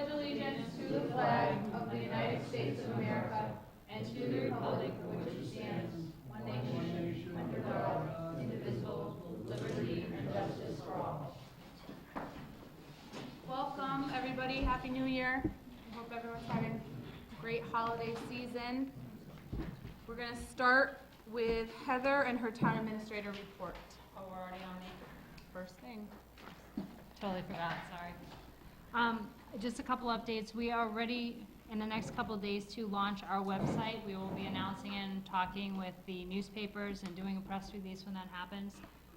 pledge allegiance to the flag of the United States of America and to the republic for which it stands, one nation, under God, indivisible, with liberty and justice for all. Welcome, everybody. Happy New Year. I hope everyone's having a great holiday season. We're going to start with Heather and her town administrator report. Oh, we're already on the first thing. Totally forgot, sorry. Just a couple updates. We are ready in the next couple of days to launch our website. We will be announcing and talking with the newspapers and doing a press release when that happens.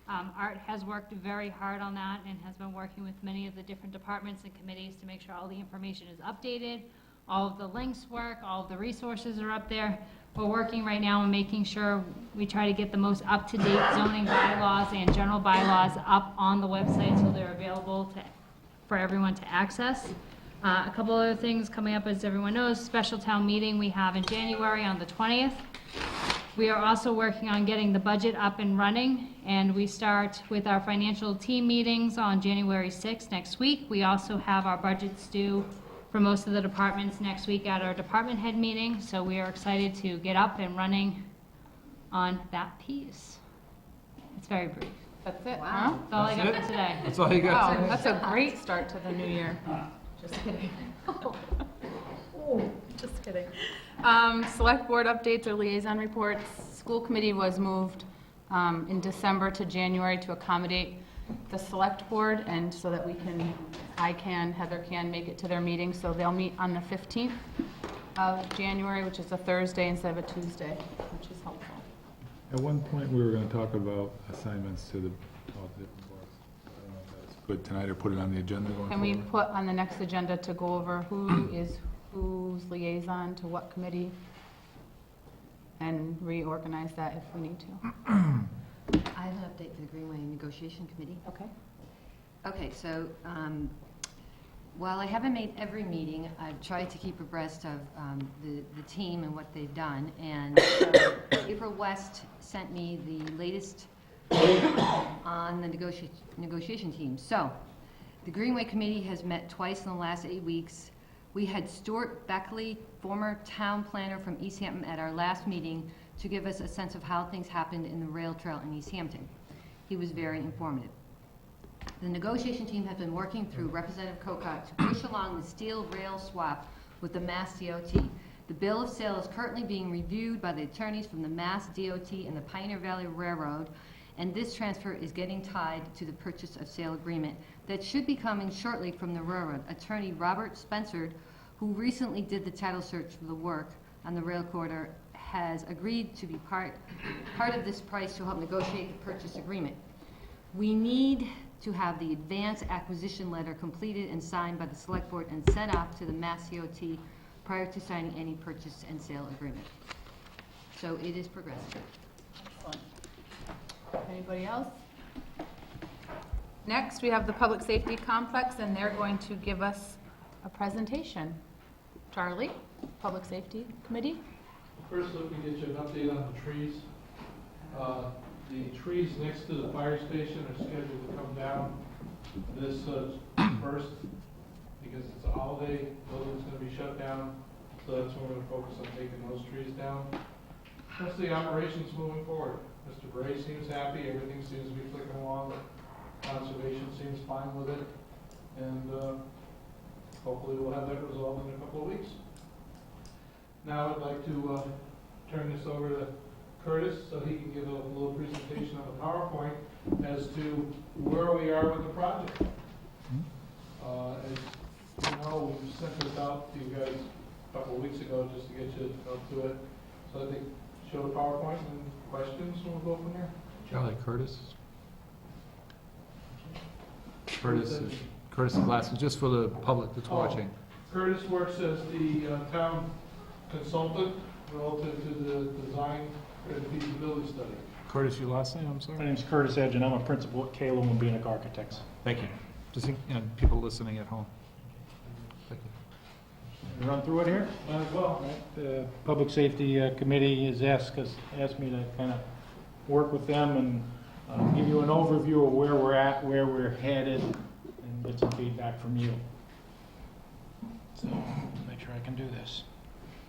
Art has worked very hard on that and has been working with many of the different departments and committees to make sure all the information is updated, all of the links work, all of the resources are up there. We're working right now on making sure we try to get the most up-to-date zoning bylaws and general bylaws up on the website so they're available for everyone to access. A couple other things coming up, as everyone knows, special town meeting we have in January on the 20th. We are also working on getting the budget up and running, and we start with our financial team meetings on January 6th next week. We also have our budgets due for most of the departments next week at our department head meeting, so we are excited to get up and running on that piece. It's very brief. That's it, Wow. huh? That's all I got for today. That's all you got? Wow, that's a great start to the new year. Just kidding. Just kidding. Select board updates or liaison reports. School committee was moved in December to January to accommodate the select board, and so that Heather can make it to their meeting. So they'll meet on the 15th of January, which is a Thursday instead of a Tuesday, which is helpful. At one point, we were going to talk about assignments to all the different boards. I don't know if that's good tonight or put it on the agenda going Can we forward. put on the next agenda to go over who is whose liaison to what committee and reorganize that if we need to? I have an update for the Greenway Negotiation Committee. Okay. Okay, so while I haven't made every meeting, I've tried to keep abreast of the team and what they've done. And so April West sent me the latest on the negotiation team. So the Greenway Committee has met twice in the last 8 weeks. We had Stuart Beckley, former town planner from Easthampton, at our last meeting to give us a sense of how things happened in the rail trail in Easthampton. He was very informative. The negotiation team has been working through Representative Kokot to push along the steel rail swap with the Mass DOT. The bill of sale is currently being reviewed by the attorneys from the Mass DOT and the Pioneer Valley Railroad, and this transfer is getting tied to the purchase of sale agreement that should be coming shortly from the railroad. Attorney Robert Spencer, who recently did the title search for the work on the rail corridor, has agreed to be part of this price to help negotiate the purchase agreement. We need to have the advance acquisition letter completed and signed by the select board and sent off to the Mass DOT prior to signing any purchase and sale agreement. So it is progressive. Excellent. Anybody else? Next, we have the Public Safety Complex, and they're going to give us a presentation. Charlie, Public Safety Committee. First, let me get you an update on the trees. The trees next to the fire station are scheduled to come down this first, because it's a holiday, building's going to be shut down, so that's when we're going to focus on taking those trees down. That's the operations moving forward. Mr. Bray seems happy, everything seems to be clicking along, conservation seems fine with it, and hopefully we'll have that resolved in a couple of weeks. Now I'd like to turn this over to Curtis so he can give a little presentation on the PowerPoint as to where we are with the project. As you know, we sent this out to you guys a couple of weeks ago just to get you up to it. So I think show the PowerPoint and questions, and we'll go from there. Charlie, Curtis. Curtis' glasses, just for the public that's watching. Curtis works as the town consultant relative to the design and feasibility study. Curtis, your last name, I'm My sorry? name's Curtis Edge, and I'm a principal at Kalo and Bienick Architects. Thank you. Just, people listening at home. Thank you. Run through it here? Might as well. The Public Safety Committee has asked me to kind of work with them and give you an overview of where we're at, where we're headed, and get some feedback from you. So, make sure I can do this.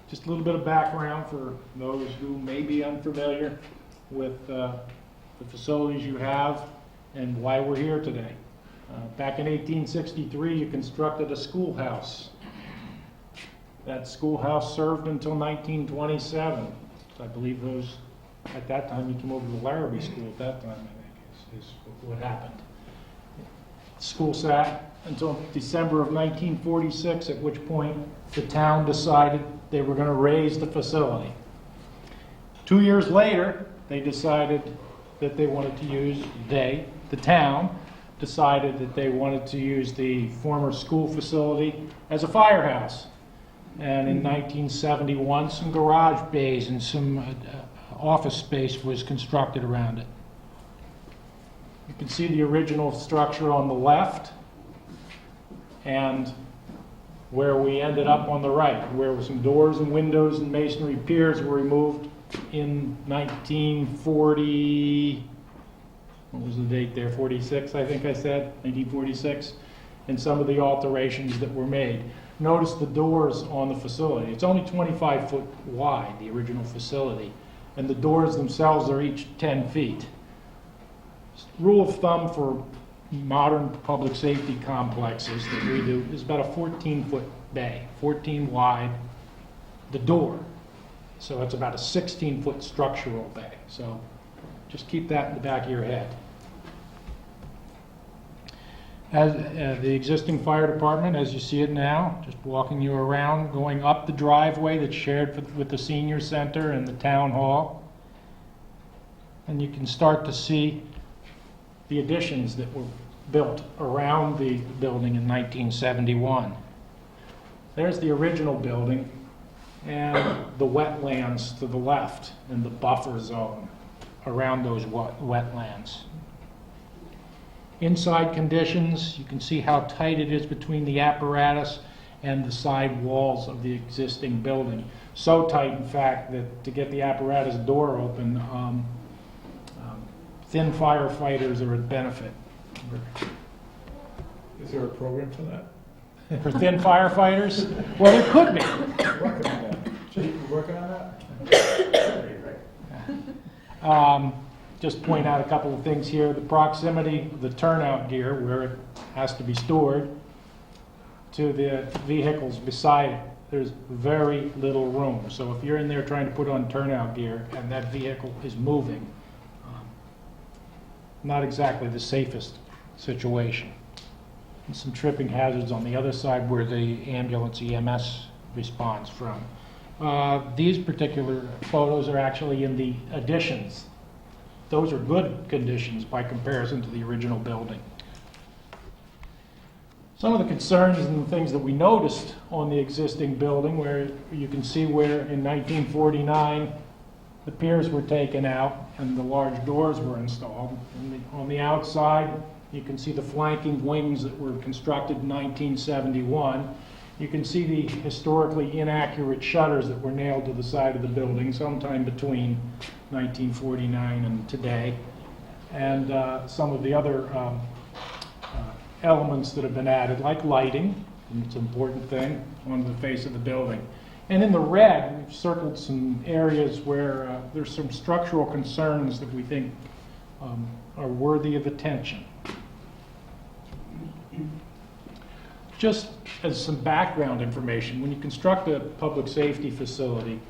Just a little bit of background for those who may be unfamiliar with the facilities you have and why we're here today. Back in 1863, you constructed a schoolhouse. That schoolhouse served until 1927. So I believe those, at that time, you came over to the Larrabee School at that time, I think, is what happened. School sat until December of 1946, at which point the town decided they were going to raise the facility. 2 years later, they decided that they wanted to use, the town, decided that they wanted to use the former school facility as a firehouse. And in 1971, some garage bays and some office space was constructed around it. You can see the original structure on the left and where we ended up on the right, where some doors and windows and masonry piers were removed in 1940, what was the date there, 46, I think I said, 1946, and some of the alterations that were made. Notice the doors on the facility. It's only 25 foot wide, the original facility, and the doors themselves are each 10 feet. Rule of thumb for modern public safety complexes that we do is about a 14-foot bay, 14 wide, the door. So it's about a 16-foot structural bay. So just keep that in the back of your head. As the existing fire department, as you see it now, just walking you around, going up the driveway that's shared with the senior center and the town hall. And you can start to see the additions that were built around the building in 1971. There's the original building and the wetlands to the left and the buffer zone around those wetlands. Inside conditions, you can see how tight it is between the apparatus and the side walls of the existing building. So tight, in fact, that to get the apparatus door open, thin firefighters are at benefit. Is there a program for that? For thin firefighters? Well, there could be. Working on that. Chief, you working on that? Just point out a couple of things here. The proximity of the turnout gear, where it has to be stored, to the vehicles beside it. There's very little room. So if you're in there trying to put on turnout gear and that vehicle is moving, not exactly the safest situation. And some tripping hazards on the other side where the ambulance EMS responds from. These particular photos are actually in the additions. Those are good conditions by comparison to the original building. Some of the concerns and the things that we noticed on the existing building, where you can see where in 1949 the piers were taken out and the large doors were installed. On the outside, you can see the flanking wings that were constructed in 1971. You can see the historically inaccurate shutters that were nailed to the side of the building sometime between 1949 and today. And some of the other elements that have been added, like lighting, and it's an important thing, on the face of the building. And in the red, we've circled some areas where there's some structural concerns that we think are worthy of attention. Just as some background information, when you construct a public safety facility,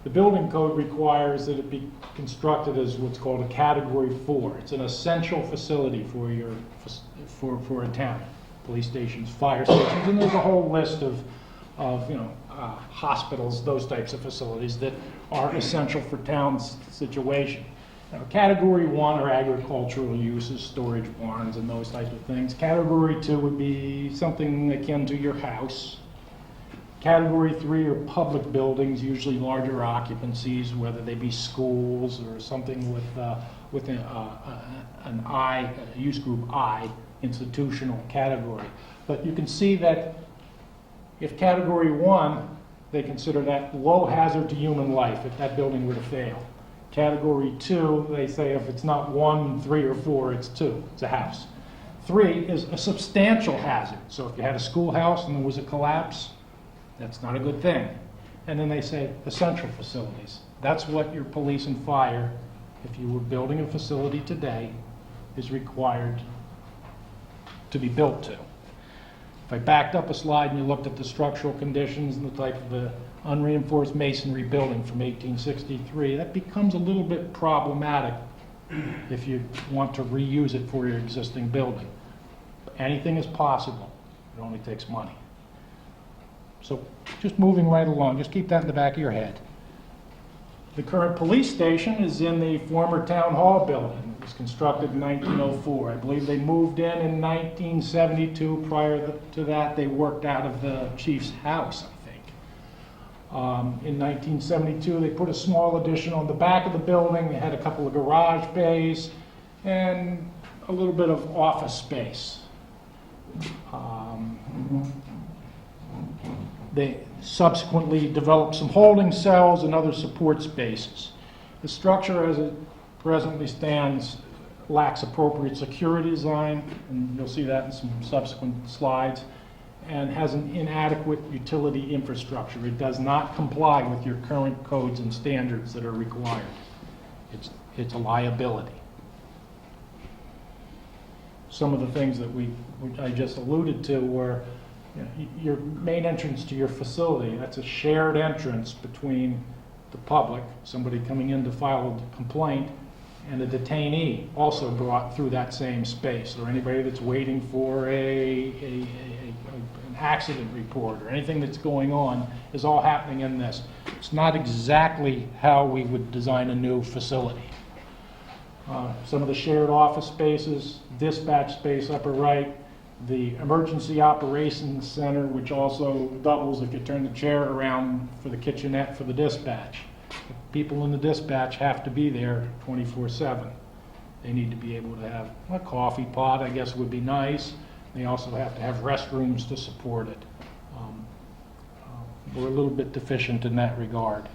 the building code requires that it be constructed as what's called a Category 4. It's an essential facility for a town. Police stations, fire stations, and there's a whole list of hospitals, those types of facilities that are essential for town's situation. Now, Category 1 are agricultural uses, storage barns, and those types of things. Category 2 would be something akin to your house. Category 3 are public buildings, usually larger occupancies, whether they be schools or something with an I, a use group I, institutional category. But you can see that if Category 1, they consider that low hazard to human life if that building were to fail. Category 2, they say if it's not 1, 3, or 4, it's 2. It's a house. 3 is a substantial hazard. So if you had a schoolhouse and there was a collapse, That's not a good thing. And then they say essential facilities. That's what your police and fire, if you were building a facility today, is required to be built to. If I backed up a slide and you looked at the structural conditions and the type of the unreinforced masonry building from 1863, that becomes a little bit problematic if you want to reuse it for your existing building. Anything is possible. It only takes money. So just moving right along, just keep that in the back of your head. The current police station is in the former town hall building. It was constructed in 1904. I believe they moved in 1972. Prior to that, they worked out of the chief's house, I think. In 1972, they put a small addition on the back of the building. They had a couple of garage bays and a little bit of office space. They subsequently developed some holding cells and other support spaces. The structure as it presently stands lacks appropriate security design, and you'll see that in some subsequent slides, and has an inadequate utility infrastructure. It does not comply with your current codes and standards that are required. It's a liability. Some of the things that I just alluded to were, you know, your main entrance to your facility, that's a shared entrance between the public, somebody coming in to file a complaint, and a detainee also brought through that same space, or anybody that's waiting for an accident report or anything that's going on is all happening in this. It's not exactly how we would design a new facility. Some of the shared office spaces, dispatch space upper right, the emergency operations center, which also doubles if you turn the chair around for the kitchenette for the dispatch. People in the dispatch have to be there 24/7. They need to be able to have a coffee pot, I guess would be nice. They also have to have restrooms to support it. We're a little bit deficient in that regard.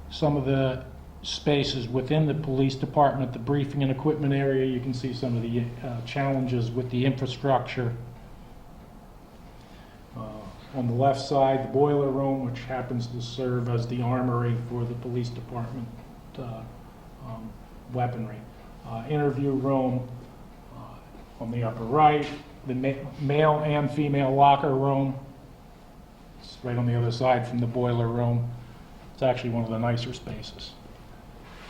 Some of the spaces within the police department, the briefing and equipment area, you can see some of the challenges with the infrastructure. On the left side, the boiler room, which happens to serve as the armory for the police department weaponry. Interview room on the upper right, the male and female locker room. It's right on the other side from the boiler room. It's actually one of the nicer spaces.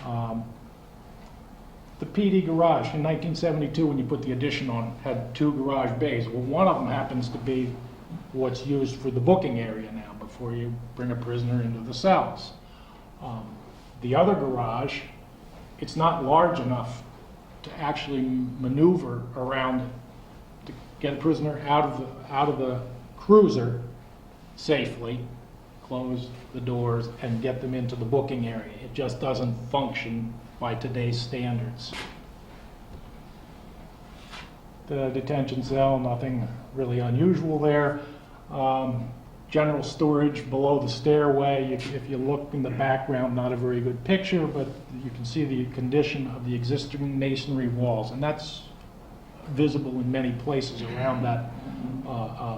The PD garage in 1972, when you put the addition on, had 2 garage bays. Well, one of them happens to be what's used for the booking area now before you bring a prisoner into the cells. The other garage, it's not large enough to actually maneuver around to get a prisoner out of the cruiser safely, close the doors, and get them into the booking area. It just doesn't function by today's standards. The detention cell, nothing really unusual there. General storage below the stairway. If you look in the background, not a very good picture, but you can see the condition of the existing masonry walls, and that's visible in many places around that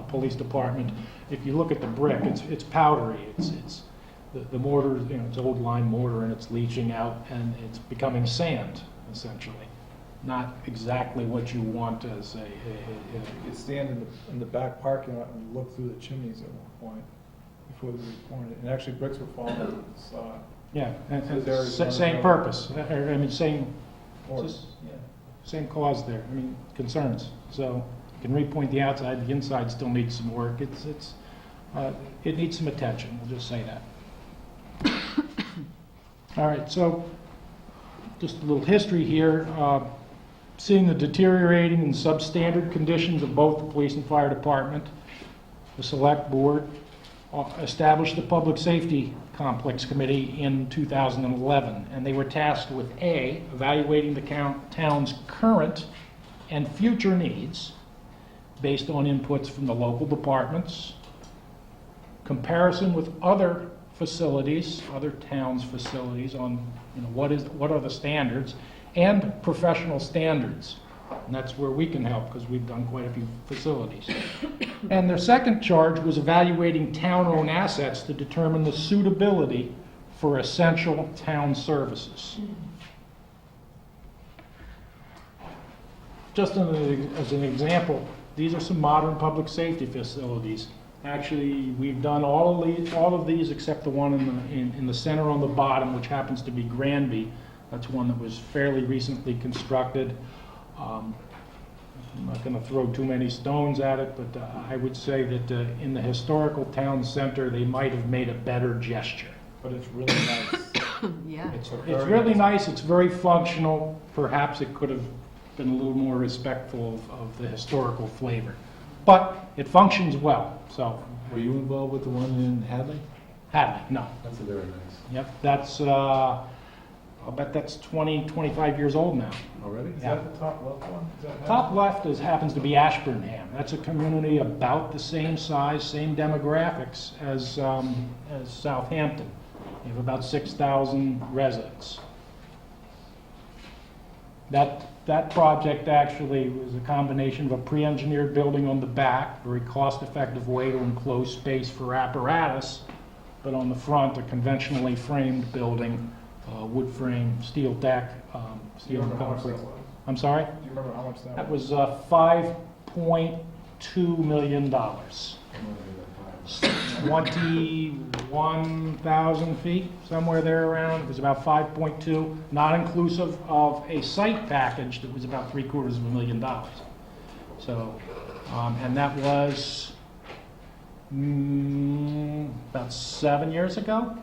police department. If you look at the brick, it's powdery. It's the mortar, you know, it's old lime mortar, and it's leaching out, and it's becoming sand essentially. Not exactly what you want as a You could stand in the back parking lot and look through the chimneys at one point before they reported it. And actually bricks were falling on the side. yeah, and So there is same one- purpose. I mean, same Yeah. same cause there. I mean, concerns. So you can repoint the outside. The inside still needs some work. It needs some attention. We'll just say that. All right. So just a little history here. Seeing the deteriorating and substandard conditions of both the police and fire department, the select board established the Public Safety Complex Committee in 2011, and they were tasked with A, evaluating the town's current and future needs based on inputs from the local departments, comparison with other facilities, other towns' facilities on, you know, what are the standards, and professional standards. And that's where we can help, because we've done quite a few facilities. And their second charge was evaluating town-owned assets to determine the suitability for essential town services. Just as an example, these are some modern public safety facilities. Actually, we've done all of these except the one in the center on the bottom, which happens to be Granby. That's one that was fairly recently constructed. I'm not going to throw too many stones at it, but I would say that in the historical town center, they might have made a better gesture. But it's really nice. Yeah. It's really nice, it's very functional. Perhaps it could have been a little more respectful of the historical flavor. But it functions well, so. Were you involved with the one in Hadley? Hadley, no. That's very nice. Yep, that's, I'll bet that's 20, 25 years old now. Already? Is Yeah. that the top left one? Is that Top left happens to be Ashburnham. That's a community about the same size, same demographics as Southampton. You have about 6,000 residents. That project actually was a combination of a pre-engineered building on the back, very cost-effective way to enclose space for apparatus, but on the front, a conventionally framed building, wood frame, steel deck, Do you steel and remember how much concrete. that was? I'm sorry? Do you remember how much that That was? was $5.2 million. 21,000 feet, somewhere there around. It was about 5.2, not inclusive of a site package that was about $750,000. So, and that was about 7 years ago,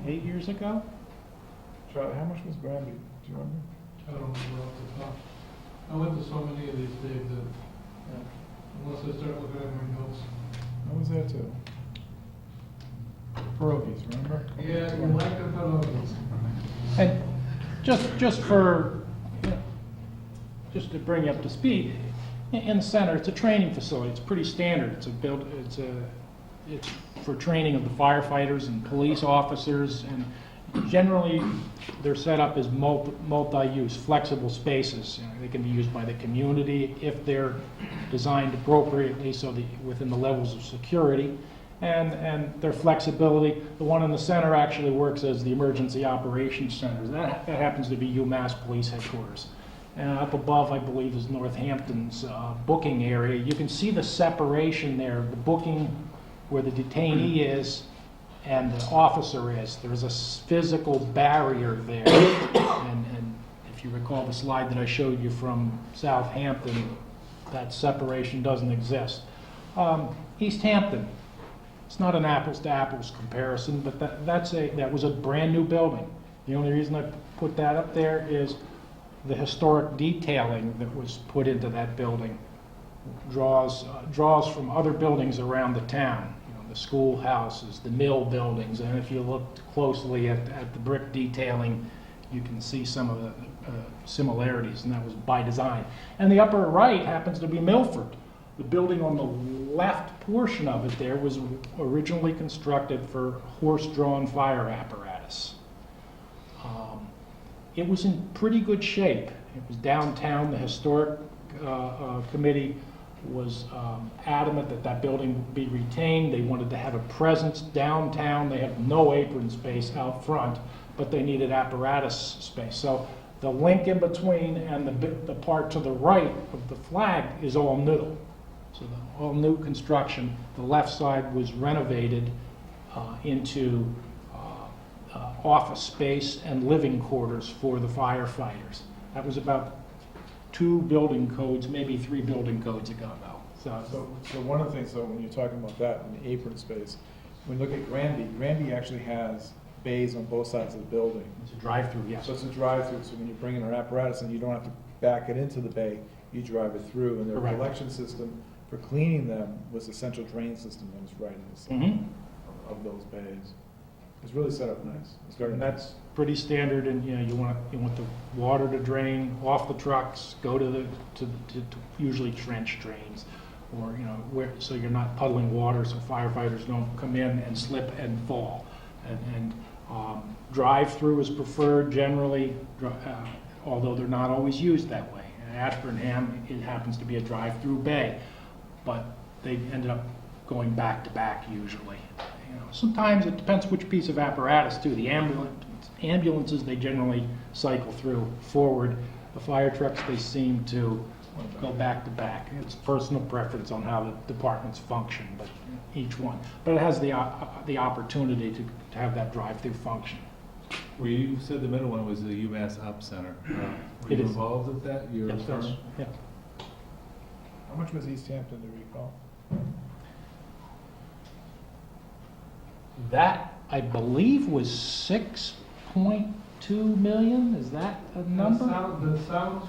8 years ago. Charlie, how much was Granby? Do you remember? I don't remember off the top. I went to so many of these, Dave, that unless I start looking at my notes. I was there too. Pierogies, remember? Yeah, you like the photos. And just for, just to bring you up to speed, in the center, it's a training facility. It's pretty standard. It's for training of the firefighters and police officers, and generally, they're set up as multi-use, flexible spaces. You know, they can be used by the community if they're designed appropriately, so within the levels of security, and their flexibility. The one in the center actually works as the emergency operations center. That happens to be UMass Police Headquarters. And up above, I believe, is Northampton's booking area. You can see the separation there, the booking where the detainee is and the officer is. There's a physical barrier there. And if you recall the slide that I showed you from Southampton, that separation doesn't exist. Easthampton, it's not an apples-to-apples comparison, but that was a brand-new building. The only reason I put that up there is the historic detailing that was put into that building draws from other buildings around the town. The schoolhouses, the mill buildings, and if you look closely at the brick detailing, you can see some of the similarities, and that was by design. And the upper right happens to be Milford. The building on the left portion of it there was originally constructed for horse-drawn fire apparatus. It was in pretty good shape. It was downtown. The historic committee was adamant that building would be retained. They wanted to have a presence downtown. They have no apron space out front, but they needed apparatus space. So the link in between and the part to the right of the flag is all new. So all new construction. The left side was renovated into office space and living quarters for the firefighters. That was about 2 building codes, maybe 3 building codes ago now. So one of the things, when you're talking about that, and the apron space, when you look at Granby actually has bays on both sides of the building. It's a drive-through, yes. So it's a drive-through, so when you bring in our apparatus and you don't have to back it into the bay, you drive it through, and their Correct. collection system for cleaning them was a central drain system that was right in the center Mhm. of those bays. It's really set up nice. It's very And nice. that's pretty standard, and you want the water to drain off the trucks, go to usually trench drains, or so you're not puddling water, so firefighters don't come in and slip and fall. And drive-through is preferred generally, although they're not always used that way. In Ashburnham, it happens to be a drive-through bay, but they ended up going back to back usually. You know, sometimes it depends which piece of apparatus too. The ambulances, they generally cycle through forward. The fire trucks, they seem to go back to back. It's personal preference on how the departments function, but each one. But it has the opportunity to have that drive-through function. Well, you said the middle one was the UMass Op Center. Were It you is. involved with that? Your Yes, firm? that's- yeah. How much was Easthampton, do you recall? That, I believe, was 6.2 million, is that a number? That sounds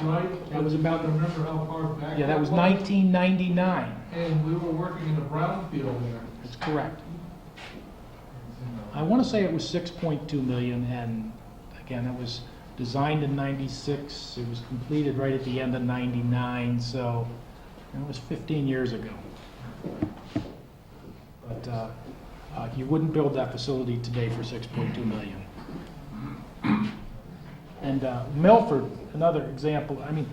right. That was about- I remember how far back. Yeah, that was 1999, And we were working in the brownfield there. that's correct. I want to say it was 6.2 million, and again, it was designed in 96, it was completed right at the end of 99, so it was 15 years ago. But you wouldn't build that facility today for 6.2 million. And Milford, another example, I mean,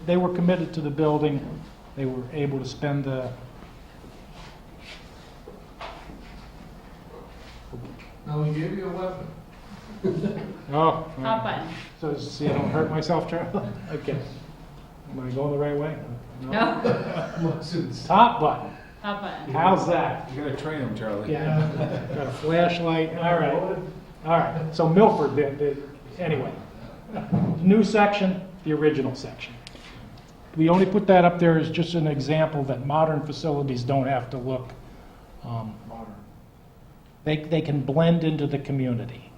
they were committed to the building, they were able to spend the, Now, we gave you a weapon. oh. Hot button. So, see, I don't hurt myself, Charlie? Okay. Am I going the right way? No, Top button. hot button. How's that? You gotta train him, Charlie. Yeah. Got a flashlight. All right. All right. So Milford, anyway. New section, the original section. We only put that up there as just an example that modern facilities don't have to look. Modern. They can blend into the community.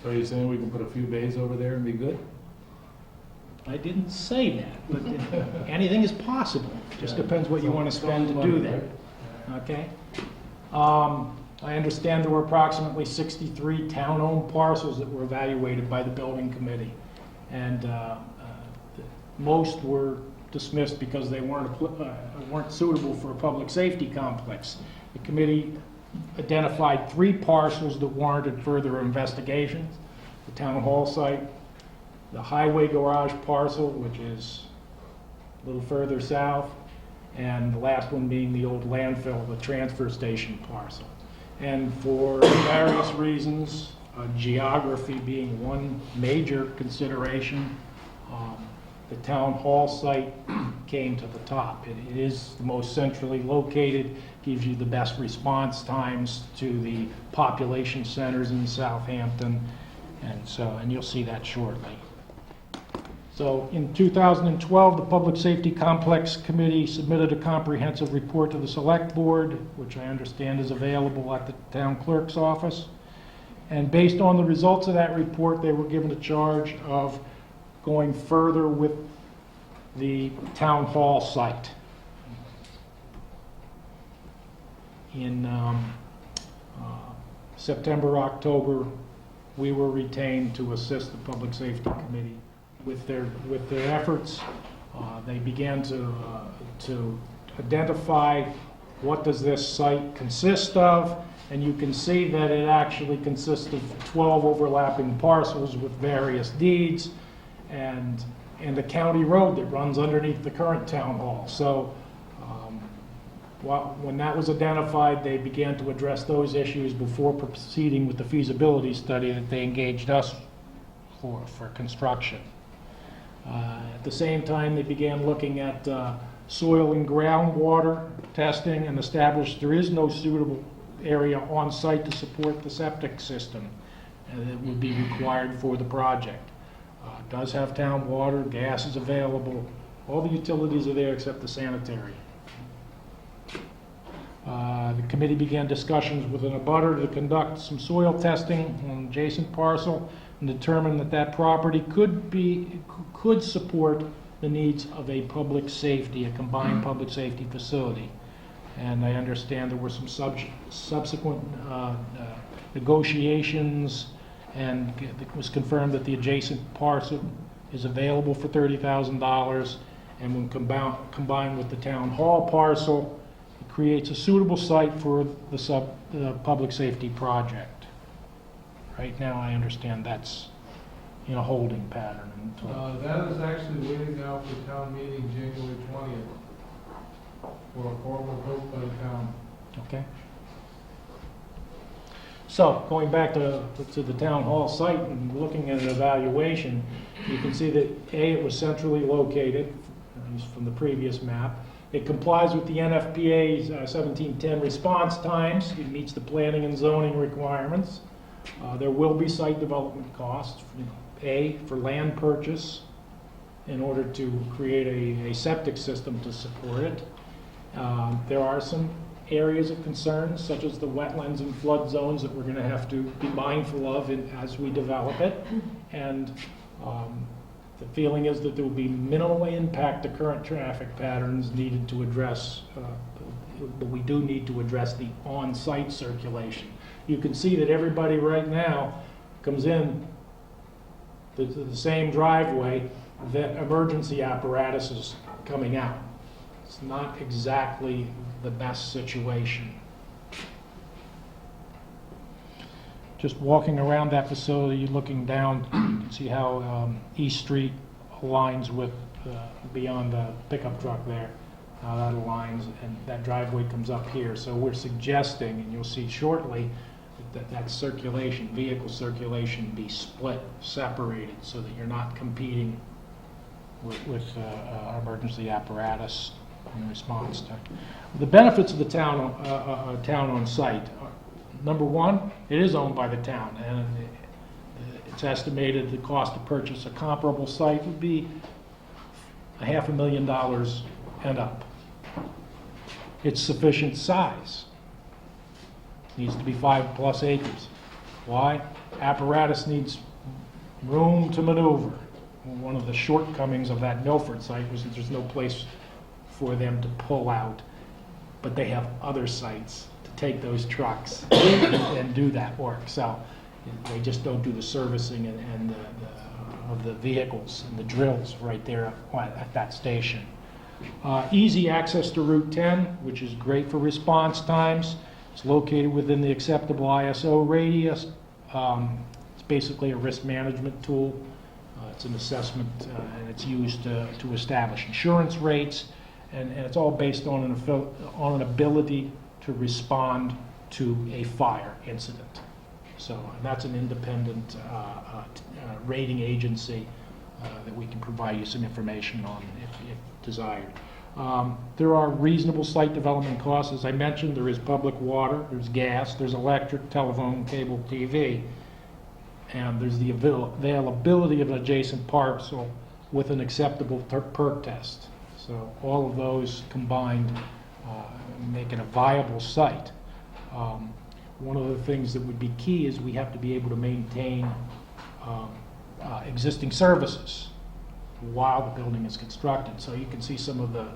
So you're saying we can put a few bays over there and be good? I didn't say that, but anything is possible. Just depends what you want to spend to do that. Okay? I understand there were approximately 63 town-owned parcels that were evaluated by the building committee. And most were dismissed because they weren't suitable for a public safety complex. The committee identified 3 parcels that warranted further investigations: the town hall site, the highway garage parcel, which is a little further south, and the last one being the old landfill, the transfer station parcel. And for various reasons, geography being one major consideration, the town hall site came to the top. It is the most centrally located, gives you the best response times to the population centers in Southampton, and you'll see that shortly. So in 2012, the Public Safety Complex Committee submitted a comprehensive report to the Select Board, which I understand is available at the town clerk's office. And based on the results of that report, they were given a charge of going further with the town hall site. In September, October, we were retained to assist the Public Safety Committee with their efforts. They began to identify what does this site consist of, and you can see that it actually consists of 12 overlapping parcels with various deeds, and the county road that runs underneath the current town hall. So when that was identified, they began to address those issues before proceeding with the feasibility study that they engaged us for construction. At the same time, they began looking at soil and groundwater testing and established there is no suitable area on site to support the septic system that would be required for the project. It does have town water, gas is available, all the utilities are there except the sanitary. The committee began discussions with an abutter to conduct some soil testing on an adjacent parcel and determined that that property could support the needs of a public safety, a combined public safety facility. And I understand there were some subsequent negotiations, and it was confirmed that the adjacent parcel is available for $30,000, and when combined with the town hall parcel, it creates a suitable site for the public safety project. Right now, I understand that's in a holding pattern until. That is actually waiting now for town meeting January 20th. for a formal vote by the town. Okay. So, going back to the town hall site and looking at an evaluation, you can see that A, it was centrally located, at least from the previous map. It complies with the NFPA's 1710 response times. It meets the planning and zoning requirements. There will be site development costs. A, for land purchase in order to create a septic system to support it. There are some areas of concern, such as the wetlands and flood zones, that we're going to have to be mindful of as we develop it. And the feeling is that there will be minimal impact to current traffic patterns needed to address, but we do need to address the on-site circulation. You can see that everybody right now comes in the same driveway that emergency apparatus is coming out. It's not exactly the best situation. Just walking around that facility, looking down, you can see how East Street aligns with, beyond the pickup truck there, how that aligns, and that driveway comes up here. So we're suggesting, and you'll see shortly, that circulation, vehicle circulation, be split, separated, so that you're not competing with emergency apparatus in response to. The benefits of the town on site. Number one, it is owned by the town, and it's estimated the cost to purchase a comparable site would be $500,000 and up. It's sufficient size. Needs to be 5+ acres. Why? Apparatus needs room to maneuver. One of the shortcomings of that Milford site was that there's no place for them to pull out, but they have other sites to take those trucks and do that work. So they just don't do the servicing of the vehicles and the drills right there at that station. Easy access to Route 10, which is great for response times. It's located within the acceptable ISO radius. It's basically a risk management tool. It's an assessment, and it's used to establish insurance rates, and it's all based on an ability to respond to a fire incident. So that's an independent rating agency that we can provide you some information on if desired. There are reasonable site development costs. As I mentioned, there is public water, there's gas, there's electric, telephone, cable TV, and there's the availability of an adjacent parcel with an acceptable perk test. So all of those combined make it a viable site. One of the things that would be key is we have to be able to maintain existing services while the building is constructed. So you can see some of the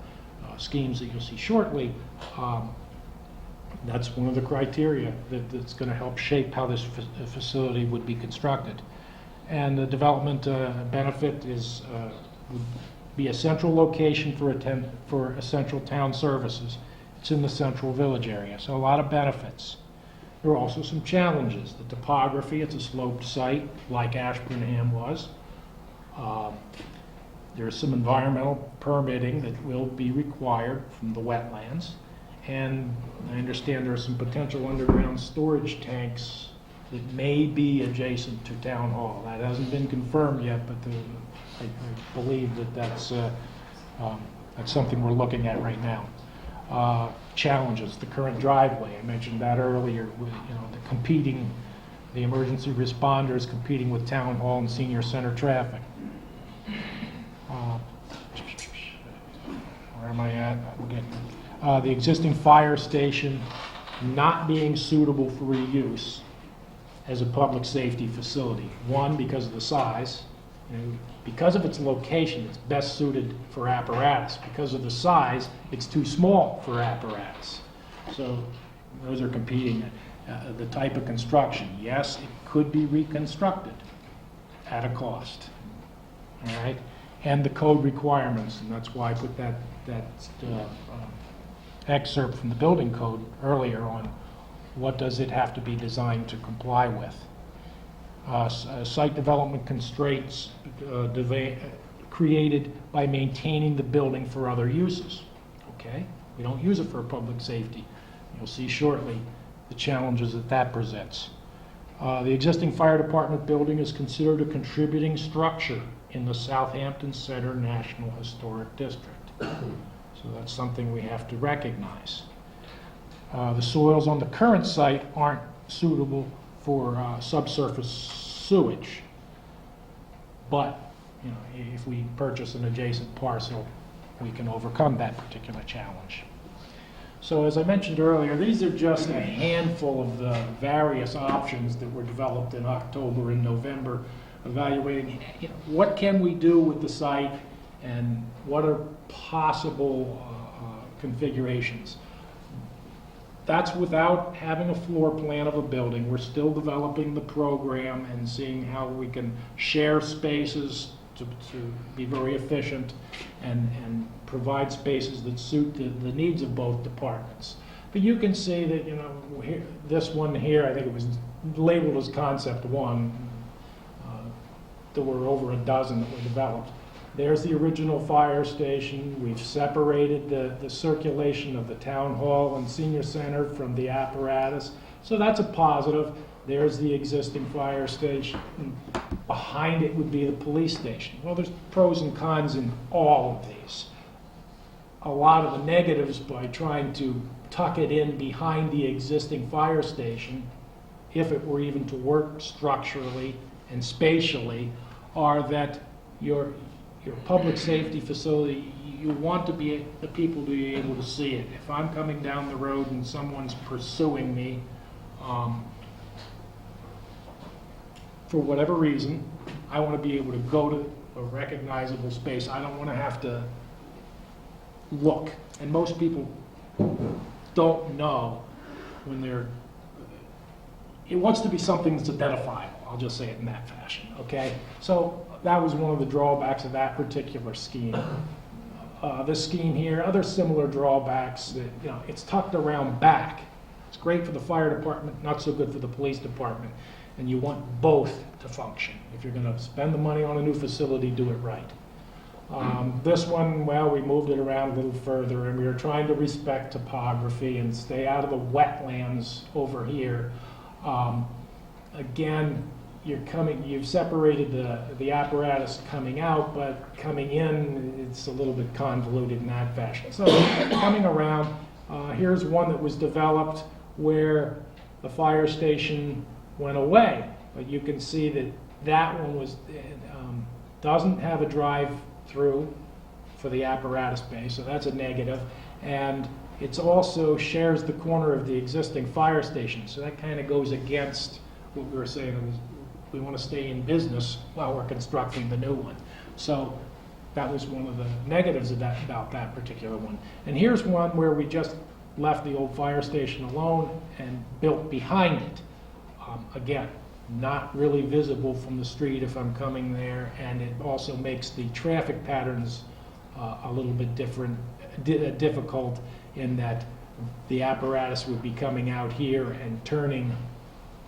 schemes that you'll see shortly. That's one of the criteria that's going to help shape how this facility would be constructed. And the development benefit is would be a central location for essential town services. It's in the central village area, so a lot of benefits. There are also some challenges. The topography, it's a sloped site like Ashburnham was. There's some environmental permitting that will be required from the wetlands. And I understand there are some potential underground storage tanks that may be adjacent to Town Hall. That hasn't been confirmed yet, but I believe that's something we're looking at right now. Challenges, the current driveway, I mentioned that earlier, with, the emergency responders competing with Town Hall and Senior Center traffic. Where am I at? The existing fire station not being suitable for reuse as a public safety facility. One, because of the size, and because of its location, it's best suited for apparatus. Because of the size, it's too small for apparatus. So those are competing. The type of construction, yes, it could be reconstructed at a cost. All right, and the code requirements, and that's why I put that excerpt from the building code earlier on what does it have to be designed to comply with. Site development constraints created by maintaining the building for other uses. Okay, We don't use it for public safety. You'll see shortly the challenges that that presents. The existing fire department building is considered a contributing structure in the Southampton Center National Historic District. So that's something we have to recognize. The soils on the current site aren't suitable for subsurface sewage. But, you know, if we purchase an adjacent parcel, we can overcome that particular challenge. So as I mentioned earlier, these are just a handful of the various options that were developed in October and November, evaluating, you know, what can we do with the site and what are possible configurations. That's without having a floor plan of a building. We're still developing the program and seeing how we can share spaces to be very efficient and provide spaces that suit the needs of both departments. But you can see that, you know, here, this one here, I think it was labeled as Concept 1. There were over a dozen that were developed. There's the original fire station. We've separated the circulation of the town hall and senior center from the apparatus. So that's a positive. There's the existing fire station. Behind it would be the police station. Well, there's pros and cons in all of these. A lot of the negatives by trying to tuck it in behind the existing fire station, if it were even to work structurally and spatially, are that your public safety facility, you want the people to be able to see it. If I'm coming down the road and someone's pursuing me, for whatever reason, I want to be able to go to a recognizable space. I don't want to have to look. And most people don't know when it wants to be something that's identifiable. I'll just say it in that fashion, okay? So that was one of the drawbacks of that particular scheme. This scheme here, other similar drawbacks, that, you know, it's tucked around back. It's great for the fire department, not so good for the police department. And you want both to function. If you're going to spend the money on a new facility, do it right. This one, well, we moved it around a little further, and we were trying to respect topography and stay out of the wetlands over here. Again, you've separated the apparatus coming out, but coming in, it's a little bit convoluted in that fashion. So coming around, here's one that was developed where the fire station went away, but you can see that that one doesn't have a drive-through for the apparatus bay, so that's a negative, and it also shares the corner of the existing fire station, so that kind of goes against what we were saying. We want to stay in business while we're constructing the new one. So that was one of the negatives about that particular one. And here's one where we just left the old fire station alone and built behind it. Again, not really visible from the street if I'm coming there, and it also makes the traffic patterns a little bit difficult in that the apparatus would be coming out here and turning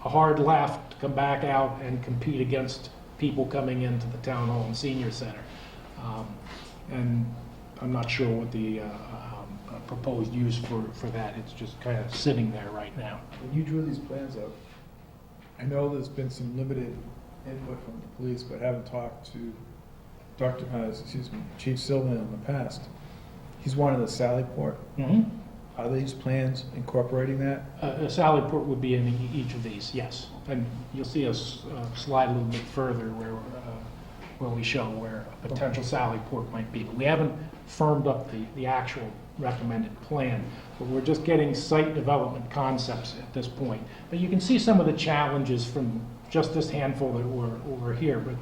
a hard left to come back out and compete against people coming into the town hall and senior center. And I'm not sure what the proposed use for that. It's just kind of sitting there right now. When you drew these plans up, I know there's been some limited input from the police, but I haven't talked to Chief Sylvan in the past. He's wanted a Sallyport. Mm-hmm. Are these plans incorporating that? A Sallyport would be in each of these, yes. And you'll see us slide a little bit further where we show where a potential Sallyport might be. But we haven't firmed up the actual recommended plan, but we're just getting site development concepts at this point. But you can see some of the challenges from just this handful that were here. But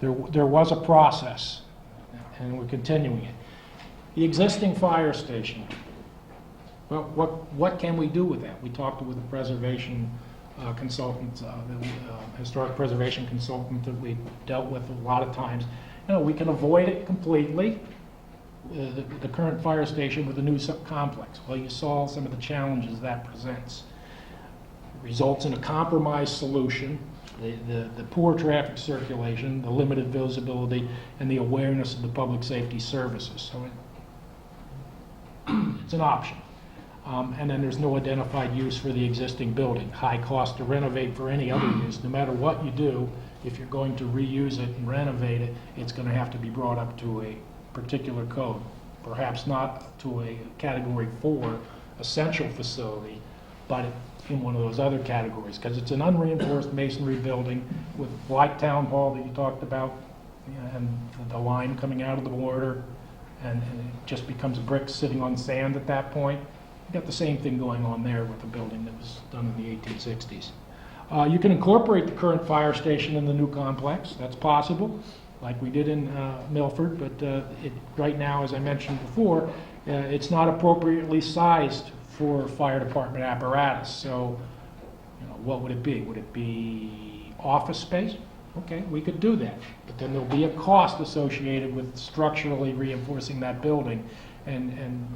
you know, there was a process, and we're continuing it. The existing fire station, well, what can we do with that? We talked with the preservation consultant, the historic preservation consultant that we dealt with a lot of times. You know, we can avoid it completely, the current fire station with a new complex. Well, you saw some of the challenges that presents. It results in a compromised solution, the poor traffic circulation, the limited visibility, and the awareness of the public safety services. So It's an option. And then there's no identified use for the existing building. High cost to renovate for any other use. No matter what you do, if you're going to reuse it and renovate it, it's going to have to be brought up to a particular code. Perhaps not to a Category 4 essential facility, but in one of those other categories, because it's an unreinforced masonry building with like Town Hall that you talked about, and the line coming out of the border, and it just becomes brick sitting on sand at that point. You got the same thing going on there with a building that was done in the 1860s. You can incorporate the current fire station in the new complex. That's possible, like we did in Milford, but right now, as I mentioned before, it's not appropriately sized for fire department apparatus. So, what would it be? Would it be office space? Okay, we could do that. But then there'll be a cost associated with structurally reinforcing that building. And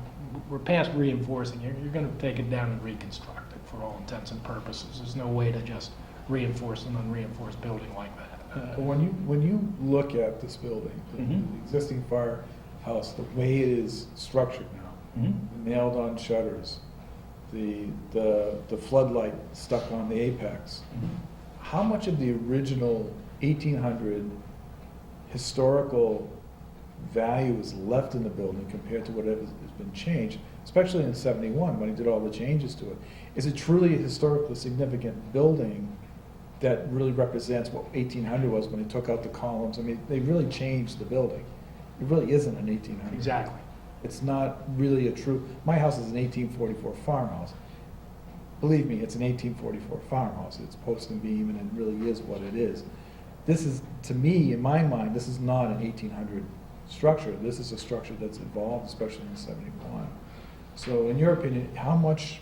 we're past reinforcing. You're going to take it down and reconstruct it for all intents and purposes. There's no way to just reinforce an unreinforced building like that. But when you look at this building, the existing firehouse, the way it is structured now, nailed on shutters, the floodlight stuck on the apex, how much of the original 1800 historical value is left in the building compared to whatever has been changed, especially in '71 when he did all the changes to it? Is it truly a historically significant building that really represents what 1800 was when he took out the columns? I mean, they really changed the building. It really isn't an 1800. Exactly. It's not really a true, my house is an 1844 farmhouse. Believe me, it's an 1844 farmhouse. It's post and beam, and it really is what it is. This is, to me, in my mind, this is not an 1800 structure. This is a structure that's evolved, especially in '71. So in your opinion, how much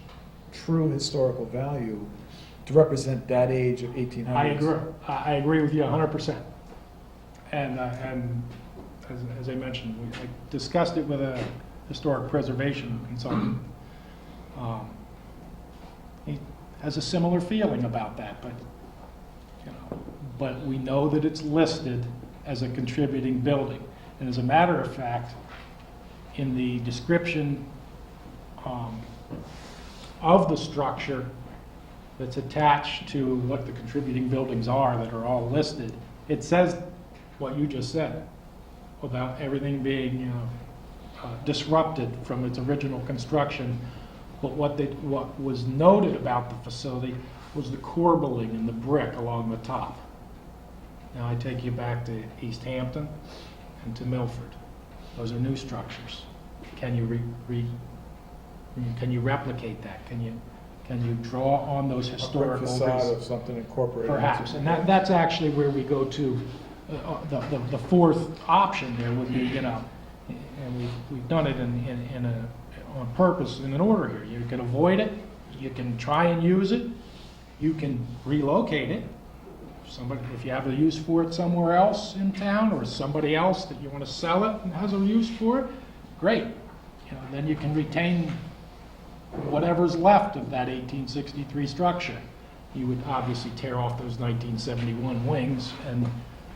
true historical value to represent that age of 1800s? I agree with you 100%. And as I mentioned, I discussed it with a historic preservation consultant. He has a similar feeling about that, but we know that it's listed as a contributing building. And as a matter of fact, in the description of the structure that's attached to what the contributing buildings are that are all listed, it says what you just said, without everything being disrupted from its original construction. But what was noted about the facility was the corbelling and the brick along the top. Now I take you back to Easthampton and to Milford. Those are new structures. Can you can you replicate that? Can you draw on those historical A brick facade of something incorporated? Perhaps, and that's actually where we go to the fourth option. There would be, and we've done it on purpose in an order here. You can avoid it. You can try and use it. You can relocate it. If you have a use for it somewhere else in town, or somebody else that you want to sell it and has a use for it, great. Then you can retain whatever's left of that 1863 structure. You would obviously tear off those 1971 wings and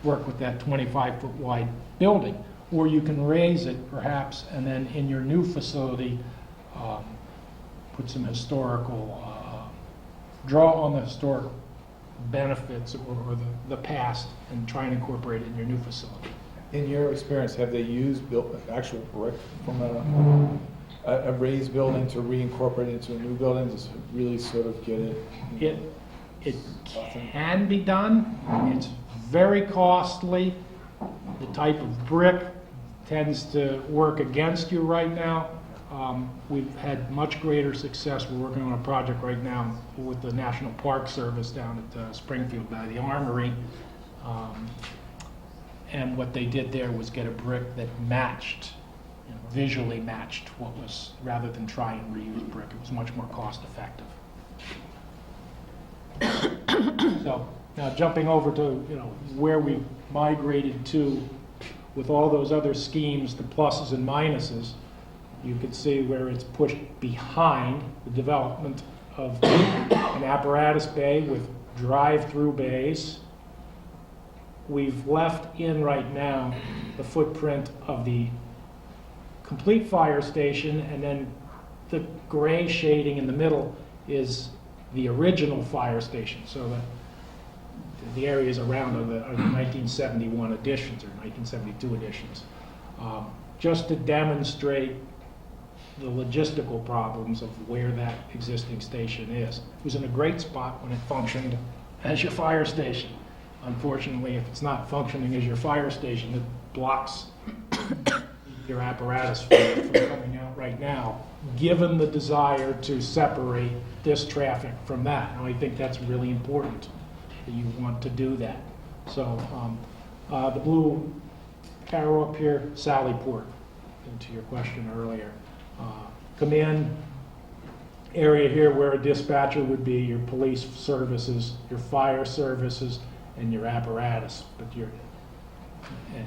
work with that 25-foot wide building. Or you can raise it perhaps, and then in your new facility, put some historical, draw on the historic benefits or the past and try and incorporate it in your new facility. In your experience, have they used actual brick from a raised building to reincorporate it into a new building to really sort of get it? It can be done. It's very costly. The type of brick tends to work against you right now. We've had much greater success. We're working on a project right now with the National Park Service down at Springfield by the Armory. And what they did there was get a brick that matched, visually matched what was, rather than try and reuse brick. It was much more cost effective. So now jumping over to where we migrated to with all those other schemes, the pluses and minuses, you can see where it's pushed behind the development of an apparatus bay with drive-through bays. We've left in right now the footprint of the complete fire station and then the gray shading in the middle is the original fire station, so the areas around are the 1971 additions or 1972 additions. Just to demonstrate the logistical problems of where that existing station is. It was in a great spot when it functioned as your fire station. Unfortunately, if it's not functioning as your fire station, it blocks your apparatus from coming out right now, given the desire to separate this traffic from that. And I think that's really important, that you want to do that. So the blue arrow up here, Sallyport, to your question earlier. Come in, area here where a dispatcher would be your police services, your fire services, and your apparatus, but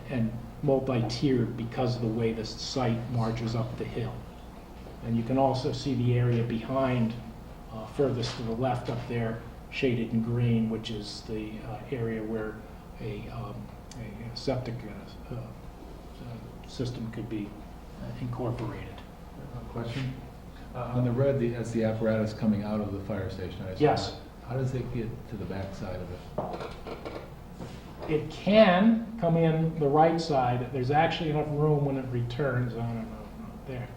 and multi-tiered because of the way the site marches up the hill. And you can also see the area behind, furthest to the left up there, shaded in green, which is the area where a septic system could be incorporated. Question? On the red, that's the apparatus coming out of the fire station, I assume. Yes. How does it get to the back side of it? It can come in the right side. There's actually enough room when it returns, I don't know, not there,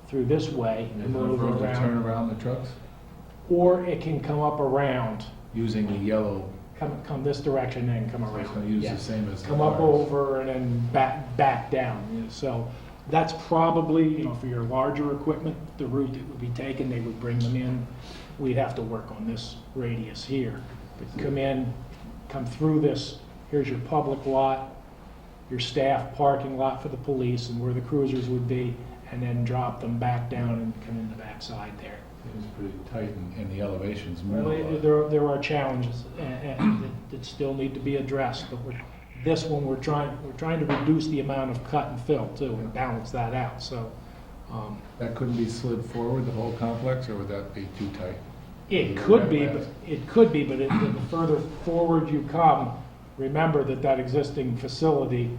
through this way, Is to there move room to turn around. around the trucks? Or it can come up around, Using the yellow, come this direction and come so it's around. gonna use Yeah. the same as the Come up cars. over and then back down. So that's probably, for your larger equipment, the route that would be taken. They would bring them in. We'd have to work on this radius here. But come in, come through this, here's your public lot, your staff parking lot for the police and where the cruisers would be, and then drop them back down and come in the backside there. It's pretty tight and the elevations move a lot. There are challenges that still need to be addressed, but this one, we're trying to reduce the amount of cut and fill too, and balance that out, so. That couldn't be slid forward, the whole complex, or would that be too tight? It could be, but the further forward you come, remember that existing facility,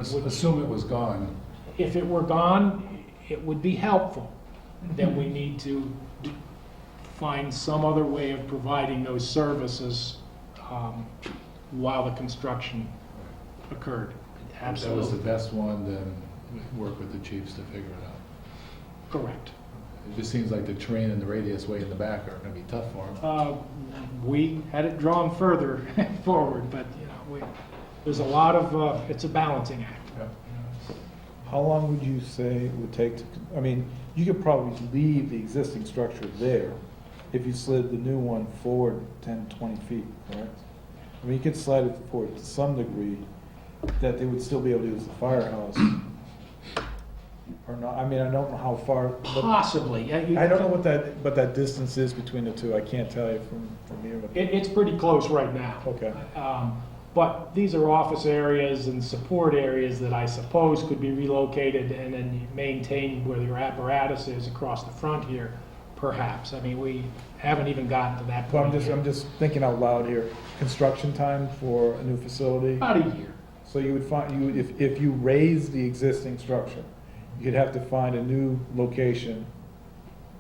Assume it was gone. if it were gone, it would be helpful. Then we need to find some other way of providing those services while the construction occurred. If that was the Absolutely, best one, then work with the chiefs to figure it out. correct. It just seems like the terrain and the radius way in the back are gonna be tough for them. We had it drawn further forward, but, there's a lot of, it's a balancing act. How long would you say it would take to, I mean, you could probably leave the existing structure there if you slid the new one forward 10, 20 feet, correct? I mean, you could slide it forward to some degree that they would still be able to use the firehouse. Or not, I mean, I don't know how far, but Possibly. I don't know what that distance is between the two. I can't tell you from here. But It's pretty close right now. Okay. But these are office areas and support areas that I suppose could be relocated and then maintained where your apparatus is across the front here, perhaps. I mean, we haven't even gotten to that But point yet. I'm just thinking out loud here. Construction time for a new facility. About a year. So you would find, if you raise the existing structure, you'd have to find a new location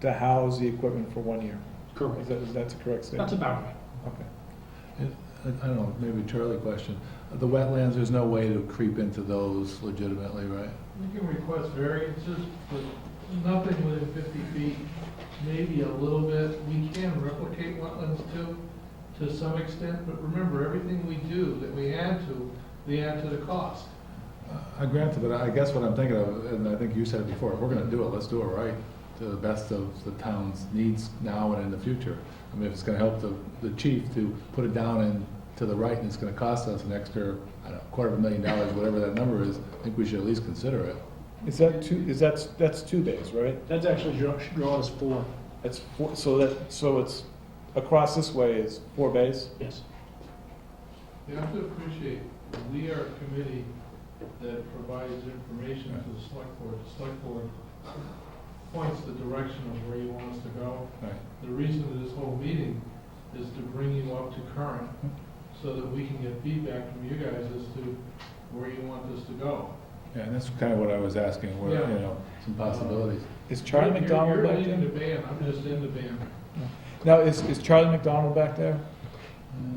to house the equipment for 1 year. Correct. Is that a correct statement? That's about right. Okay. I don't know, maybe a Charlie question. The wetlands, there's no way to creep into those legitimately, right? You can request variances, but nothing within 50 feet, maybe a little bit. We can replicate wetlands too, to some extent, but remember, everything we do that we add to the cost. I grant it, but I guess what I'm thinking of, and I think you said it before, if we're gonna do it, let's do it right, to the best of the town's needs now and in the future. I mean, if it's gonna help the chief to put it down and to the right, and it's gonna cost us an extra, I don't know, $250,000, whatever that number is, I think we should at least consider it. Is that that's 2 days, right? That's actually drawn as 4. That's four, so it's across this way is 4 bays? Yes. You have to appreciate, we are a committee that provides information to the select board. The select board points the direction of where you want us to go. Right. The reason of this whole meeting is to bring you up to current, so that we can get feedback from you guys as to where you want us to go. Yeah, and that's kind of what I was asking, where, Yeah. some possibilities. Is Charlie McDonald back You're leading the there? band, I'm just in the band. Now, is Charlie McDonald back there?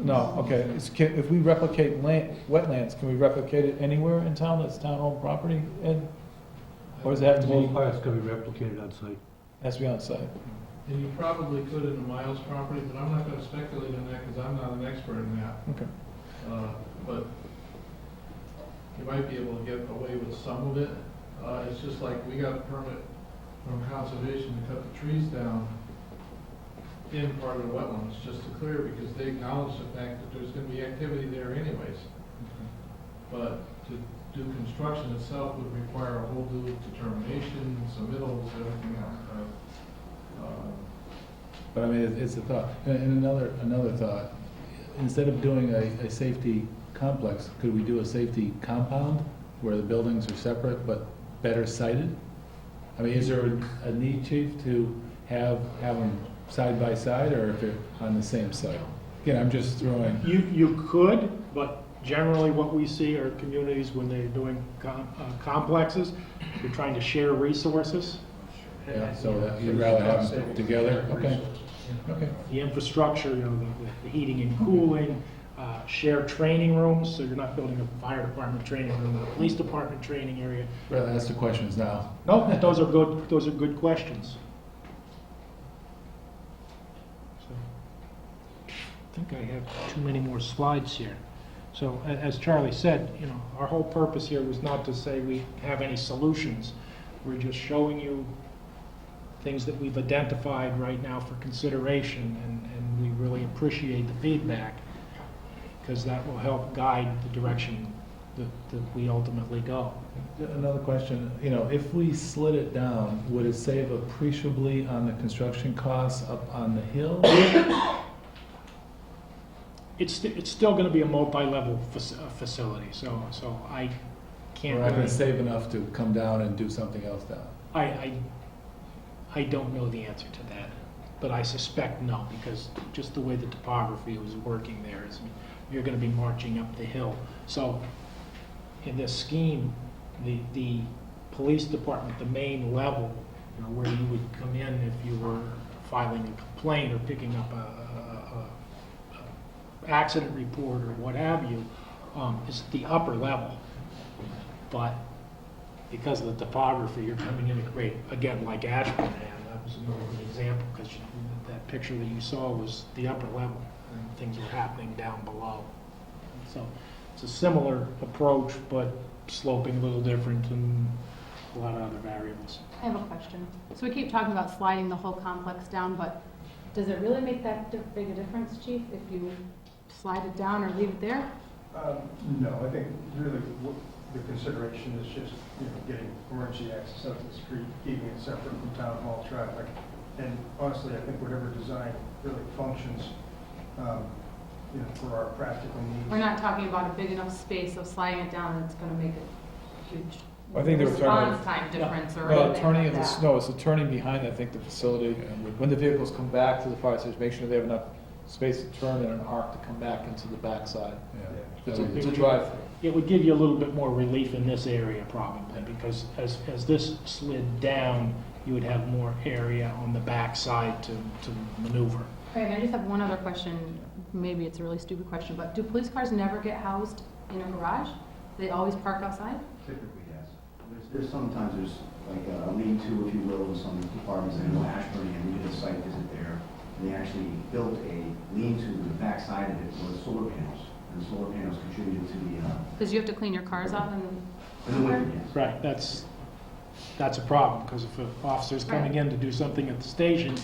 No, okay. If we replicate wetlands, can we replicate it anywhere in town that's town-owned property, Ed? Or does it have to be, Most parts can be replicated on site. has to be on site? And you probably could in the Miles property, but I'm not gonna speculate on that, because I'm not an expert in that. Okay. But you might be able to get away with some of it. It's just like, we got a permit from conservation to cut the trees down in part of the wetlands, just to clear, because they acknowledge the fact that there's gonna be activity there anyways. But to do construction itself would require a whole new determination, submittals, everything else, right? But I mean, it's a thought. And another thought, instead of doing a safety complex, could we do a safety compound where the buildings are separate but better sited? I mean, is there a need, chief, to have them side by side, or if they're on the same site? Again, I'm just throwing, You could, but generally what we see are communities when they're doing complexes, they're trying to share resources. yeah, so that you'd rather have them together? Okay, okay. The infrastructure, the heating and cooling, shared training rooms, so you're not building a fire department training room, a police department training area. Rather ask the questions now. No, those are good questions. So, I think I have too many more slides here. So as Charlie said, our whole purpose here was not to say we have any solutions. We're just showing you things that we've identified right now for consideration, and we really appreciate the feedback, because that will help guide the direction that we ultimately go. Another question, if we slid it down, would it save appreciably on the construction costs up on the hill? It's still going to be a multi-level facility, so I can't We're not really, gonna save enough to come down and do something else down? I don't know the answer to that, but I suspect no, because just the way the topography was working there is, you're going to be marching up the hill. So in this scheme, the police department, the main level, where you would come in if you were filing a complaint or picking up a accident report or what have you, is the upper level. But because of the topography, you're coming in at grade, again, like Ashburnham, that was another good example, because that picture that you saw was the upper level, and things were happening down below. So it's a similar approach, but sloping a little different and a lot of other variables. I have a question. So we keep talking about sliding the whole complex down, but does it really make that big a difference, chief, if you slide it down or leave it there? No, I think really the consideration is just, getting emergency access up to the street, keeping it separate from town hall traffic. And honestly, I think whatever design really functions, for our practical needs. We're not talking about a big enough space of sliding it down that's gonna make a huge I think they were talking response time difference or Well, anything turning like of the that. snow, it's the turning behind, I think, the facility. When the vehicles come back to the fire station, make sure they have enough space to turn in an arc to come back into the backside. Yeah. It's a drive-through. It would give you a little bit more relief in this area probably, because as this slid down, you would have more area on the backside to maneuver. Okay, and I just have one other question. Maybe it's a really stupid question, but do police cars never get housed in a garage? They always park outside? Typically, yes. There's sometimes there's like a lean-to, if you will, in some departments. I know Ashburn, and we did a site visit there, and they actually built a lean-to, the back side of it was solar panels, and the solar panels contributed to the, Because you have to clean your cars out and... in the winter, yes. Right, that's a problem, because if an officer's coming in to do something at the station,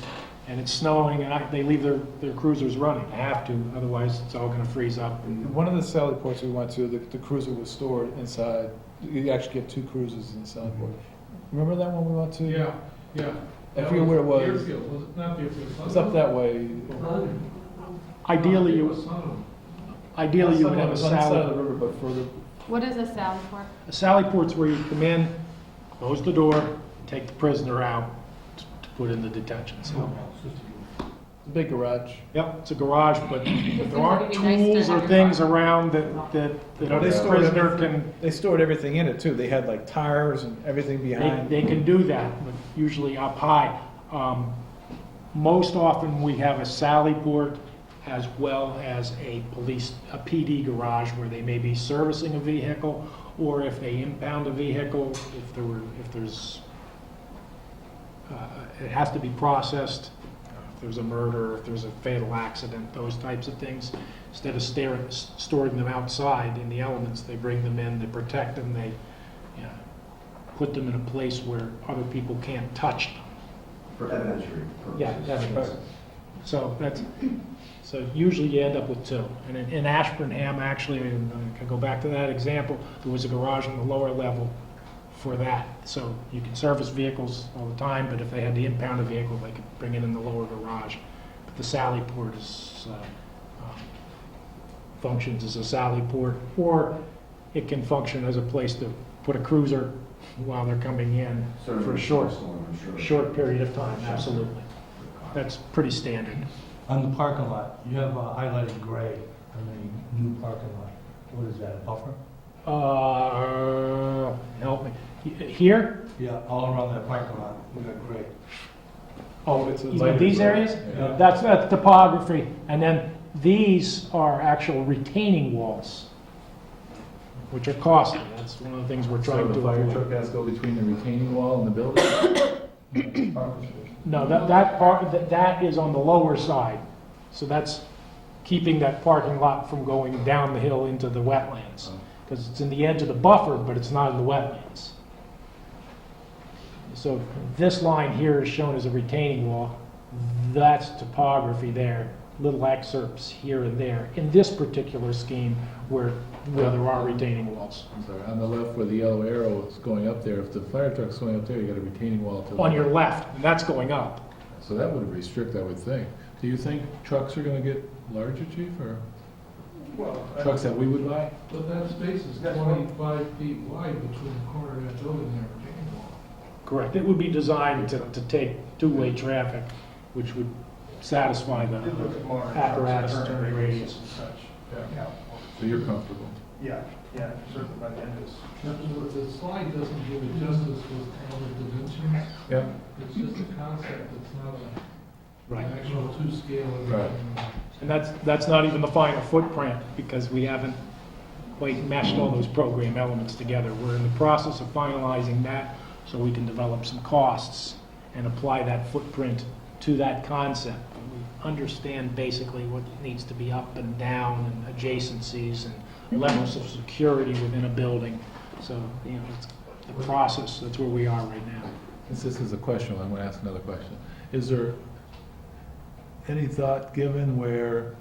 and it's snowing, and they leave their cruisers running. They have to, otherwise it's all gonna freeze up. And One of the Sally ports we went to, the cruiser was stored inside. You actually get two cruisers in the Sally port. Remember that one we went to? Yeah. I forget where it was. Deerfield, was it not Deerfield? It's up that way. Ideally, It you was Sunderland. would have a It's on the side of Sally. the river, but further. What is a Sally port? A Sally port's where you come in, close the door, take the prisoner out to put in the detention cell. Big garage. Yep, it's a garage, but there aren't It'd be nice to tools or have a things car. around that You know, a they stored prisoner everything, can, they stored everything in it too. They had like tires and everything behind. they can do that, but usually up high. Most often, we have a sally port as well as a PD garage where they may be servicing a vehicle, or if they impound a vehicle, if there's, it has to be processed, if there's a murder, if there's a fatal accident, those types of things. Instead of storing them outside in the elements, they bring them in, they protect them, they, you know, put them in a place where other people can't touch them. For evidentiary purposes. Yeah, evidence. So usually you end up with two. And in Ashburnham, actually, and I can go back to that example, there was a garage on the lower level for that. So you can service vehicles all the time, but if they had to impound a vehicle, they could bring it in the lower garage. But the sally port functions as a sally port, or it can function as a place to put a cruiser while they're coming in Certainly for a in short, storm, I'm sure. short period of time, absolutely. That's pretty standard. On the parking lot, you have highlighted gray on the new parking lot. What is that, a buffer? Help me. Here? Yeah, all around that parking lot, we got gray. Oh, It's a you mean lighter these gray. areas? Yeah. That's topography. And then these are actual retaining walls, which are costly. That's one of the things we're So trying the to fire avoid. truck has to go between the retaining wall and the building? No, that is on the lower side. So that's keeping that parking lot from going down the hill into the wetlands. Because it's in the edge of the buffer, but it's not in the wetlands. So this line here is shown as a retaining wall. That's topography there, little excerpts here and there, in this particular scheme where there are retaining walls. I'm sorry, on the left where the yellow arrow is going up there, if the fire truck's going up there, you got a retaining wall to the On your left, and that's going up. So that would restrict, I would think. Do you think trucks are gonna get larger, chief, or Well, trucks that we would buy? but that space is That's 25 feet wide between the corner of that building and that retaining wall. Correct. It would be designed to take two-way traffic, which would satisfy the Did look at more apparatus current turning regulations radius. and such. Yeah. So you're comfortable? Yeah, certainly by the end of this. The slide doesn't do it justice with all the dimensions. Yeah. It's just a concept, it's not Right. an actual two-scale. Right. And that's not even the final footprint, because we haven't quite meshed all those program elements together. We're in the process of finalizing that, so we can develop some costs and apply that footprint to that concept. We understand basically what needs to be up and down, and adjacencies, and levels of security within a building. So, you know, it's the process, that's where we are right now. Since this is a question, I'm gonna ask another question. Is there any thought given where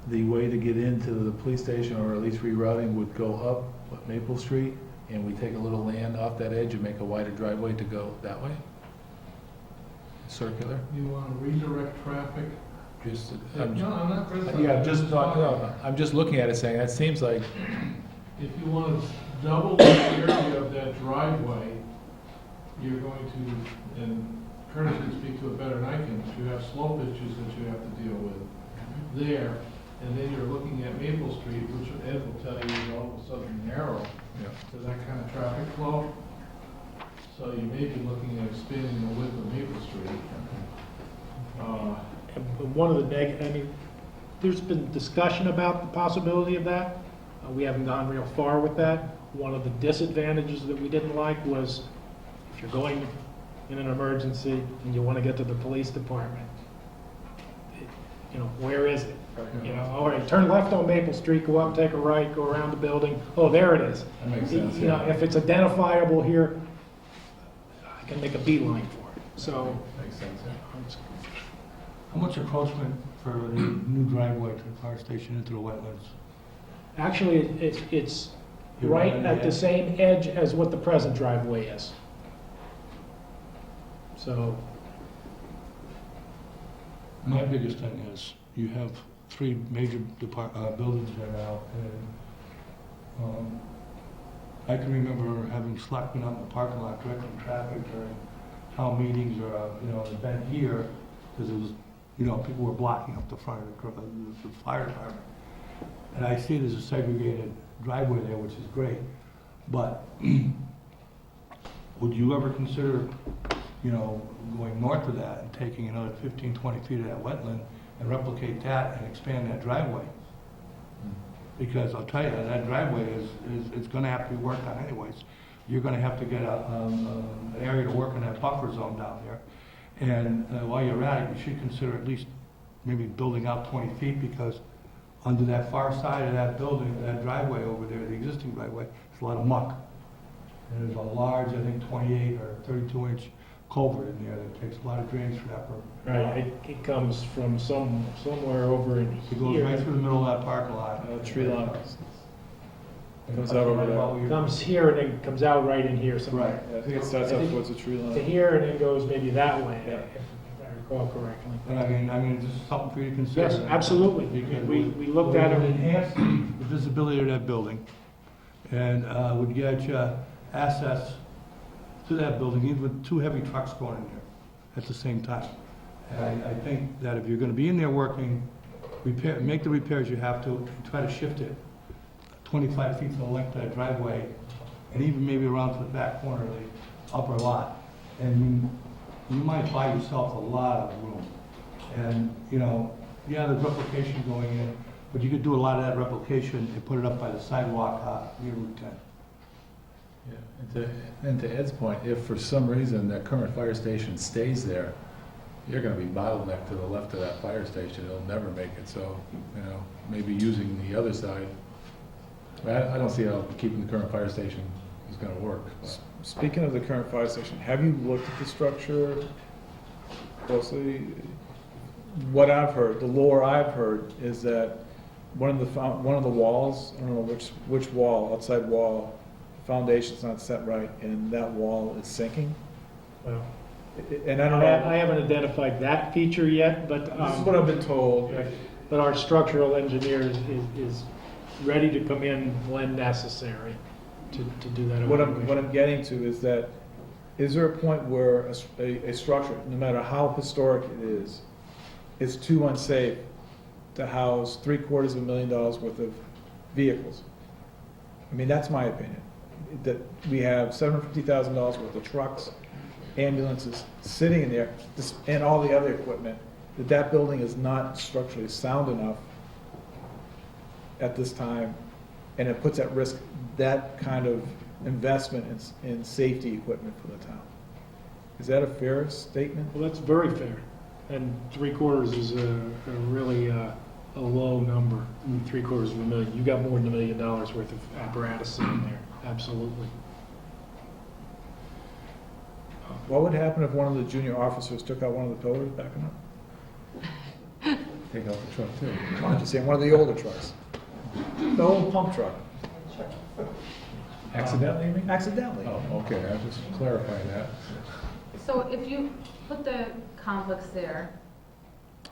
the way to get into the police station, or at least rerouting, would go up Maple Street, and we take a little land off that edge and make a wider driveway to go that way? Circular? You want to redirect traffic? Just, No, I'm not. yeah, I'm just looking at it saying, that seems like, If you want to double the area of that driveway, you're going to, and Curtis can speak to it better than I can, you have slope issues that you have to deal with there, and then you're looking at Maple Street, which Ed will tell you is all of a sudden narrow yeah. to that kind of traffic flow. So you may be looking at expanding the width of Maple Street. And one of the I mean, there's been discussion about the possibility of that. We haven't gone real far with that. One of the disadvantages that we didn't like was if you're going in an emergency and you want to get to the police department, you know, where is it? You know, all right, turn left on Maple Street, go up, take a right, go around the building. Oh, there it is. That makes sense, You know, yeah. if it's identifiable here, I can make a beeline for it. So, Makes sense, yeah. it's How much encroachment for the new driveway to the fire station into the wetlands? actually, it's You're right right at the ahead. same edge as what the present driveway is. So, My biggest thing is, you have three major buildings there now, and I can remember having selectmen out in the parking lot directing traffic during town meetings or, you know, an event here, because it was You know, people were blocking up the front of the fire department. And I see it as a segregated driveway there, which is great. But would you ever consider, you know, going north of that and taking another 15, 20 feet of that wetland and replicate that and expand that driveway? Because I'll tell you, that driveway is gonna have to be worked on anyways. You're gonna have to get an area to work in that buffer zone down there. And while you're at it, you should consider at least maybe building out 20 feet, because under that far side of that building, that driveway over there, the existing driveway, there's a lot of muck. And there's a large, I think, 28 or 32-inch culvert in there that takes a lot of drainage for that purpose. Right, it comes from somewhere over in It goes right through the middle of that parking lot. Tree line. Comes out over there. Comes here and then comes out right in here somewhere. Right. Yeah, I think it starts up towards the tree To line. here and then goes maybe that way, Yeah. if I recall correctly. But I mean, this is something for you to consider. Yes, absolutely. Because We looked at it would it. enhance the visibility of that building, and would get you access to that building, even with 2 heavy trucks going in there at the same time. And I think that if you're gonna be in there working, make the repairs you have to, and try to shift it 25 feet to the length of that driveway, and even maybe around to the back corner of the upper lot. And you might buy yourself a lot of room. And, you know, yeah, there's replication going in, but you could do a lot of that replication and put it up by the sidewalk near Route 10. Yeah, and to Ed's point, if for some reason that current fire station stays there, you're gonna be bottlenecked to the left of that fire station, it'll never make it, so, you know, maybe using the other side. I don't see how keeping the current fire station is gonna work. But. Speaking of the current fire station, have you looked at the structure closely? What I've heard, the lore I've heard, is that one of the walls, I don't know which wall, outside wall, foundation's not set right, and that wall is sinking. Well, And I don't know, I haven't identified that feature yet, but. this is what I've been told. But our structural engineer is ready to come in when necessary to do that What evaluation. I'm getting to is that, is there a point where a structure, no matter how historic it is too unsafe to house $750,000 worth of vehicles? I mean, that's my opinion. That we have $750,000 worth of trucks, ambulances sitting in there, and all the other equipment, that building is not structurally sound enough at this time, and it puts at risk that kind of investment in safety equipment for the town. Is that a fair statement? Well, that's very fair, and 3/4 is a really a low number, $750,000. You got more than $1 million worth of apparatus sitting there, absolutely. What would happen if one of the junior officers took out one of the pillars backing up? Take out the truck too. I'm just saying, one of the older trucks. The old pump truck. Accidentally, you mean? Accidentally. Oh, okay, I was just clarifying that. So if you put the complex there,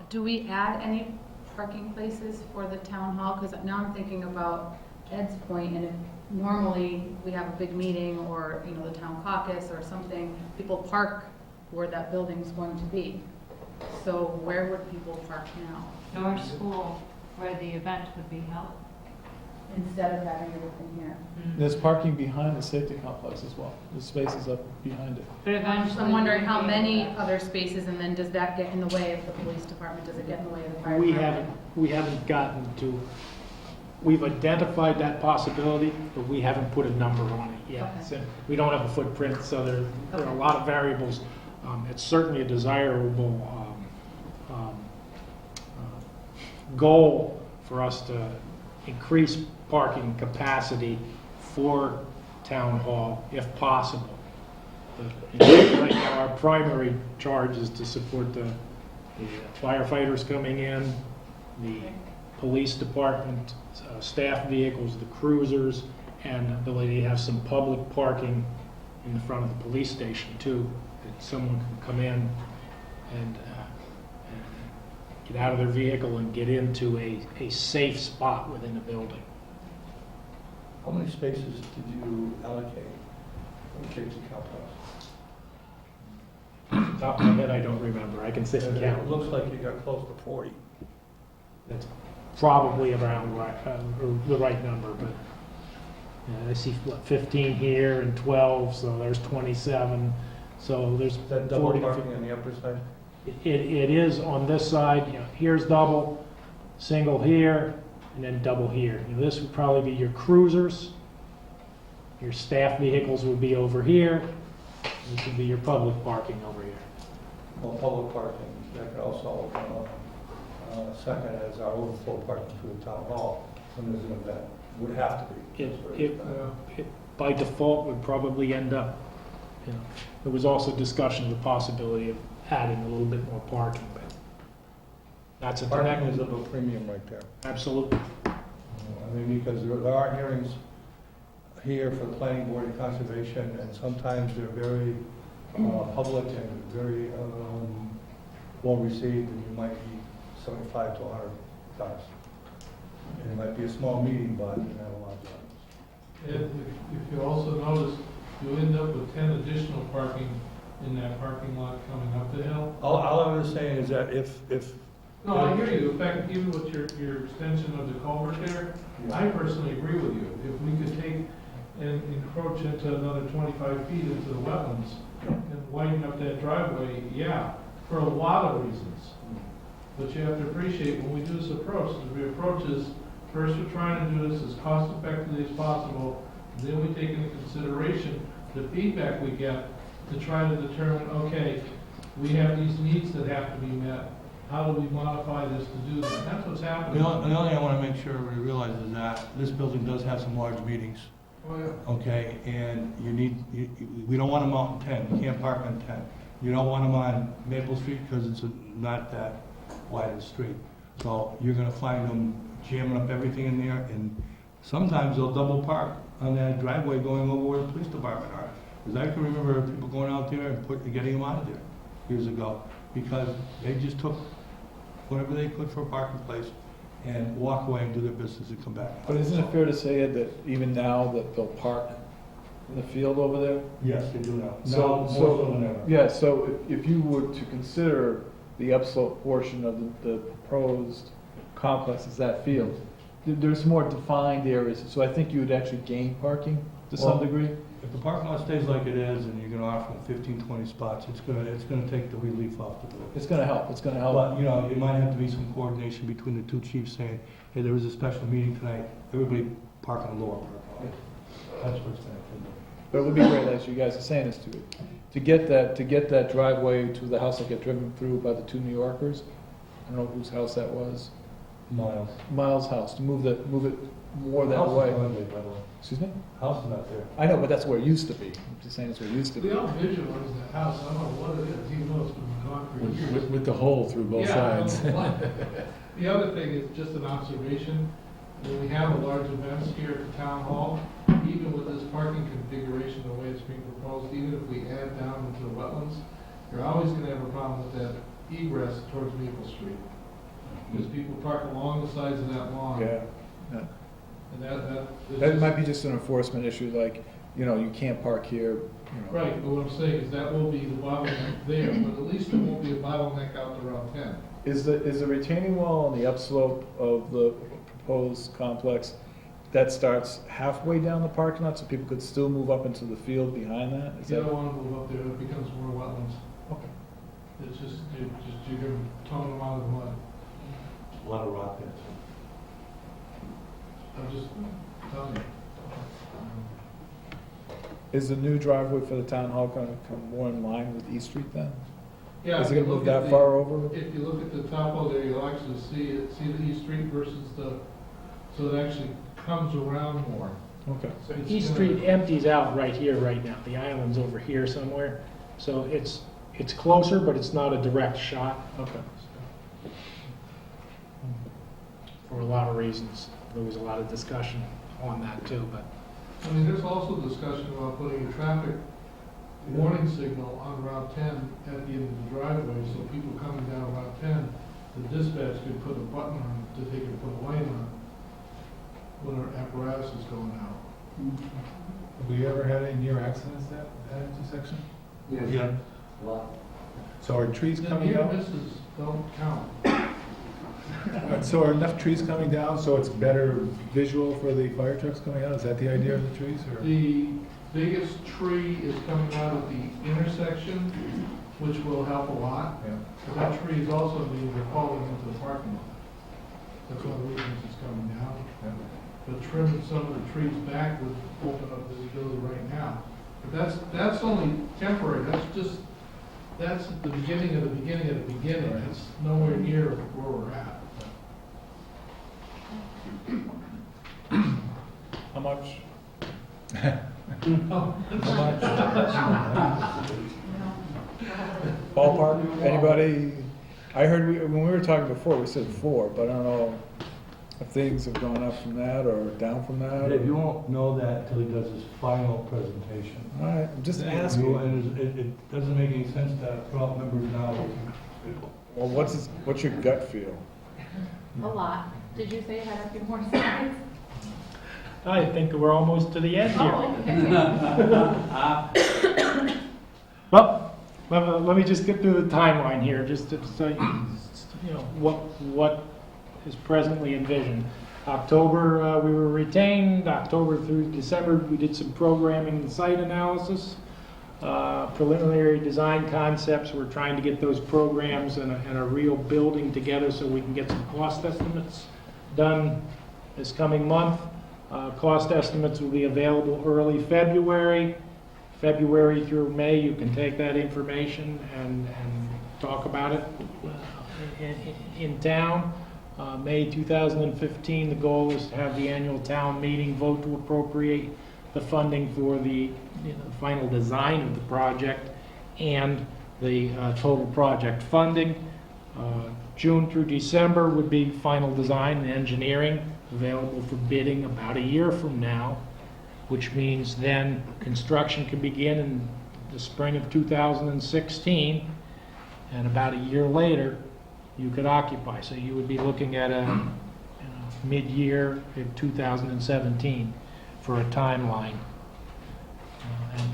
do we add any parking places for the town hall? Because now I'm thinking about Ed's point, and if normally we have a big meeting or, you know, the town caucus or something, people park where that building's going to be. So where would people park now? North School, where the event would be held. Instead of having everything here? There's parking behind the safety complex as well. There's spaces up behind it. But eventually. I'm wondering how we'd be many able to- other spaces, and then does that get in the way of the police department? Does it get in the way of the fire We department? haven't gotten to, we've identified that possibility, but we haven't put a number on it yet. Okay. So we don't have a footprint, so there are a lot of variables. It's certainly a desirable goal for us to increase parking capacity for town hall if possible. But, you know, right now, our primary charge is to support the firefighters coming in, the police department, staff vehicles, the cruisers, and ability to have some public parking in the front of the police station too, that someone can come in and get out of their vehicle and get into a safe spot within the building. How many spaces did you allocate for the safety complex? Top of my head, I don't remember. I can sit and It count. looks like you got close to 40. That's probably around right, or the right number, but I see, what, 15 here and 12, so there's 27. So there's Is that double 40 to parking on the upper side? It is on this side, here's double, single here, and then double here. This would probably be your cruisers. Your staff vehicles would be over here. This would be your public parking over here. Well, public parking, that could also second as our overflow parking through the town hall when there's an event. Would have to be. It by default would probably end up, There was also discussion of the possibility of adding a little bit more parking, but that's a Parking is of a premium right there. Absolutely. I mean, because there are hearings here for the planning board and conservation, and sometimes they're very public and very well received, and you might be 75 to 100 cars. And it might be a small meeting, but you have a lot of cars. And if you also notice, you end up with 10 additional parking in that parking lot coming up the hill. All I was saying is that if No, I hear you. In fact, even with your extension of the culvert there, I personally agree with you. If we could take and encroach into another 25 feet into the wetlands and widen up that driveway, yeah, for a lot of reasons. But you have to appreciate when we do this approach, the approach is, first we're trying to do this as cost effectively as possible, then we take into consideration the feedback we get to try to determine, okay, we have these needs that have to be met. How do we modify this to do that? That's what's happening. The only thing I want to make sure everybody realizes is that this building does have some large meetings, Oh, yeah. okay? And we don't want them out in 10, you can't park on 10. You don't want them on Maple Street because it's not that wide a street. So you're gonna find them jamming up everything in there, and sometimes they'll double park on that driveway going over where the police department are. Because I can remember people going out there and getting them out of there years ago, because they just took whatever they could for a parking place and walk away and do their business and come back. But isn't it fair to say, Ed, that even now that they'll park in the field over there? Yes, they do now. So- Now, more so- so than ever. Yeah, so if you were to consider the upslope portion of the proposed complex as that field, there's more defined areas, so I think you would actually gain parking to some Well- degree. If the parking lot stays like it is and you're gonna offer them 15, 20 spots, it's gonna take the relief off the bill. It's gonna help, it's gonna help. But, it might have to be some coordination between the two chiefs saying, hey, there was a special meeting tonight, everybody park on the lower parking lot. That's what's gonna happen. But it would be great, as you guys are saying, is to get that driveway to the house that get driven through by the two New Yorkers. I don't know whose house that was. Miles. Miles' house, to move it more that House is way. not there, by the way. Excuse me? House is not there. I know, but that's where it used to be. I'm just saying it's where it used to be. We all visualize the house, I don't know what it is, even though it's been gone for years. With the hole through both Yeah, I don't sides. know why. The other thing is just an observation, when we have a large events here at the town hall, even with this parking configuration, the way it's being proposed, even if we add down into the wetlands, you're always gonna have a problem with that egress towards Maple Street. Because people park along the sides of that lawn. Yeah. And that. it's That just- might be just an enforcement issue, like, you can't park here, Right, but what I'm saying is that will be the bottleneck there, but at least it won't be a bottleneck out to Route 10. Is the retaining wall on the upslope of the proposed complex, that starts halfway down the parking lot, so people could still move up into the field behind that? Is You that? don't want to move up there, it becomes more wetlands. Okay. It's just, you're going to tone them out of the mud. A lot of rock there. I'm just telling you. Is the new driveway for the town hall gonna come more in line with East Street then? Yeah, Is if it you gonna move look at that the- far over? If you look at the topo there, you'll actually see the East Street versus so it actually comes around more. Okay. So It's East gonna- Street empties out right here, right now. The island's over here somewhere. So it's closer, but it's not a direct shot Okay. for a lot of reasons. There was a lot of discussion on that too, but I mean, there's also discussion about putting a traffic warning signal on Route 10 at the end of the driveway, so people coming down Route 10, the dispatch could put a button on to take and put a light on when our apparatus is going out. Have we ever had any near accidents at that intersection? Yeah. A lot. So are trees The coming near down? misses don't count. So are enough trees coming down so it's better visual for the fire trucks coming out? Is that the idea of the trees, or? The biggest tree is coming out at the intersection, which will help a lot. Yeah. But that tree is also being falling into the parking lot. That's one of the reasons it's coming down. Yeah. But trimming some of the trees back would open up visibility right now. But that's only temporary, that's the beginning of the beginning of the beginning. Right. It's nowhere near where we're at. How much? Oh. How much? Ballpark, anybody? I heard, when we were talking before, we said 4, but I don't know if things have gone up from that or down from that. Dave, you won't know that until he does his final presentation. All right, I'm just You- asking. And it doesn't make any sense to throw out numbers now. Well, what's your gut feel? A lot. Did you say it had a few more slides? I think we're almost to the end here. Oh, okay. Well, let me just get through the timeline here, just to so you know what is presently envisioned. October, we were retained. October through December, we did some programming and site analysis. Preliminary design concepts, we're trying to get those programs and a real building together so we can get some cost estimates done this coming month. Cost estimates will be available early February. February through May, you can take that information and talk about it in town. May 2015, the goal is to have the annual town meeting vote to appropriate the funding for the final design of the project and the total project funding. June through December would be final design and engineering, available for bidding about a year from now, which means then construction can begin in the spring of 2016, and about a year later, you could occupy. So you would be looking at a mid-year in 2017 for a timeline. And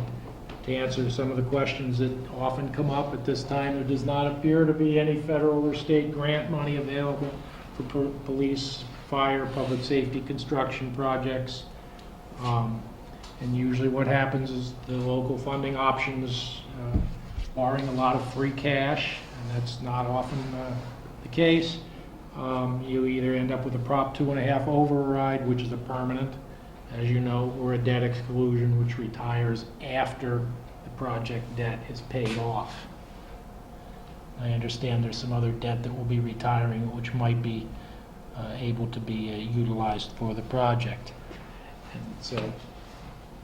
to answer some of the questions that often come up at this time, there does not appear to be any federal or state grant money available for police, fire, public safety construction projects. And usually what happens is the local funding options, barring a lot of free cash, and that's not often the case, you either end up with a Prop 2.5 override, which is a permanent, as you know, or a debt exclusion, which retires after the project debt is paid off. I understand there's some other debt that will be retiring, which might be able to be utilized for the project. And so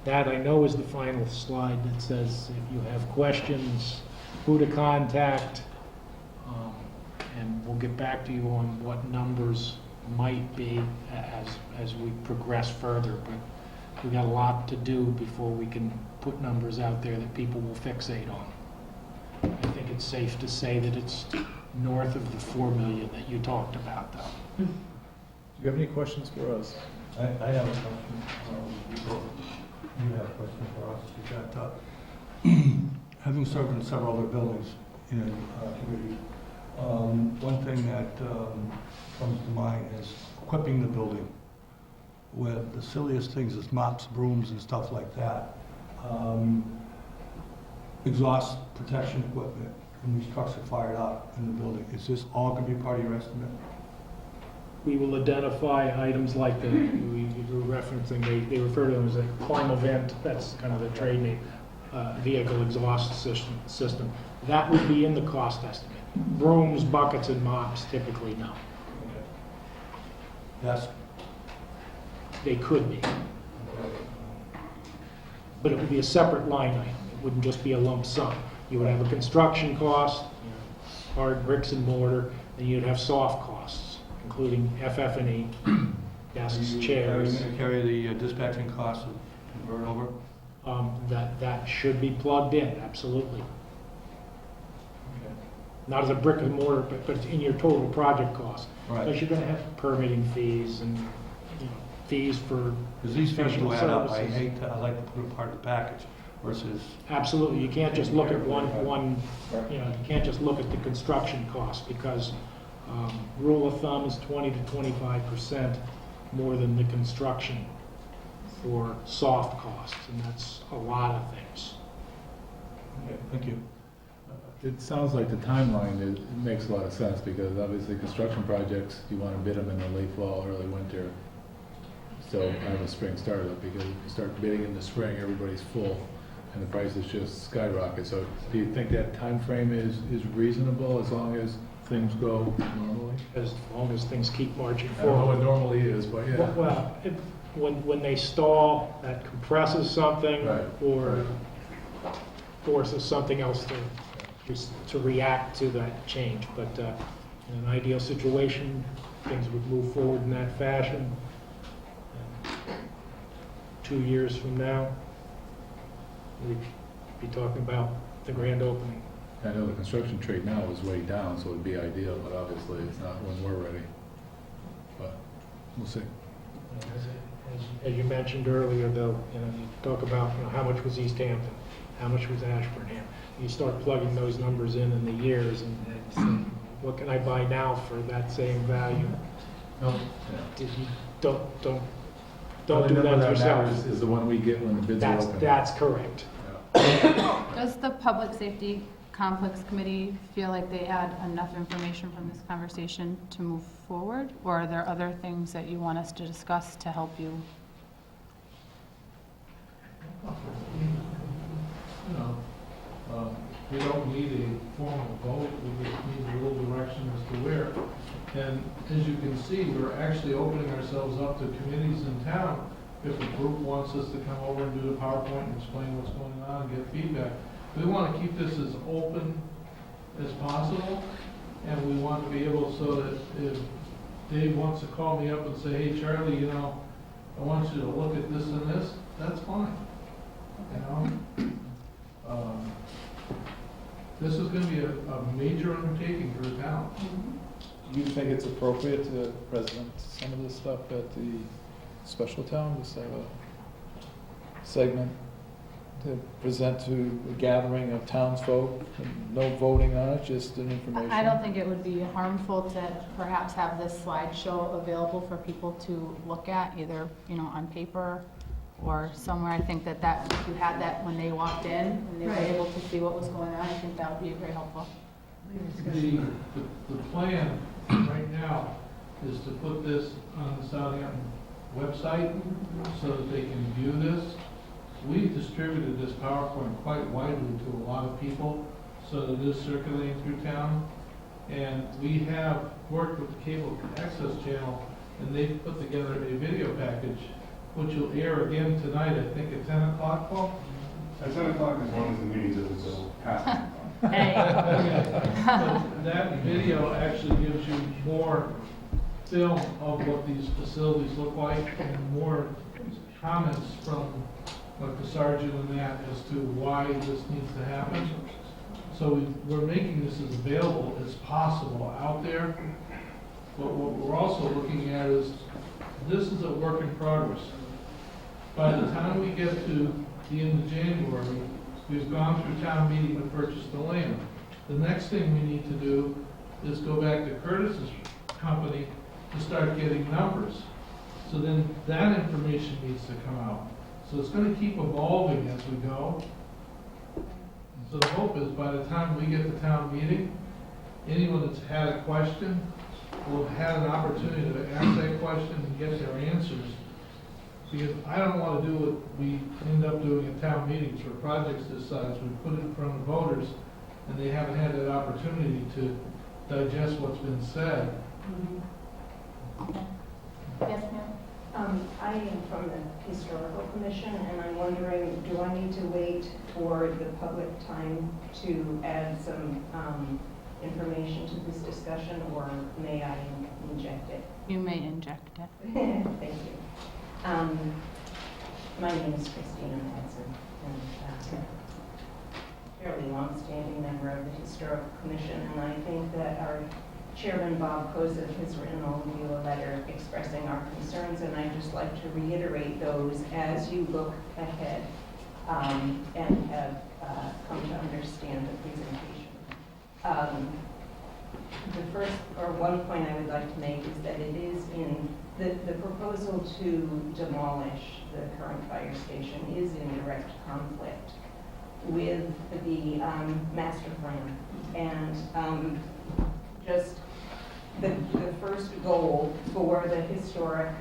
that, I know, is the final slide that says if you have questions, who to contact, and we'll get back to you on what numbers might be as we progress further. But we've got a lot to do before we can put numbers out there that people will fixate on. I think it's safe to say that it's north of the 4 million that you talked about, though. Do you have any questions for us? I have a question. You have a question for us? You got, having served in several other buildings in communities, one thing that comes to mind is equipping the building with the silliest things as mops, brooms, and stuff like that. Exhaust protection equipment when these trucks are fired up in the building. Is this all going to be part of your estimate? We will identify items like the, we were referencing, they refer to them as a climb event, that's kind of the trade name, vehicle exhaust system. That would be in the cost estimate. Brooms, buckets, and mops typically no. That's, They could be, but it would be a separate line item. It wouldn't just be a lump sum. You would have a construction cost, hard bricks and mortar, and you'd have soft costs, including FF&E, desks, Are chairs. you going to carry the dispatching costs and convert over? That should be plugged in, absolutely. Not as a brick and mortar, but it's in your total project cost. Right. Because you're going to have permitting fees and fees for Because these fees professional do add up. services. I like to put them part of the package. versus, Absolutely, you can't just look at one, you know, you can't just look at the construction cost, because rule of thumb is 20 to 25% more than the construction for soft costs, and that's a lot of things. okay, thank you. It sounds like the timeline, it makes a lot of sense, because obviously construction projects, you want to bid them in the late fall, early winter. So have a spring startup, because if you start bidding in the spring, everybody's full, and the prices just skyrocket. So do you think that time frame is reasonable, as long as things go normally? As long as things keep marching I don't know what forward. normally is, but yeah. Well, when they stall, that compresses something, Right, or forces something else to react to that change. But in an ideal situation, things would move forward in that fashion. And 2 years from now, we'd be talking about the grand opening. I know the construction trade now is way down, so it'd be ideal, but obviously it's not when we're ready. But we'll see. As you mentioned earlier, though, you know, you talk about, you know, how much was Easthampton, how much was Ashburnham. You start plugging those numbers in the years, and say, what can I buy now for that same value? No. You don't The do only number that yourself. matters is the one we get when the bids are open. That's correct. Yeah. Does the Public Safety Conflicts Committee feel like they had enough information from this conversation to move forward? Or are there other things that you want us to discuss to help you? You know, we don't need a formal vote, we just need a little direction as to where. And as you can see, we're actually opening ourselves up to committees in town. If a group wants us to come over and do the PowerPoint and explain what's going on and get feedback, we want to keep this as open as possible, and we want to be able so that if Dave wants to call me up and say, hey, Charlie, you know, I want you to look at this and this, that's fine. You know? This is going to be a major undertaking for the town. Do you think it's appropriate to present some of this stuff at the special town, just have a segment to present to a gathering of townsfolk, and no voting on it, just an information? I don't think it would be harmful to perhaps have this slideshow available for people to look at, either, you know, on paper or somewhere. I think that if you had that when they walked in and they were Right. able to see what was going on, I think that would be very helpful. The plan right now is to put this on the Southampton website so that they can view this. We've distributed this PowerPoint quite widely to a lot of people, so that it is circulating through town. And we have worked with the cable access channel, and they've put together a video package, which will air again tonight, I think at 10 o'clock, Paul? At 10 o'clock, as long as the meeting's over, so past. Hey. But that video actually gives you more film of what these facilities look like, and more comments from like the sergeant and that as to why this needs to happen. So we're making this as available as possible out there. But what we're also looking at is, this is a work in progress. By the time we get to the end of January, we've gone through town meeting and purchased the land. The next thing we need to do is go back to Curtis's company to start getting numbers. So then that information needs to come out. So it's going to keep evolving as we go. So the hope is by the time we get to town meeting, anyone that's had a question will have had an opportunity to ask that question and get their answers. Because I don't want to do what we end up doing at town meetings for projects this size. We put it in front of voters, and they haven't had that opportunity to digest what's been said. Yes, ma'am? I am from the Historical Commission, and I'm wondering, do I need to wait for the public time to add some information to this discussion, or may I inject it? You may inject it. Thank you. My name is Christina Madsen, and fairly long-standing member of the Historical Commission, and I think that our Chairman Bob Kozik has written all of you a letter expressing our concerns, and I'd just like to reiterate those as you look ahead. and have come to understand the presentation. The first, or one point I would like to make is that it is in, the proposal to demolish the current fire station is in direct conflict with the master plan. And just the first goal for the historic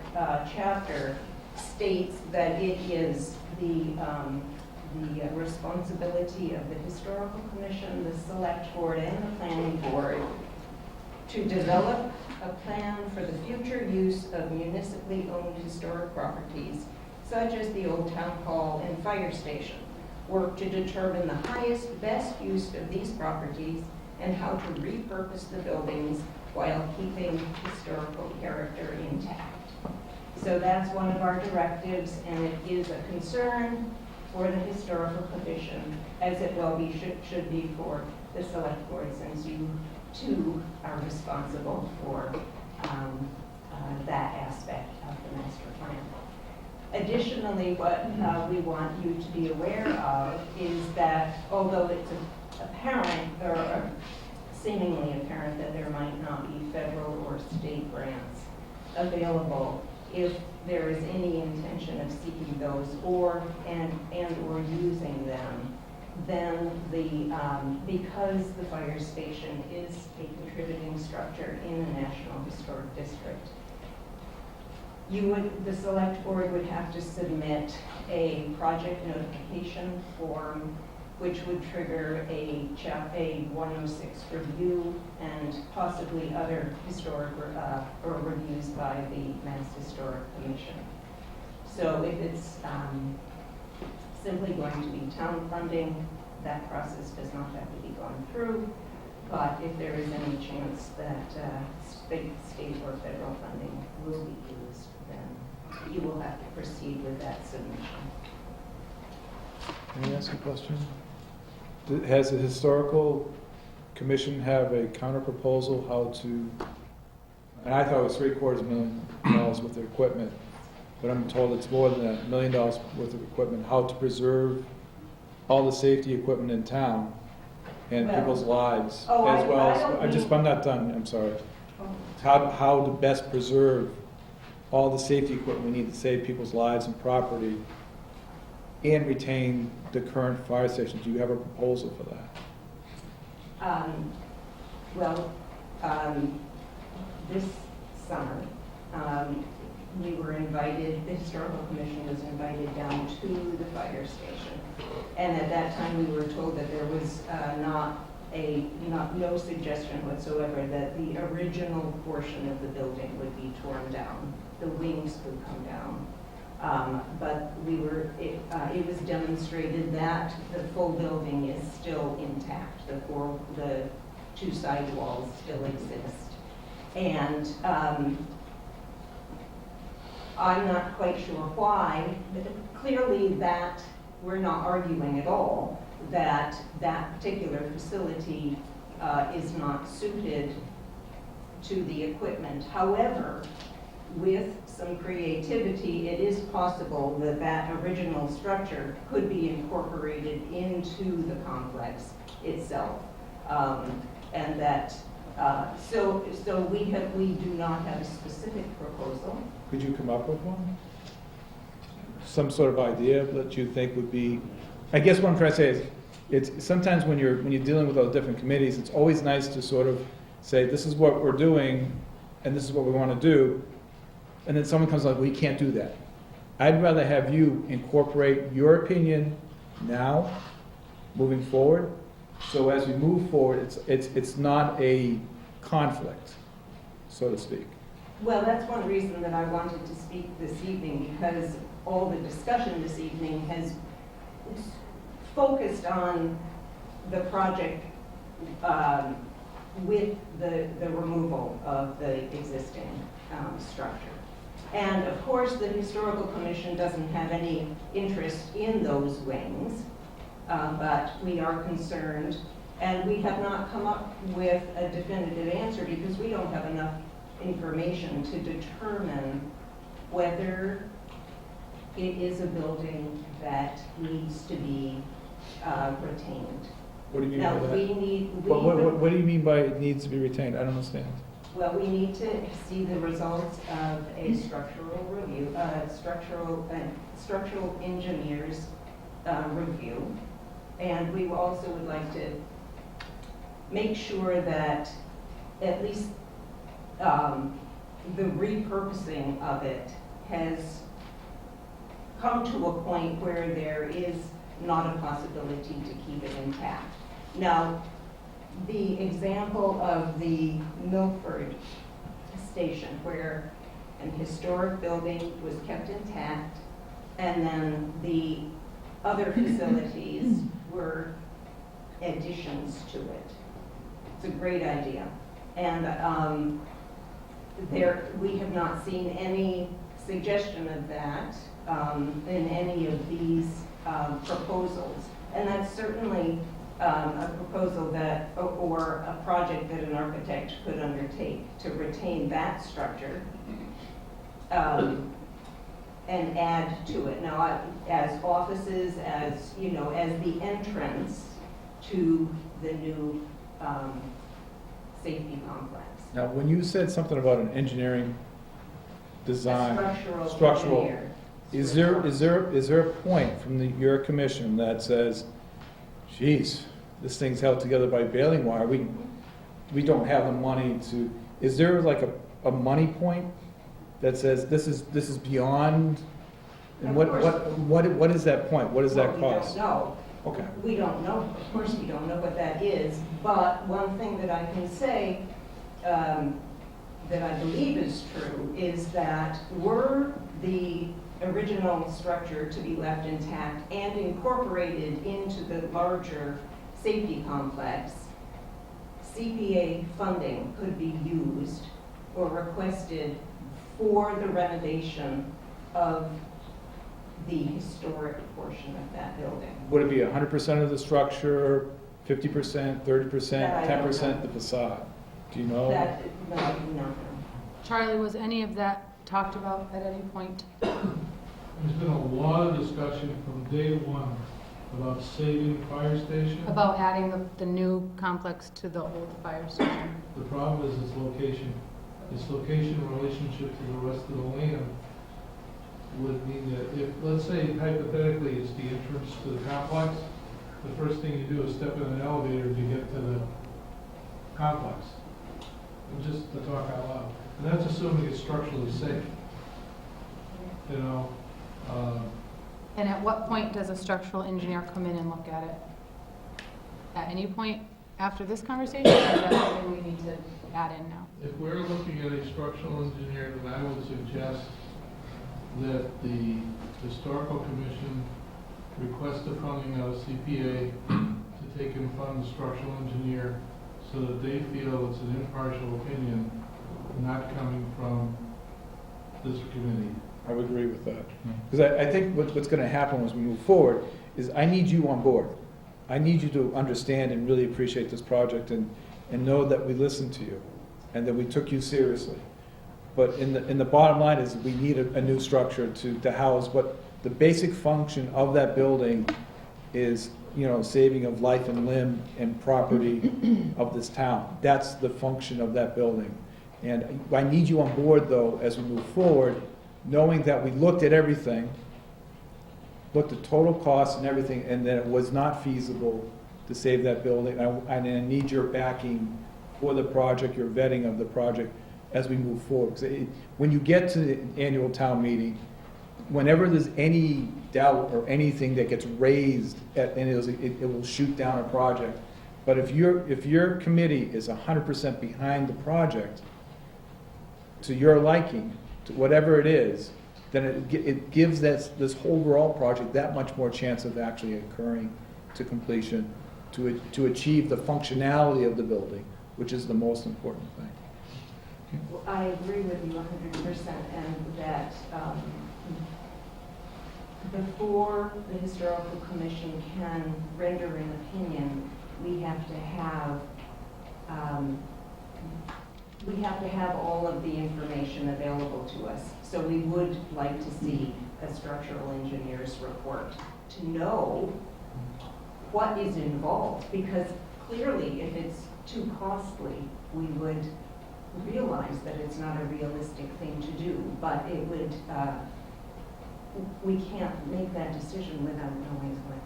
chapter states that it is the responsibility of the Historical Commission, the Select Board, and the Planning Board to develop a plan for the future use of municipally owned historic properties, such as the Old Town Hall and Fire Station. Work to determine the highest, best use of these properties and how to repurpose the buildings while keeping historical character intact. So that's one of our directives, and it is a concern for the Historical Commission, as it well be should be for the Select Board, since you too are responsible for that aspect of the master plan. Additionally, what we want you to be aware of is that although it's apparent, or seemingly apparent, that there might not be federal or state grants available, if there is any intention of seeking those or using them, then because the fire station is a contributing structure in the National Historic District, the Select Board would have to submit a project notification form, which would trigger a 106 review and possibly other historic or reviews by the Mass Historic Commission. So if it's simply going to be town funding, that process does not have to be gone through. But if there is any chance that state or federal funding will be used, then you will have to proceed with that submission. Can I ask a question? Has the Historical Commission have a counter proposal how to, and I thought it was $750,000 worth of equipment, but I'm told it's more than $1 million worth of equipment, how to preserve all the safety equipment in town and Well, people's lives as oh, well I as, don't I'm not done, I'm sorry. Oh. How to best preserve all the safety equipment we need to save people's lives and property and retain the current fire station. Do you have a proposal for that? This summer, we were invited, the Historical Commission was invited down to the fire station. And at that time, we were told that there was no suggestion whatsoever that the original portion of the building would be torn down. The wings would come down. But it was demonstrated that the full building is still intact. The two side walls still exist. And I'm not quite sure why, but clearly that we're not arguing at all that that particular facility is not suited to the equipment. However, with some creativity, it is possible that that original structure could be incorporated into the complex itself. And that, so we do not have a specific proposal. Could you come up with one? Some sort of idea that you think would be, I guess what I'm trying to say is, it's sometimes when you're dealing with those different committees, it's always nice to sort of say, this is what we're doing, and this is what we want to do, and then someone comes like, we can't do that. I'd rather have you incorporate your opinion now, moving forward, so as we move forward, it's not a conflict, so to speak. Well, that's one reason that I wanted to speak this evening, because all the discussion this evening has focused on the project with the removal of the existing structure. And of course, the Historical Commission doesn't have any interest in those wings, but we are concerned, and we have not come up with a definitive answer because we don't have enough information to determine whether it is a building that needs to be retained. What do you mean Now, by we that? need, What do you mean by it needs to be retained? I don't understand. well, we need to see the results of a structural review, structural engineer's review. And we also would like to make sure that at least the repurposing of it has come to a point where there is not a possibility to keep it intact. Now, the example of the Milford station, where an historic building was kept intact, and then the other facilities were additions to it. It's a great idea. And we have not seen any suggestion of that in any of these proposals. And that's certainly a proposal that, or a project that an architect could undertake to retain that structure and add to it. Now, as offices, as, you know, as the entrance to the new safety complex. Now, when you said something about an engineering design, Structural engineer. is there a point from your commission that says, geez, this thing's held together by baling wire, we don't have the money to, is there like a money point that says this is beyond, and what is that point? What does that cost? We don't know. Okay. We don't know, of course we don't know what that is, but one thing that I can say that I believe is true is that were the original structure to be left intact and incorporated into the larger safety complex, CPA funding could be used or requested for the renovation of the historic portion of that building. Would it be 100% of the structure, 50%, 30%, That I don't 10% know. the facade? Do you know? That, no, I do not know. Charlie, was any of that talked about at any point? There's been a lot of discussion from day one about saving the fire station. About adding the new complex to the old fire station? The problem is its location. Its location in relationship to the rest of the land would mean that if, let's say hypothetically, it's the entrance to the complex, the first thing you do is step in an elevator to get to the complex. And just to talk out loud. And that's assuming it's structurally safe. You know, And at what point does a structural engineer come in and look at it? At any point after this conversation, or is that something we need to add in now? if we're looking at a structural engineer, then I would suggest that the historical commission request the funding out of CPA to take and fund the structural engineer so that they feel it's an impartial opinion, not coming from this committee. I would agree with that. Because I think what's going to happen as we move forward is I need you on board. I need you to understand and really appreciate this project and know that we listened to you and that we took you seriously. But in the bottom line is we need a new structure to house what the basic function of that building is, you know, saving of life and limb and property of this town. That's the function of that building. And I need you on board, though, as we move forward, knowing that we looked at everything, looked at total costs and everything, and that it was not feasible to save that building. And I need your backing for the project, your vetting of the project as we move forward. 'Cause when you get to the annual town meeting, whenever there's any doubt or anything that gets raised, and it will shoot down a project. But if your committee is 100% behind the project, to your liking, to whatever it is, then it gives this whole overall project that much more chance of actually occurring to completion, to achieve the functionality of the building, which is the most important thing. Well, I agree with you 100%, and that before the historical commission can render an opinion, we have to have all of the information available to us. So we would like to see a structural engineer's report to know what is involved, because clearly if it's too costly, we would realize that it's not a realistic thing to do, but it would, we can't make that decision without knowing what.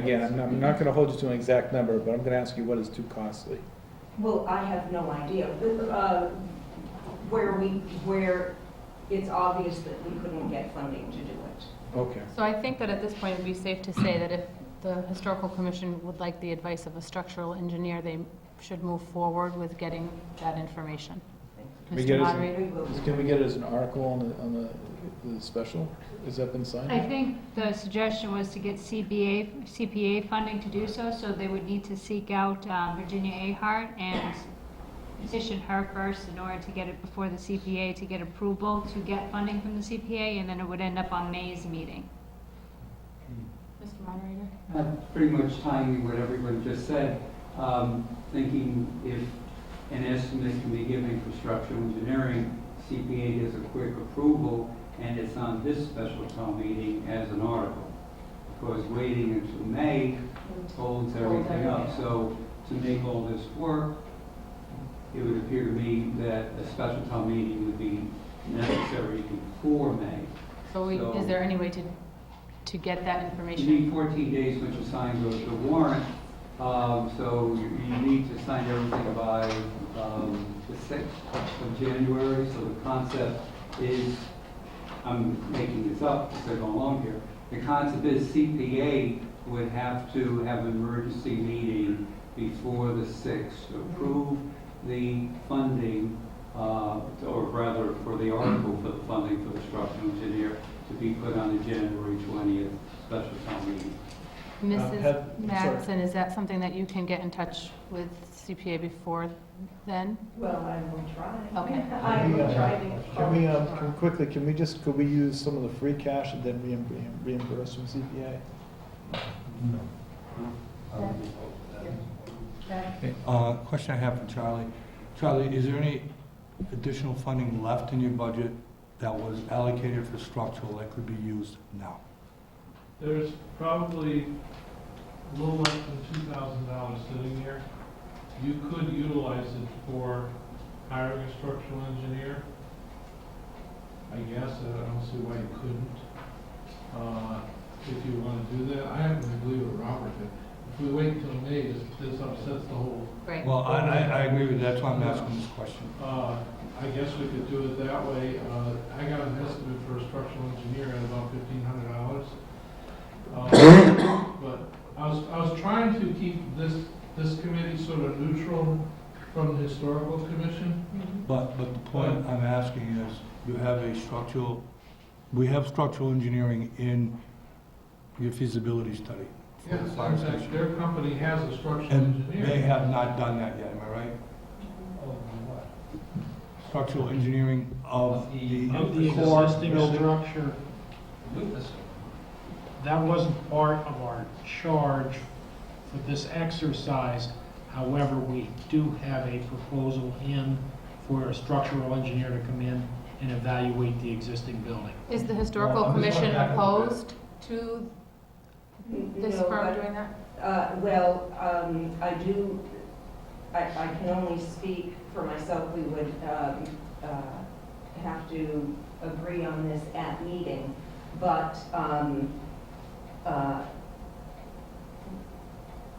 Again, I'm not gonna hold you to an exact number, but I'm gonna ask you what is too costly. Well, I have no idea. Where it's obvious that we couldn't get funding to do it. Okay. So I think that at this point, it'd be safe to say that if the Historical Commission would like the advice of a structural engineer, they should move forward with getting that information. Can we Mr. get it as- Moderator? Can we get it as an article on the special? Has that been signed? I think the suggestion was to get CPA funding to do so, so they would need to seek out Virginia Ahart and petition her first in order to get it before the CPA to get approval to get funding from the CPA, and then it would end up on May's meeting. Mr. Moderator? Pretty much tying what everyone just said, thinking if an estimate can be given for structural engineering, CPA does a quick approval, and it's on this special town meeting as an article. Because waiting until May holds everything up. So to make all this work, it would appear to me that a special town meeting would be necessary before May. So is there any way to get that You information? need 14 days once you sign the warrant, so you need to sign everything by the 6th of January. So the concept is, I'm making this up as I go along here, the concept is CPA would have to have an emergency meeting before the 6th to approve the funding, or rather for the article for the funding for the structural engineer to be put on the January 20th special town meeting. Mrs. sorry. Matson, is that something that you can get in touch with CPA before then? Well, I will try. Okay. I will try to. Could we use some of the free cash and then reimburse from CPA? Okay, question I have for Charlie. Charlie, is there any additional funding left in your budget that was allocated for structural that could be used now? There's probably a little less than $2,000 sitting there. You could utilize it for hiring a structural engineer. I guess, I don't see why you couldn't. If you want to do that, I happen to believe with Robert that if we wait until May, this upsets the whole. Right. Well, I agree with you, that's why I'm asking this question. I guess we could do it that way. I got an estimate for a structural engineer at about $1,500. But I was trying to keep this committee sort of neutral from the historical commission. But the point I'm asking is, you have we have structural engineering in your feasibility study for Yes, the fire in fact, station. their company has a structural And engineer. they have not done that yet, am I right? Structural engineering of the core existing building? structure. That wasn't part of our charge for this exercise. However, we do have a proposal in for a structural engineer to come in and evaluate the existing building. Is the Historical Well, I'm just Commission going back a opposed to this No, firm but- doing that? I can only speak for myself. We would have to agree on this at meeting, but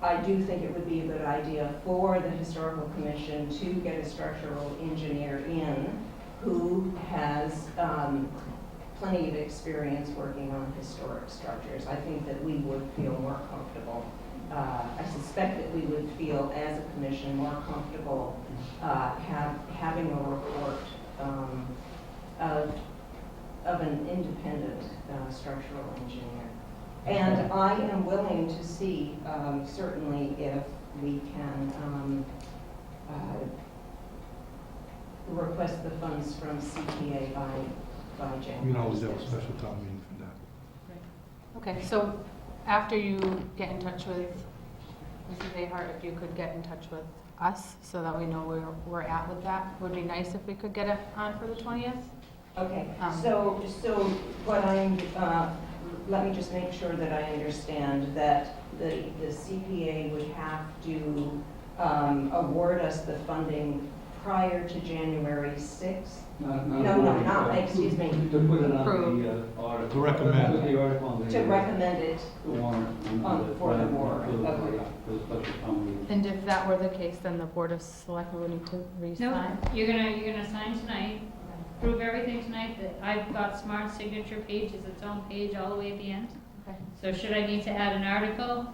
I do think it would be a good idea for the Historical Commission to get a structural engineer in who has plenty of experience working on historic structures. I think that we would feel more comfortable. I suspect that we would feel, as a commission, more comfortable having a report of an independent structural engineer. And I am willing to see, certainly, if we can request the funds from CPA by January. You can always have a 6th. special town meeting for that. Okay, so after you get in touch with Mrs. Ahart, if you could get in touch with us so that we know where we're at with that, would be nice if we could get it on for the 20th. Okay, Um, so what let me just make sure that I understand that the CPA would have to award us the funding prior to January 6th? Excuse me. To put it on Approve. the article. To recommend. Put the article on the. To recommend it, The warrant. for the warrant, For the- okay. For the special town meeting. And if that were the case, then the Board of Selectmen would need to No, re-sign? you're gonna sign tonight, prove everything tonight, that I've got smart signature page is its own page all the way at the end. Okay. So should I need to add an article,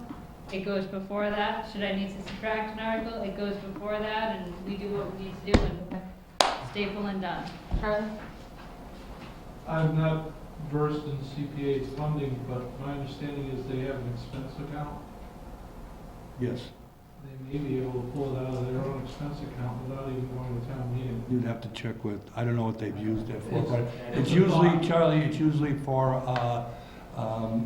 it goes before that. Should I need to subtract an article, it goes before that, and we do what we need to do and staple and done. Charlie? I'm not versed in CPA's funding, but my understanding is they have an expense account. Yes, They may be able to pull it out of their own expense account without even going to town meeting. you'd have to check with, I don't know what they've used it for, but it's usually, Charlie, it's usually for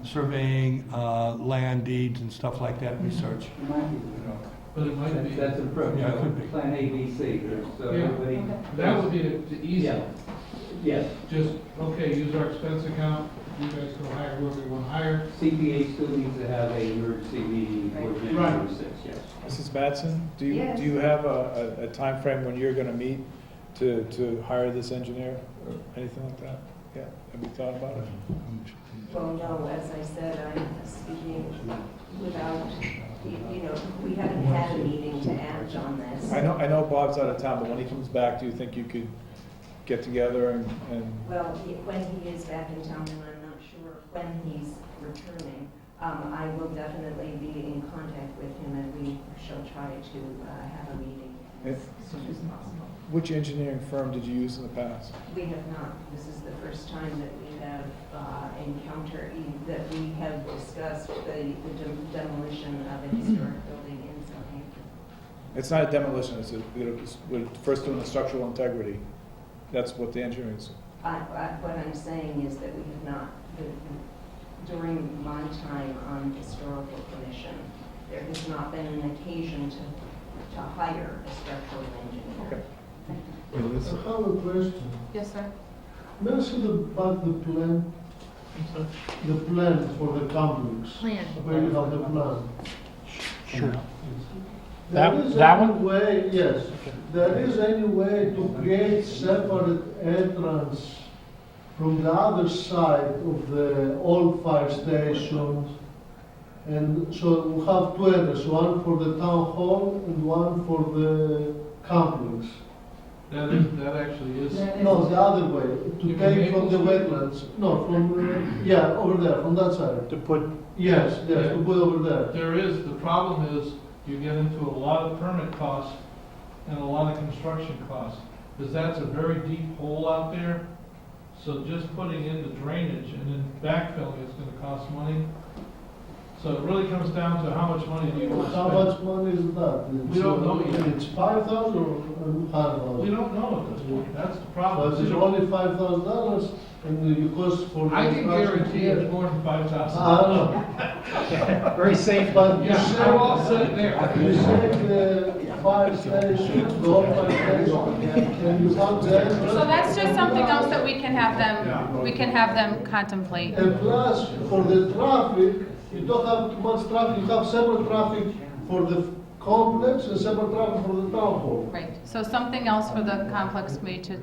surveying land deeds and stuff like that, research. It might be, You know. But it might be, That's a approach. Yeah, it could be. Plan A, B, C, so Yeah. everybody. that would be the easy. Yeah. Yes, Just, okay, use our expense account, you guys go hire whoever you want to hire. CPA still needs to have a emergency meeting for Right. January 6th, yes. Mrs. Mattson, do Yes. you have a timeframe when you're gonna meet to hire this engineer or anything like that? Yeah, have you thought about it? well, no, as I said, I'm speaking without, we haven't had a meeting to act on this. I know Bob's out of town, but when he comes back, do you think you could get together and Well, when he is back in town, and I'm not sure when he's returning, I will definitely be in contact with him, and we shall try to have a meeting as soon as possible. which engineering firm did you use in the past? We have not. This is the first time that we have encountered, that we have discussed the demolition of a historic building in Southampton. It's not a demolition, we're first doing the structural integrity. That's what the engineering is. What I'm saying is that we have not, during my time on historical commission, there has not been an occasion to hire a structural engineer. Okay. Hey, Liz? I have a question. Yes, sir. May I see the plan? The plan for the complex? Plan. Where you have the plan? Sure. There That- is that any one? way, yes, there is any way to create separate entrance from the other side of the old fire station? And so we have two entrances, one for the town hall and one for the complex. That actually is, No, the other way, to You mean take from the Maple Street? wetlands, no, from, yeah, over there, from that side. To put, Yes, to put over there. there is, the problem is you get into a lot of permit costs and a lot of construction costs, because that's a very deep hole out there. So just putting in the drainage and then backfilling is gonna cost money. So it really comes down to how much money do you want to How spend? much money is that? We don't know yet. It's 5,000 or We 100,000? don't know at this point, that's the So problem. if it's only $5,000 and you cost for. I can guarantee it's more than $5,000. I don't know. very safe. But you Yeah, we're all said, set there. you said the fire station, the old fire station, and you have the entrance. So that's just something else that we can have them contemplate. And plus, for the traffic, you don't have too much traffic, you have separate traffic for the complex and separate traffic for the town hall. Right, so something else for the complex committee to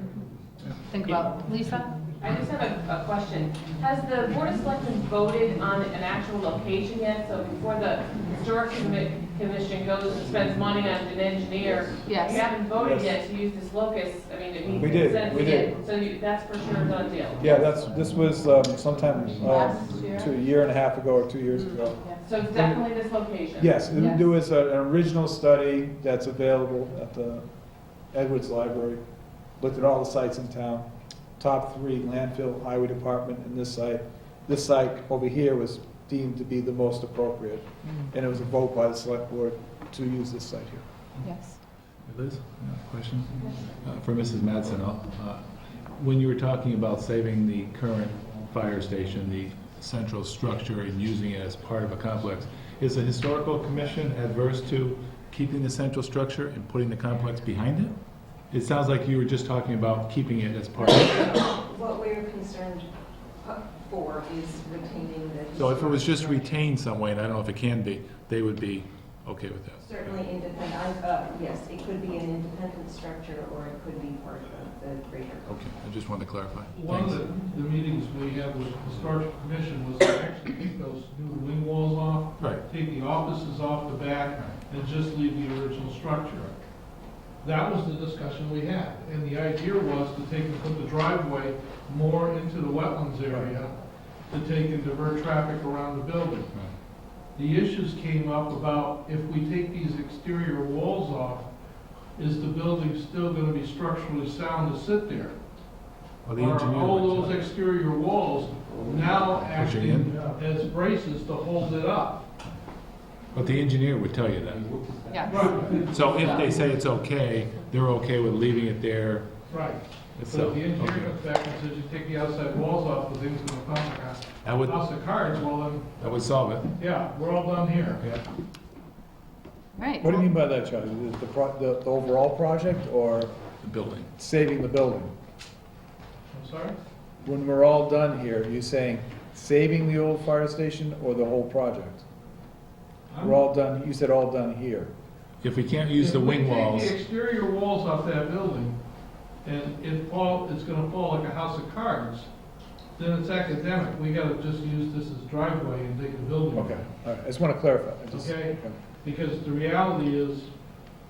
think about. Lisa? I just have a question. Has the Board of Selectmen voted on an actual location yet? So before the Historic Commission goes and spends money on an engineer, Yes. you haven't voted Yes. yet to use this locus. I mean, it We needs did, consent we to did. get, so that's for sure a done deal. Yeah, this was sometime Last year? a year and a half ago or 2 years ago. So it's definitely this location? Yes, Yes. there was an original study that's available at the Edwards Library, looked at all the sites in town, top 3, landfill, highway department, and this site. This site over here was deemed to be the most appropriate, and it was a vote by the select board to use this site here. Yes. Liz, question? For Mrs. Madsen, when you were talking about saving the current fire station, the central structure, and using it as part of a complex, is the historical commission adverse to keeping the central structure and putting the complex behind it? It sounds like you were just talking about keeping it as part of it. what we're concerned for is retaining the. So if it was just historic retained some way, and I don't know if it can be, they would be okay with that. Certainly independent, yes, it could be an independent structure, or it could be part of the greater. Okay, I just wanted to clarify. One of Thanks. the meetings we had with the historical commission was to actually take those new wing walls off. Right. Take the offices off the back and just leave the original structure. That was the discussion we had, and the idea was to take and put the driveway more into the wetlands area to take and divert traffic around the building. The issues came up about if we take these exterior walls off, is the building still gonna be structurally sound to sit there? Well, the Are engineer all would those tell you. exterior walls now Pushing acting in? as braces to hold it up? But the engineer would tell you that. Yeah. Right, So if they say it's okay, they're okay with leaving it there right. So itself. if the engineer Okay. comes back and says you take the outside walls off, the thing's gonna come like That a would, house of cards, well then, that would solve it. yeah, we're all done here. Yeah. Right. What do you mean by that, Charlie? The overall project or The building. saving the building? I'm sorry? When we're all done here, are you saying saving the old fire station or the whole project? We're all done, you said all done here. If we can't use the wing walls, If we take the exterior walls off that building, and it's gonna fall like a house of cards, then it's academic. We gotta just use this as driveway and take the building. Okay, all right, I just want to clarify. Okay. Because the reality is,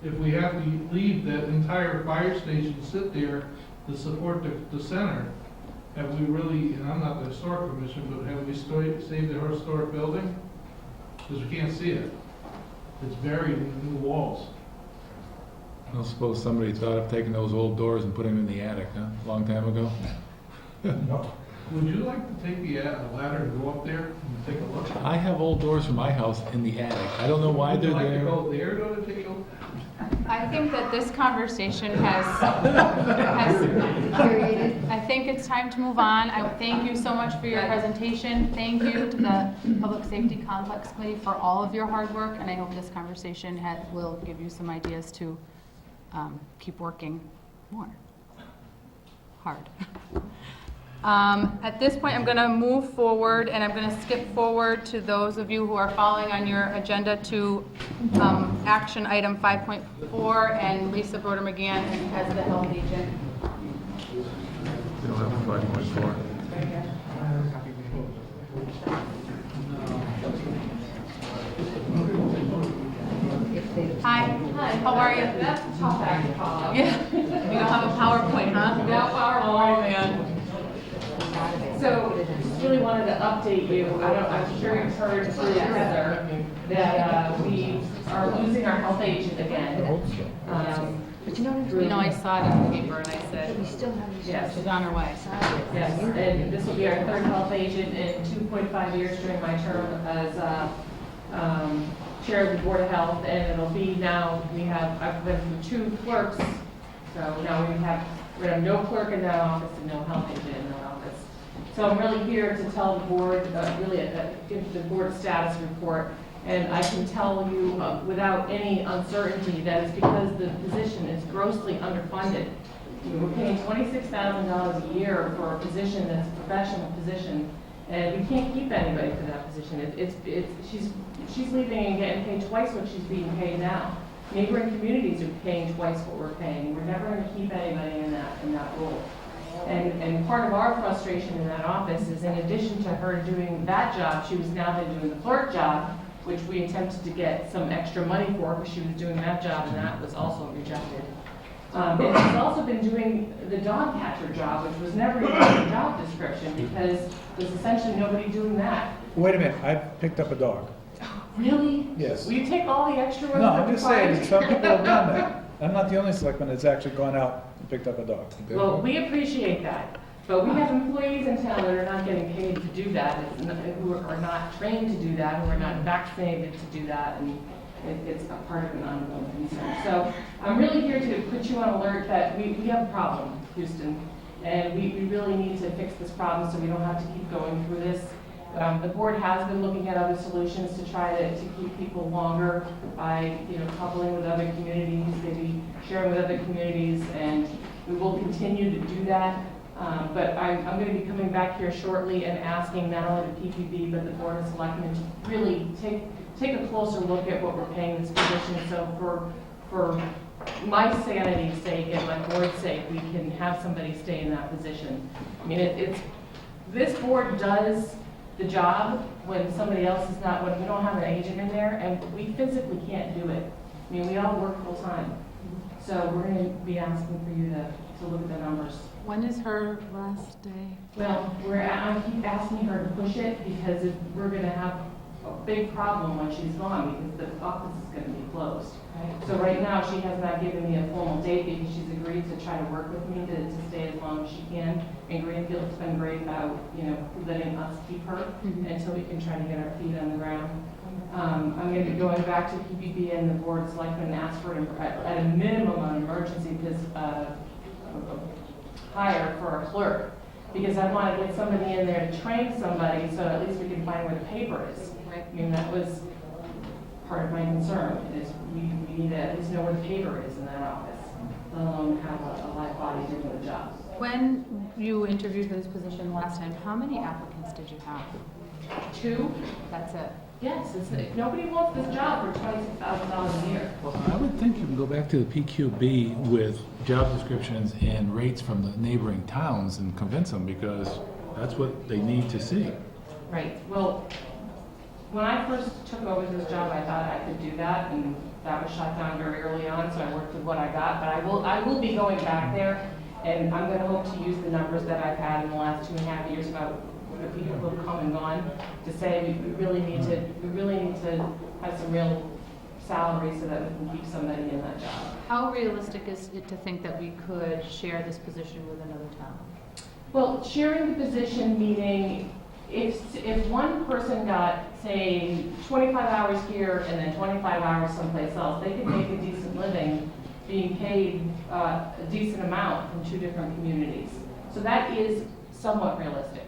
if we have to leave that entire fire station sit there to support the center, have we really, and I'm not the historic commission, but have we saved the historic building? Because we can't see it. It's buried in the new walls. I don't suppose somebody thought of taking those old doors and putting them in the attic, huh? A long time ago? Would you like to take the ladder and go up there and take a look? I have old doors from my house in the attic. I don't know why Would you they're like to there. go there, though, to take a look? I think that this conversation has, I think it's time to move on. I thank you so much for your presentation. Thank you to the Public Safety Complex Committee for all of your hard work, and I hope this conversation will give you some ideas to keep working more hard. At this point, I'm going to move forward, and I'm going to skip forward to those of you who are following on your agenda to action item 5.4, and Lisa Broder McGann as the health agent. We don't have a 5.4. Hi. Hi. How are you? That's a tough act to follow. Yeah. We don't have a PowerPoint, huh? No PowerPoint. Oh, man. So, just really wanted to update you, I'm sure you've heard through Heather, that we are losing our health agent again. I saw it in the paper, and I said, Yes, she's on her way. yes, and this will be our third health agent in 2.5 years during my term as chair of the Board of Health, and it'll be now, I've been through 2 clerks, so now we're gonna have no clerk in that office and no health agent in that office. So I'm really here to tell the board, give the board status report, and I can tell you without any uncertainty that it's because the position is grossly underfunded. We're paying $26,000 a year for a position that's a professional position, and we can't keep anybody for that position. She's leaving and getting paid twice what she's being paid now. Neighboring communities are paying twice what we're paying. We're never going to keep anybody in that role. And part of our frustration in that office is, in addition to her doing that job, she was now then doing the clerk job, which we attempted to get some extra money for because she was doing that job, and that was also rejected. And she's also been doing the dog catcher job, which was never even a job description because there's essentially nobody doing that. Wait a minute, I picked up a dog. Really? Yes. Will you take all the extra ones? No, that I'm just required? saying, some people have done that. I'm not the only selectman that's actually gone out and picked up a dog. Well, we appreciate that, but we have employees in town that are not getting paid to do that, who are not trained to do that, who are not vaccinated to do that, and it's a part of an ongoing concern. So I'm really here to put you on alert that we have a problem, Houston, and we really need to fix this problem so we don't have to keep going through this. The board has been looking at other solutions to try to keep people longer by, coupling with other communities, maybe sharing with other communities, and we will continue to do that. But I'm going to be coming back here shortly and asking not only the PPB, but the Board of Selectmen to really take a closer look at what we're paying this position. So for my sanity's sake and my board's sake, we can have somebody stay in that position. I mean, this board does the job when somebody else is not, when we don't have an agent in there, and we physically can't do it. I mean, we all work full-time. So we're going to be asking for you to look at the numbers. When is her last day? Well, I keep asking her to push it because we're going to have a big problem when she's gone because the office is going to be closed. So right now, she has not given me a formal date because she's agreed to try to work with me to stay as long as she can. And Greenfield's been great about, letting us keep her until we can try to get our feet on the ground. I'm going to be going back to PPB and the Board of Selectmen and ask for, at a minimum, an emergency hire for a clerk. Because I want to get somebody in there to train somebody so at least we can find where the paper is. I mean, that was part of my concern, is we need to at least know where the paper is in that office, let alone have a live body doing the job. When you interviewed for this position last time, how many applicants did you have? 2? That's it? Yes, nobody wants this job for $26,000 a year. Well, I would think you can go back to the PQB with job descriptions and rates from the neighboring towns and convince them, because that's what they need to see. Right, well, when I first took over this job, I thought I could do that, and that was shut down very early on, so I worked with what I got. But I will be going back there, and I'm going to hope to use the numbers that I've had in the last 2.5 years about the people who have come and gone to say we really need to have some real salary so that we can keep somebody in that job. How realistic is it to think that we could share this position with another town? Well, sharing the position meaning if one person got, say, 25 hours here and then 25 hours someplace else, they could make a decent living being paid a decent amount from 2 different communities. So that is somewhat realistic.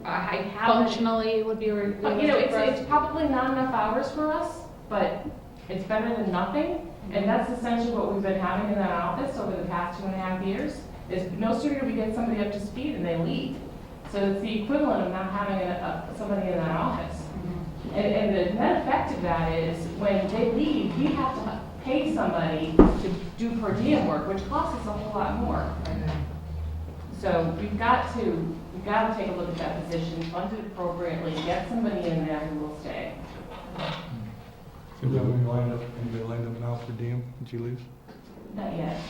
I haven't, Functionally, it would be realistic. it's probably not enough hours for us, but it's better than nothing. And that's essentially what we've been having in that office over the past 2.5 years, is no sooner do we get somebody up to speed and they leave. So it's the equivalent of not having somebody in that office. And the net effect of that is when they leave, we have to pay somebody to do per diem work, which costs us a whole lot more. So we've got to take a look at that position, fund it appropriately, get somebody in there who will stay. Do you have anybody lined up now for diem when she leaves? Not yet.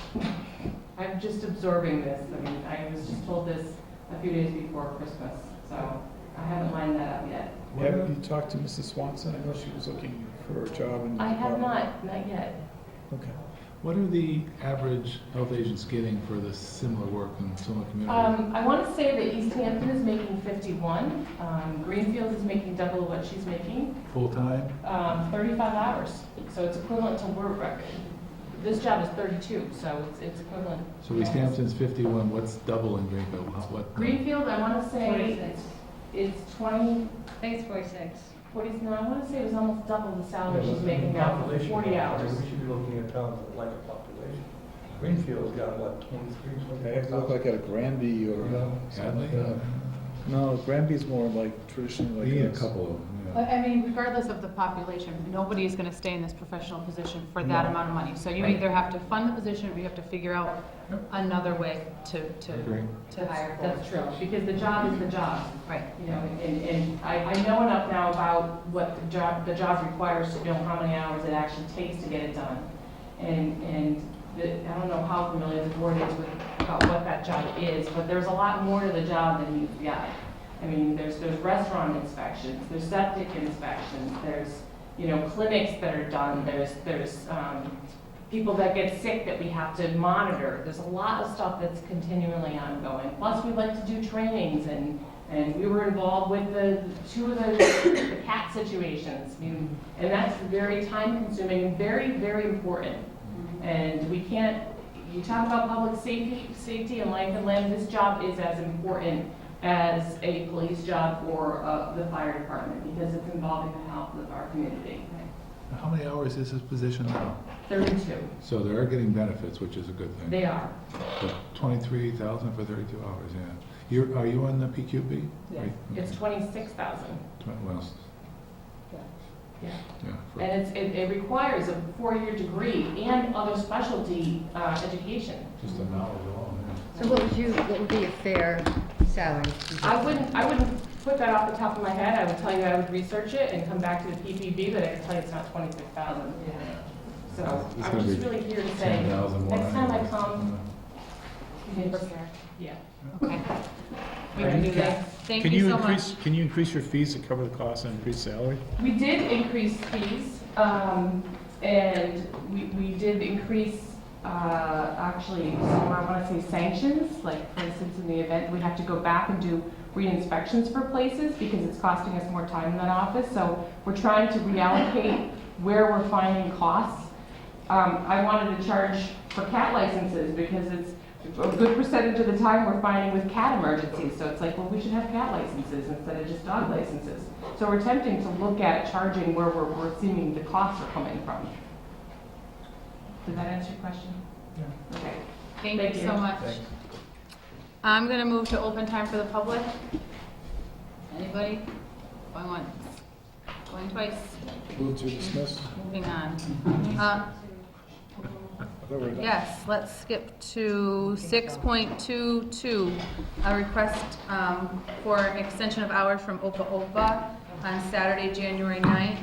I'm just absorbing this. I mean, I was just told this a few days before Christmas, so I haven't lined that up yet. Have you talked to Mrs. Swanson? I know she was looking for a job in the I have department. not yet. Okay. What are the average health agents getting for this similar work in similar communities? I want to say that Easthampton is making 51. Greenfield is making double what she's making. Full-time? 35 hours. So it's equivalent to work. This job is 32, so it's equivalent. So Easthampton's 51, what's double in Greenfield? What? Greenfield, I want to say 46. it's 20. I think it's 46. 40, no, I want to say it was almost double the salary she's making now for 40 hours. We should be looking at towns that like a population. Greenfield's got, what, 23, They have to look like at a Granby or Hadley? something like that. No, Granby's more like traditionally We need a like couple of them, But, I mean, regardless of the population, nobody is going to stay in this professional position for that No. amount of money. So you Right. either have to fund the position or you have to figure out another way to Agree. hire for. That's true, because the job is the job. Right. You know, and I know enough now about what the job requires to know how many hours it actually takes to get it done. And I don't know how familiar the board is with about what that job is, but there's a lot more to the job than meets the eye. I mean, there's restaurant inspections, there's septic inspections, there's, clinics that are done, there's people that get sick that we have to monitor. There's a lot of stuff that's continually ongoing. Plus, we like to do trainings, and we were involved with two of the cat situations. I mean, and that's very time-consuming and very, very important. And we can't, you talk about public safety and life and limb, this job is as important as a police job or the fire department, because it's involving the health of our community. How many hours is this position now? 32. So they are getting benefits, which is a good thing. They are. But 23,000 for 32 hours, yeah. Are you on the PQB? Yeah. Right, It's okay. 26,000. Well, Yeah. yeah. for- And it requires a 4-year degree and other specialty education. Just the knowledge alone, yeah. So what would be a fair salary? I wouldn't put that off the top of my head. I would tell you I would research it and come back to the PPB, but I can tell you it's not 26,000. So It's I'm gonna just be really here to say, 10,000 more. next time I come, You can prepare. yeah. Okay. We can do that. Thank Can you you so increase, much. can you increase your fees to cover the cost and increase salary? We did increase fees, and we did increase, actually, some, I want to say sanctions, like for instance, in the event, we have to go back and do re-inspections for places because it's costing us more time in that office, so we're trying to reallocate where we're finding costs. I wanted to charge for cat licenses because it's a good percentage of the time we're finding with cat emergencies. So it's like, well, we should have cat licenses instead of just dog licenses. So we're attempting to look at charging where we're seeing the costs are coming from. Does that answer your question? Yeah. Okay. Thank Thank you you. so much. I'm going to move to open time for the public. Anybody? Going once? Going twice? Move to dismiss. Moving on. I thought we were done. Yes, let's skip to 6.22, a request for an extension of hours from Opa Opa on Saturday, January 9th,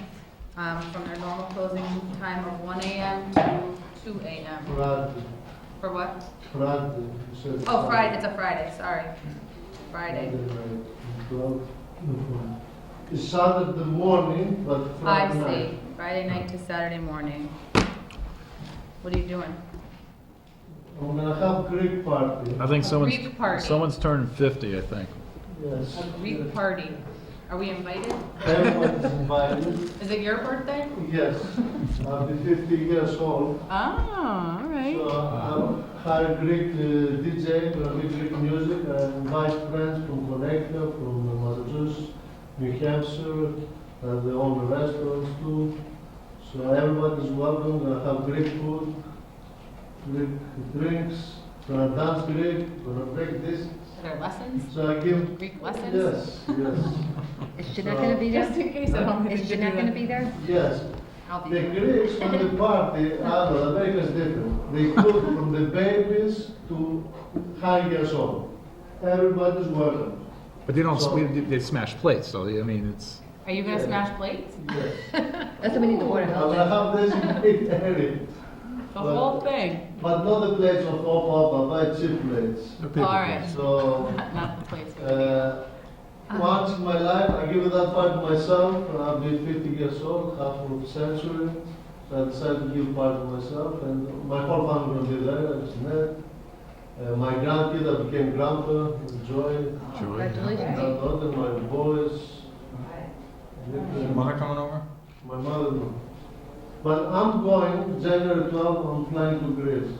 from their normal closing time of 1 a.m. to 2 a.m. Friday, For what? Friday. You said Oh, Friday, it's a Friday, sorry. Friday. night, 12. It's Saturday morning, but I Friday night. see, Friday night to Saturday morning. What are you doing? I'm gonna have Greek party. I think Greek party. someone's turning 50, I think. Yes. A Greek party. Are we invited? Everyone is invited. Is it your birthday? Yes. I'll be 50 years old. Oh, all right. So I'm hire Greek DJ, gonna be Greek music. I invite friends from Connecticut, from Massachusetts, New Hampshire, they own the restaurants too. So everybody's welcome. Gonna have Greek food, Greek drinks. Gonna dance Greek. Gonna break this. Are there lessons? So I give. Greek lessons? Yes, yes. Is Jeanette gonna be there? Just in case I don't Is Jeanette gonna be there? Yes. I'll be The there. Greeks on the party, I know, America's different. They cook from the babies to high years old. Everybody's welcome. But they don't, So- they smash plates, so, I mean, it's... Are you gonna smash plates? Yes. That's what we need the Board of I'm Health. gonna have this in big area, The whole thing? but not the plates of Opa, but cheap plates. All right. So, Not the plates. but once in my life, I give that part to myself. I'll be 50 years old, half of a century. So I decided to give part to myself, and my whole family will be there. I just met. My grandkid, I became grandpa, with Joy. Congratulations. My daughter, my boys. Mother coming over? My mother. No. But I'm going January 12th. I'm flying to Greece.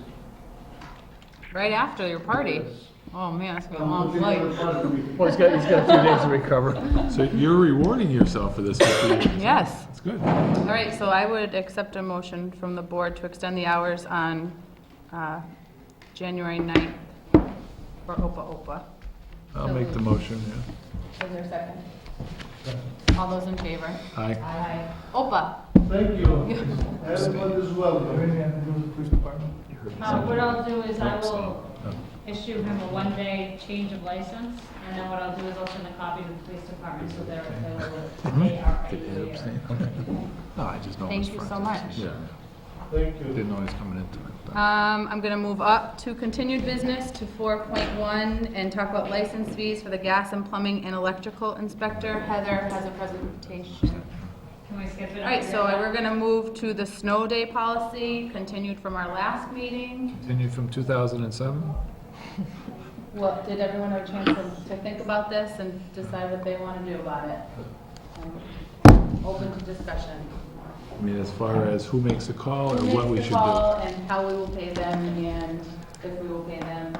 Right after your party? Yes. Oh, man, that's gonna be a I'm long looking flight. at the party. Well, he's got a few days to recover. So you're rewarding yourself for this 50 years. Yes. That's good. All right, so I would accept a motion from the board to extend the hours on January 9th for Opa Opa. I'll make the motion, yeah. Is there a second? All those in favor? Aye. Aye. Opa. Thank you. Everybody's welcome. Anything to do with the police department? What I'll do is I will Oh. issue him a 1-day change of license, and then what I'll do is I'll send a copy to the police department so they're available. They are Did you able to. abstain? Okay. No, I just know. Thank his you so friends. much. Yeah, Thank you. didn't know he was coming into it. but- I'm gonna move up to continued business to 4.1 and talk about license fees for the gas and plumbing and electrical inspector. Heather has a presentation. Can we skip it? All right, so we're gonna move to the snow day policy, continued from our last meeting. Continued from 2007? What, did everyone have a chance to think about this and decide what they wanna do about it? Open to discussion. I mean, as far as who makes the call or Who what we makes should the do? call and how we will pay them and if we will pay them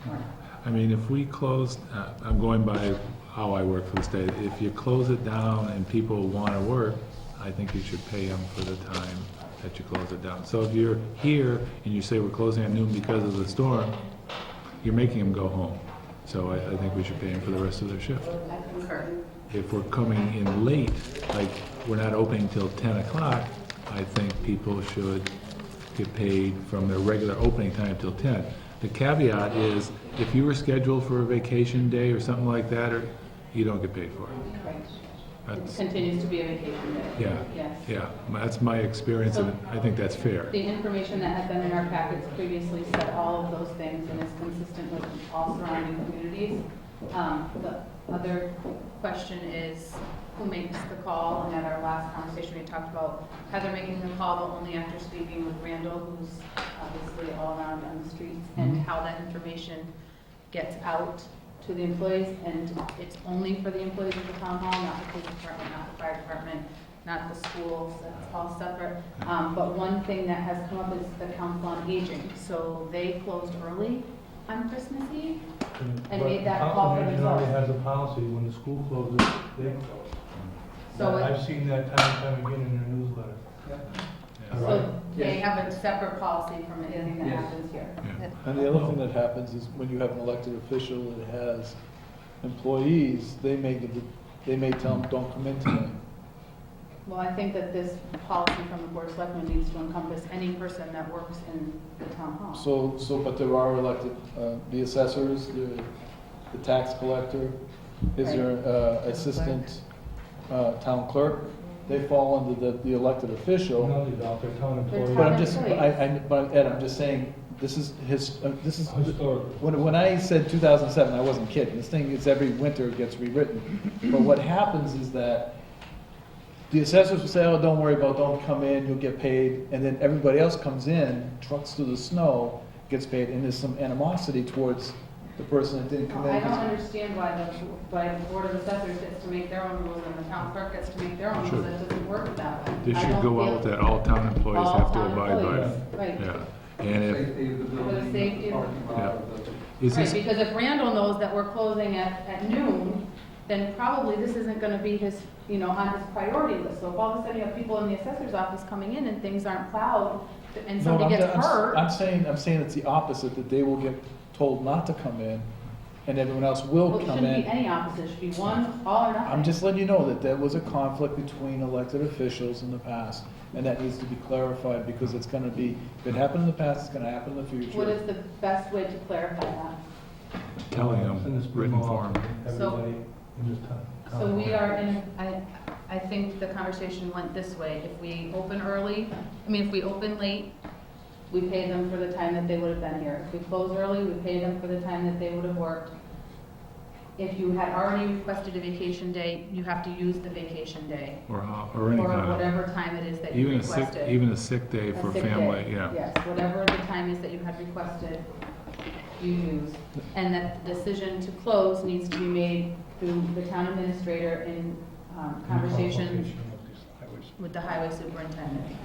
or not. I mean, if we close, I'm going by how I work for the state. If you close it down and people want to work, I think you should pay them for the time that you close it down. So if you're here and you say we're closing at noon because of the storm, you're making them go home. So I think we should pay them for the rest of their shift. I concur. If we're coming in late, like we're not opening till 10 o'clock, I think people should get paid from their regular opening time till 10. The caveat is, if you were scheduled for a vacation day or something like that, or you don't get paid for it. Right. It That's, continues to be a vacation day. yeah, Yes. yeah, that's my experience, and I think that's fair. The information that had been in our packets previously said all of those things and is consistent with all surrounding communities. The other question is who makes the call, and at our last conversation we talked about Heather making the call, but only after speaking with Randall, who's obviously all around on the streets, and how that information gets out to the employees, and it's only for the employees of the town hall, not the police department, not the fire department, not the schools, that's all separate. But one thing that has come up is the Council on Aging, so they closed early on Christmas Eve and made that call for Council already themselves. has a policy, when the school closes, they close. So I've seen that time and time again in their newsletter. So they have a separate policy from anything that Yes. happens here. Yeah. And the other thing that happens is when you have an elected official that has employees, they may tell them, don't come in today. Well, I think that this policy from the Board of Selectmen needs to encompass any person that works in the town hall. But there are elected, the assessors, the tax collector, is there assistant town clerk? They fall under the elected official. No, they don't, they're town employees. But I'm just, employees. but Ed, I'm just saying, this is Historical. when I said 2007, I wasn't kidding. This thing is every winter it gets rewritten. But what happens is that the assessors will say, oh, don't worry about it, don't come in, you'll get paid. And then everybody else comes in, trucks through the snow, gets paid, and there's some animosity towards the person that didn't come in. I don't understand why the Board of Assessors gets to make their own rules and the town clerk gets to make their own Sure. rules. It doesn't work that way. This I should don't go feel- out that all town employees All have to town abide by employees, it. Right. Yeah, and if, Safety of the For the building, safety of the- parking lot, is Right, this, because if Randall knows that we're closing at noon, then probably this isn't gonna be his, on his priority list. So if all of a sudden you have people in the assessor's office coming in and things aren't plowed, and No, somebody gets hurt. I'm saying it's the opposite, that they will get told not to come in, and everyone else will Well, it come shouldn't be in. any opposite, it should be one, all or nothing. I'm just letting you know that there was a conflict between elected officials in the past, and that needs to be clarified, because it's gonna be, if it happened in the past, it's gonna happen in the future. What is the best way to clarify that? telling Send them, this written memo form. out to Everybody in this town. So we are in, I think the conversation went this way. If we open early, if we open late, we pay them for the time that they would have been here. If we close early, we pay them for the time that they would have worked. If you had already requested a vacation day, you have to use the vacation day. Or any Or kind of, whatever time it is that you even a sick, requested. even a sick day A for sick family, day. yeah. Yes, whatever the time is that you had requested, you use. And that the decision to close needs to be made through the town administrator in conversation with the highway superintendent.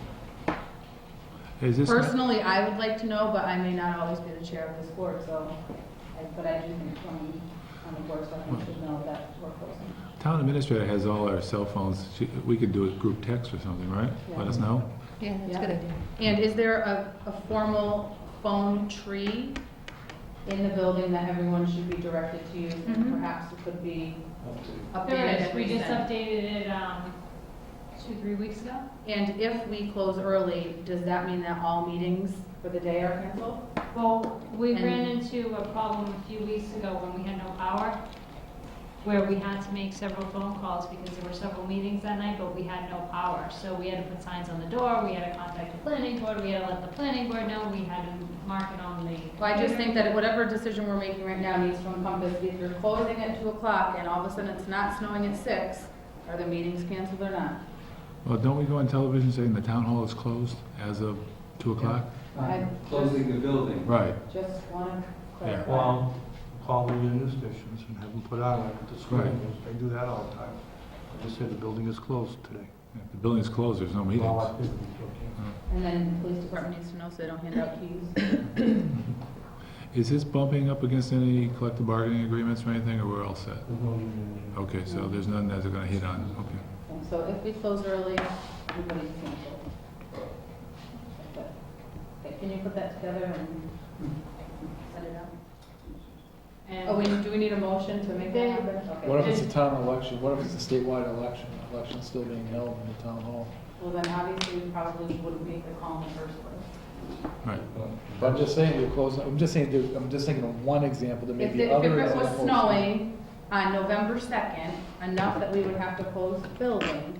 Is this, Personally, I would like to know, but I may not always be the chair of this board, so, but I do think someone on the board of selectmen should know that we're closing. town administrator has all our cell phones, we could do it group text or something, right? Let us know. Yeah, that's Yeah. a good idea. And is there a formal phone tree in the building that everyone should be directed to use? And Mhm. perhaps it could be updated. There is, and we just resent. updated it, 2-3 weeks ago. And if we close early, does that mean that all meetings for the day are canceled? Well, we And- ran into a problem a few weeks ago when we had no power, where we had to make several phone calls because there were several meetings that night, but we had no power. So we had to put signs on the door, we had to contact the planning board, we had to let the planning board know, we had to mark it on the. Well, I just think that whatever decision we're making right now needs to encompass, if you're closing at 2 o'clock and all of a sudden it's not snowing at 6, are the meetings canceled or not? Well, don't we go on television saying the town hall is closed as of 2 o'clock? I Closing the building. Right, just want to Yeah. clarify. Well, call the news stations and have them put on like the school Right. news, they do that all the time. They just say the building is closed today. if the building's closed, there's no All meetings. activities are canceled. And then the police department needs to know so they don't hand out keys. Is this bumping up against any collective bargaining agreements or anything, or we're all set? There's no union. Okay, so there's none that are gonna hit on, okay. So if we close early, everybody's canceled. Okay, can you put that together and set it up? And Do we need a motion to make that happen? Okay. What if it's a town election? What if it's a statewide election? Election's still being held in the town hall. Well, then obviously we probably wouldn't make the call in the first place. Right. But I'm just saying, you're closing, I'm just thinking of one example, there may If be it other was examples. snowing on November 2nd, enough that we would have to close the building,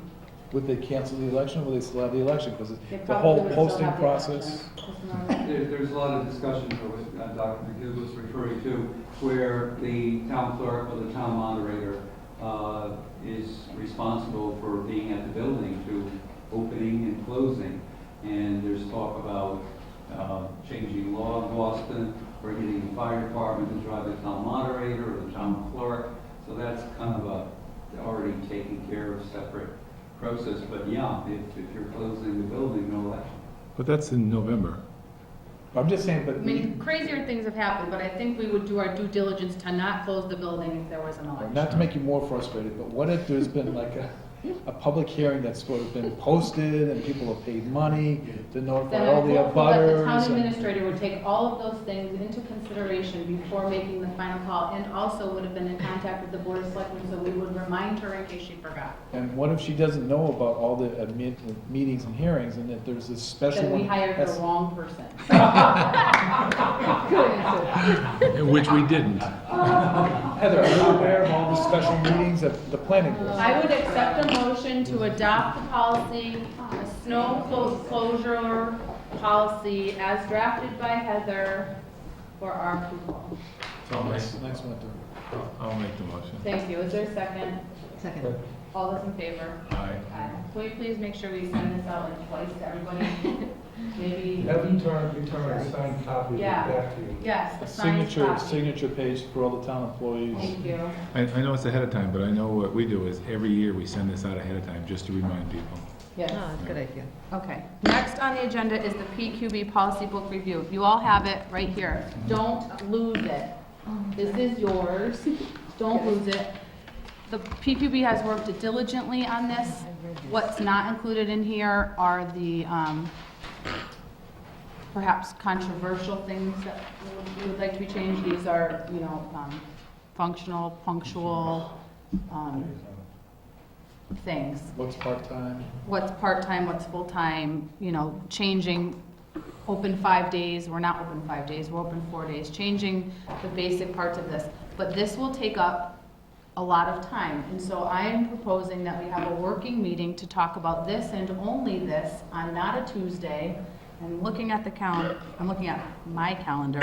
Would they cancel the election, or would they still have the election? Because they the probably whole would still posting have the process. election. Isn't that right? There's a lot of discussion, what Dr. McHugh was referring to, where the town clerk or the town moderator is responsible for being at the building to opening and closing. And there's talk about changing law in Boston, or getting the fire department to drive the town moderator or the town clerk. So that's kind of already taken care of, separate process. But yeah, if you're closing the building, no election. But that's in November. I'm just saying, but I mean, crazier things have happened, but I think we would do our due diligence to not close the building if there was an election. not to make you more frustrated, but what if there's been like a public hearing that's sort of been posted and people have paid money to notify Then all I'm the hopeful that the abutters? town and- administrator would take all of those things into consideration before making the final call, and also would have been in contact with the board of selectmen, so we would remind her in case she forgot. And what if she doesn't know about all the meetings and hearings, and that there's this special Then one? we hired the that's- wrong person. Good answer. Which we didn't. Heather, are you aware of all the special meetings at the planning board? I would accept a motion to adopt the policy, a snow closure policy as drafted by Heather for our approval. Next winter. I'll make the motion. Thank you. Is there a second? Second. All those in favor? Aye. Aye. Can we please make sure we send this out like twice to everybody? Maybe, Have you turn a signed copy Yeah. back to you? yes, the signed copy. Signature page for all the town employees. Thank you. I know it's ahead of time, but I know what we do is every year we send this out ahead of time just to remind people. Yes. No, that's a good idea. Okay. Next on the agenda is the PQB policy book review. You all have it right here. Don't lose it. This is yours. Don't lose it. The PQB has worked diligently on this. What's not included in here are the perhaps controversial things that we would like to be changed. These are, functional, punctual things. What's part-time? What's part-time, what's full-time, changing open 5 days, we're not open 5 days, we're open 4 days, changing the basic parts of this. But this will take up a lot of time, and so I am proposing that we have a working meeting to talk about this and only this on not a Tuesday. And looking at the calendar, I'm looking at my calendar,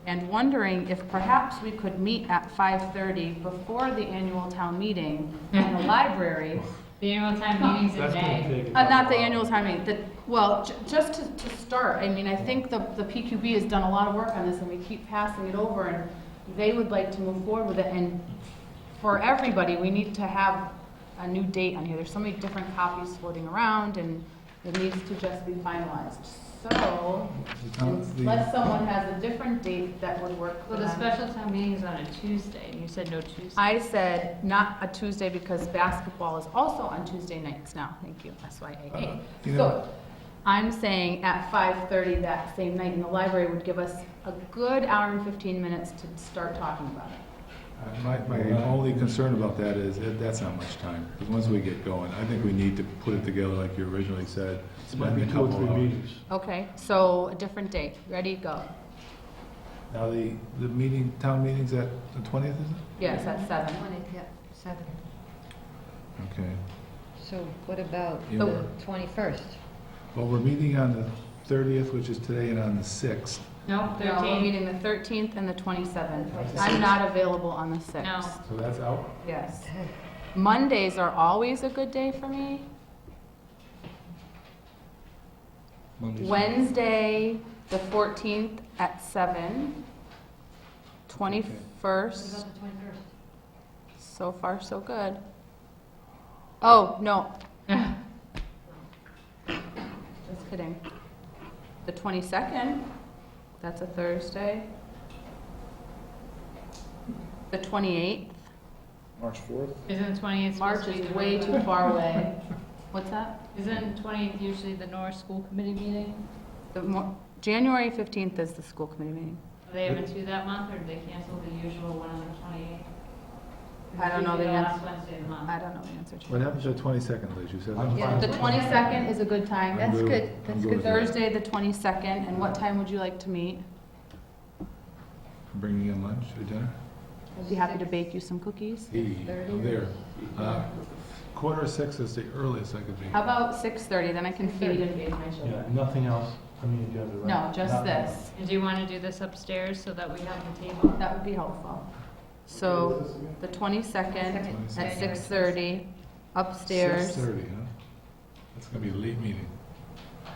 and wondering if perhaps we could meet at 5:30 before the annual town meeting in the library. the annual town meeting's in That's gonna May. take. Not the annual town meeting, just to start, I mean, I think the PQB has done a lot of work on this, and we keep passing it over, and they would like to move forward with it, and for everybody, we need to have a new date on here. There's so many different copies floating around, and it needs to just be finalized. So, unless someone has a different date that would work for Well, the them. special town meeting is on a Tuesday, and you said no Tuesday. I said not a Tuesday because basketball is also on Tuesday nights now. Thank you, SYAA. You know- So, I'm saying at 5:30 that same night in the library would give us a good hour and 15 minutes to start talking about it. My only concern about that is that's not much time, because once we get going, I think we need to put it together like you originally said. It might be spend a 2 or couple 3 hours. meetings. Okay, so a different date. Ready, go. Now, the meeting, town meeting's at the 20th, is it? Yes, at 7. 7. Okay. So what about Yeah. the 21st? Well, we're meeting on the 30th, which is today, and on the 6th. No, No, we're 13. meeting the 13th and the 27th. I'm not available on the 6th. No. So that's out? Yes. Mondays are always a good day for me. Monday's- Wednesday, the 14th at 7. 21st, What about the 21st? so far so good. Oh, no. Just kidding. The 22nd, that's a Thursday. The 28th, March 4th? Isn't the 20th March supposed to be is the way regular? too far away. What's that? Isn't 20th usually the North School Committee meeting? January 15th is the school committee meeting. Are they having two that month, or did they cancel the usual one on the 28th? I don't know the Usually answer. last Wednesday of the month. I don't know the answer to What that. happens to the 22nd, Liz? You said that? I'm fine. The 22nd is a good time. I'm That's good. good. I'm That's good good. with that. Thursday, the 22nd, and what time would you like to meet? Bringing in lunch or dinner? I'd be happy to bake you some cookies. I'm there. 5:45 is the earliest I could be. How about 6:30, then I can feed you. Yeah, nothing else on the agenda, right? No, just Nothing this. else. And do you want to do this upstairs so that we have the table? That would be helpful. So, the 22nd at 6:30, upstairs. 6:30, huh? That's gonna be a late meeting.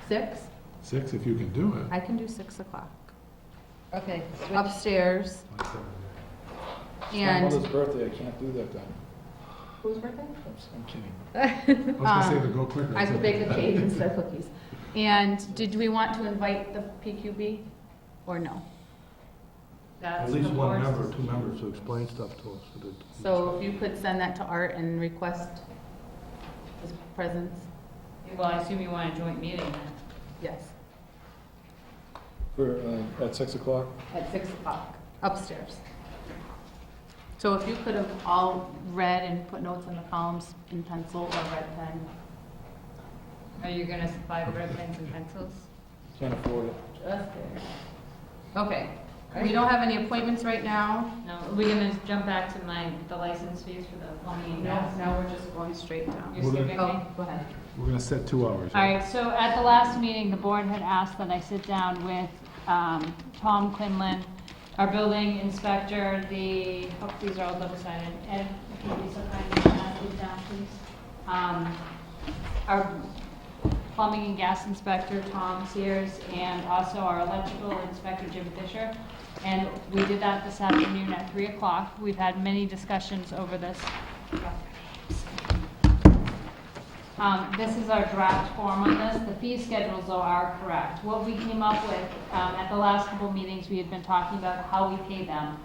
6? 6 if you can do it. I can do 6 o'clock. Okay. Upstairs, My and, mother's birthday, I can't do that then. whose birthday? I'm kidding. I was gonna say to go quicker. I could bake a cake instead of cookies. And did we want to invite the PQB, or no? That's At least the one board's member, two decision. members to explain stuff to us. So if you could send that to Art and request his presence? Well, I assume you want a joint meeting then. Yes. For, at 6 o'clock? At 6 o'clock, upstairs. So if you could have all read and put notes in the columns in pencil or red pen. Are you going to supply the red pens and pencils? Can't afford it. Just kidding. Okay, we don't have any appointments right now. No, are we going to jump back to the license fees for the plumbing and gas? Now we're just going straight down. You're We're skipping me? Oh, go ahead. We're gonna set 2 hours. All right, so at the last meeting, the board had asked that I sit down with Tom Quinlan, our building inspector, hope these are all double-sided. Ed, if you'd be so kind to pass these down, please. Our plumbing and gas inspector, Tom Sears, and also our electrical inspector, Jim Fisher. And we did that this afternoon at 3 o'clock. We've had many discussions over this. This is our draft form on this. The fee schedules, though, are correct. What we came up with, at the last couple of meetings, we had been talking about how we pay them.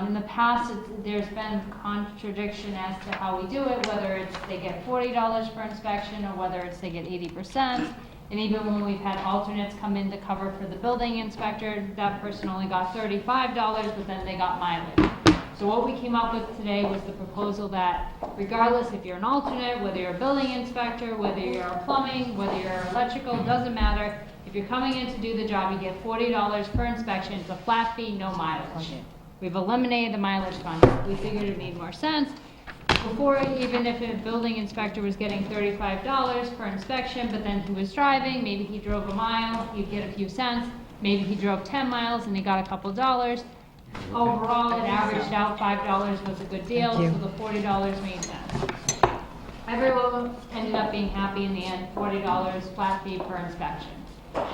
In the past, there's been contradiction as to how we do it, whether it's they get $40 for inspection or whether it's they get 80%. And even when we've had alternates come in to cover for the building inspector, that person only got $35, but then they got mileage. So what we came up with today was the proposal that regardless if you're an alternate, whether you're a building inspector, whether you're a plumbing, whether you're electrical, doesn't matter. If you're coming in to do the job, you get $40 per inspection. It's a flat fee, no mileage. We've eliminated the mileage fund. We figured it made more sense. Before, even if a building inspector was getting $35 per inspection, but then he was driving, maybe he drove a mile, he'd get a few cents. Maybe he drove 10 miles and he got a couple dollars. Overall, it averaged out $5 was a good deal, so the $40 made sense. Everyone ended up being happy in the end, $40 flat fee per inspection.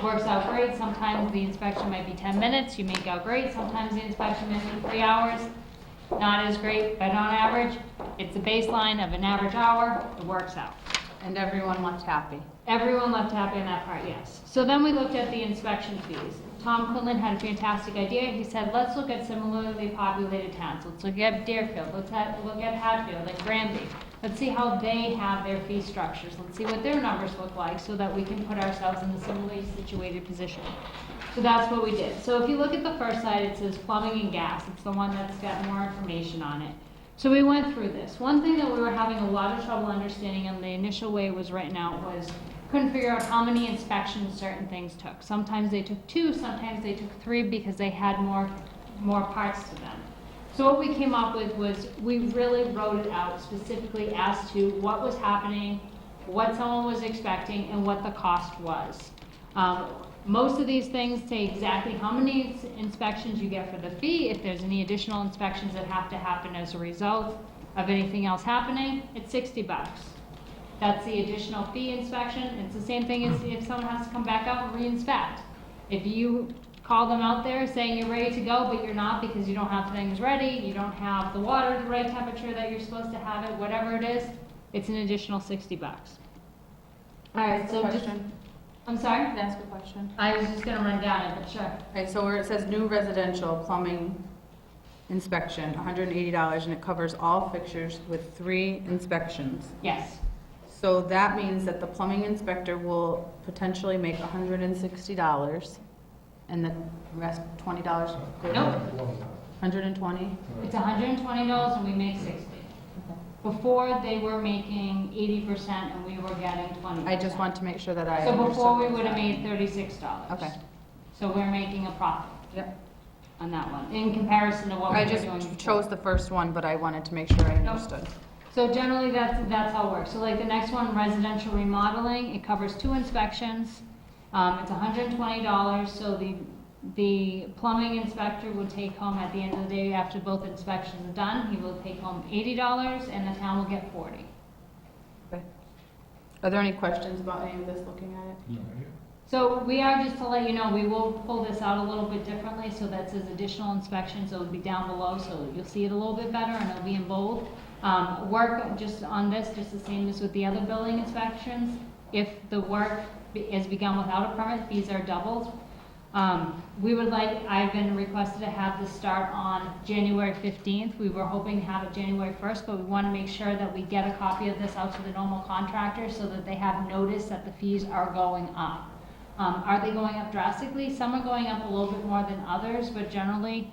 Works out great. Sometimes the inspection might be 10 minutes, you make out great. Sometimes the inspection might be 3 hours. Not as great, but on average, it's a baseline of an average hour, it works out. And everyone left happy. Everyone left happy on that part, yes. So then we looked at the inspection fees. Tom Quinlan had a fantastic idea. He said, let's look at similarly populated towns. Let's look at Deerfield, look at Hatfield and Granby. Let's see how they have their fee structures. Let's see what their numbers look like so that we can put ourselves in a similarly situated position. So that's what we did. So if you look at the first side, it says plumbing and gas. It's the one that's got more information on it. So we went through this. One thing that we were having a lot of trouble understanding in the initial way it was written out was couldn't figure out how many inspections certain things took. Sometimes they took 2, sometimes they took 3 because they had more parts to them. So what we came up with was we really wrote it out specifically as to what was happening, what someone was expecting, and what the cost was. Most of these things say exactly how many inspections you get for the fee. If there's any additional inspections that have to happen as a result of anything else happening, it's $60. That's the additional fee inspection. It's the same thing as if someone has to come back out and re-inspect. If you call them out there saying you're ready to go, but you're not because you don't have things ready, you don't have the water at the right temperature that you're supposed to have it, whatever it is, it's an additional $60. All right, so just, I'm sorry? Can I ask a question? I was just gonna run down it, but sure. Okay, so where it says new residential plumbing, inspection, $180, and it covers all fixtures with 3 inspections. Yes. So that means that the plumbing inspector will potentially make $160, and the rest, $20 goes? Nope. 120? It's $120 and we make 60. Before, they were making 80% and we were getting 20%. I just want to make sure that I So understood. before, we what would have that made meant. $36. Okay. So we're making a profit Yep. on that one, in comparison to what we I were just doing before. chose the first one, but I wanted to make sure I Nope. understood. So generally, that's how it works. So like the next one, residential remodeling, it covers 2 inspections. It's $120, so the plumbing inspector would take home, at the end of the day, after both inspections are done, he will take home $80 and the town will get 40. Okay. Are there any questions about any of this, looking at it? So we are, just to let you know, we will pull this out a little bit differently, so that says additional inspections, so it'll be down below, so you'll see it a little bit better, and it'll be in bold. Work just on this, just the same as with the other building inspections. If the work is begun without a permit, these are doubled. I've been requested to have this start on January 15th. We were hoping to have it January 1st, but we want to make sure that we get a copy of this out to the normal contractors so that they have notice that the fees are going up. Are they going up drastically? Some are going up a little bit more than others, but generally,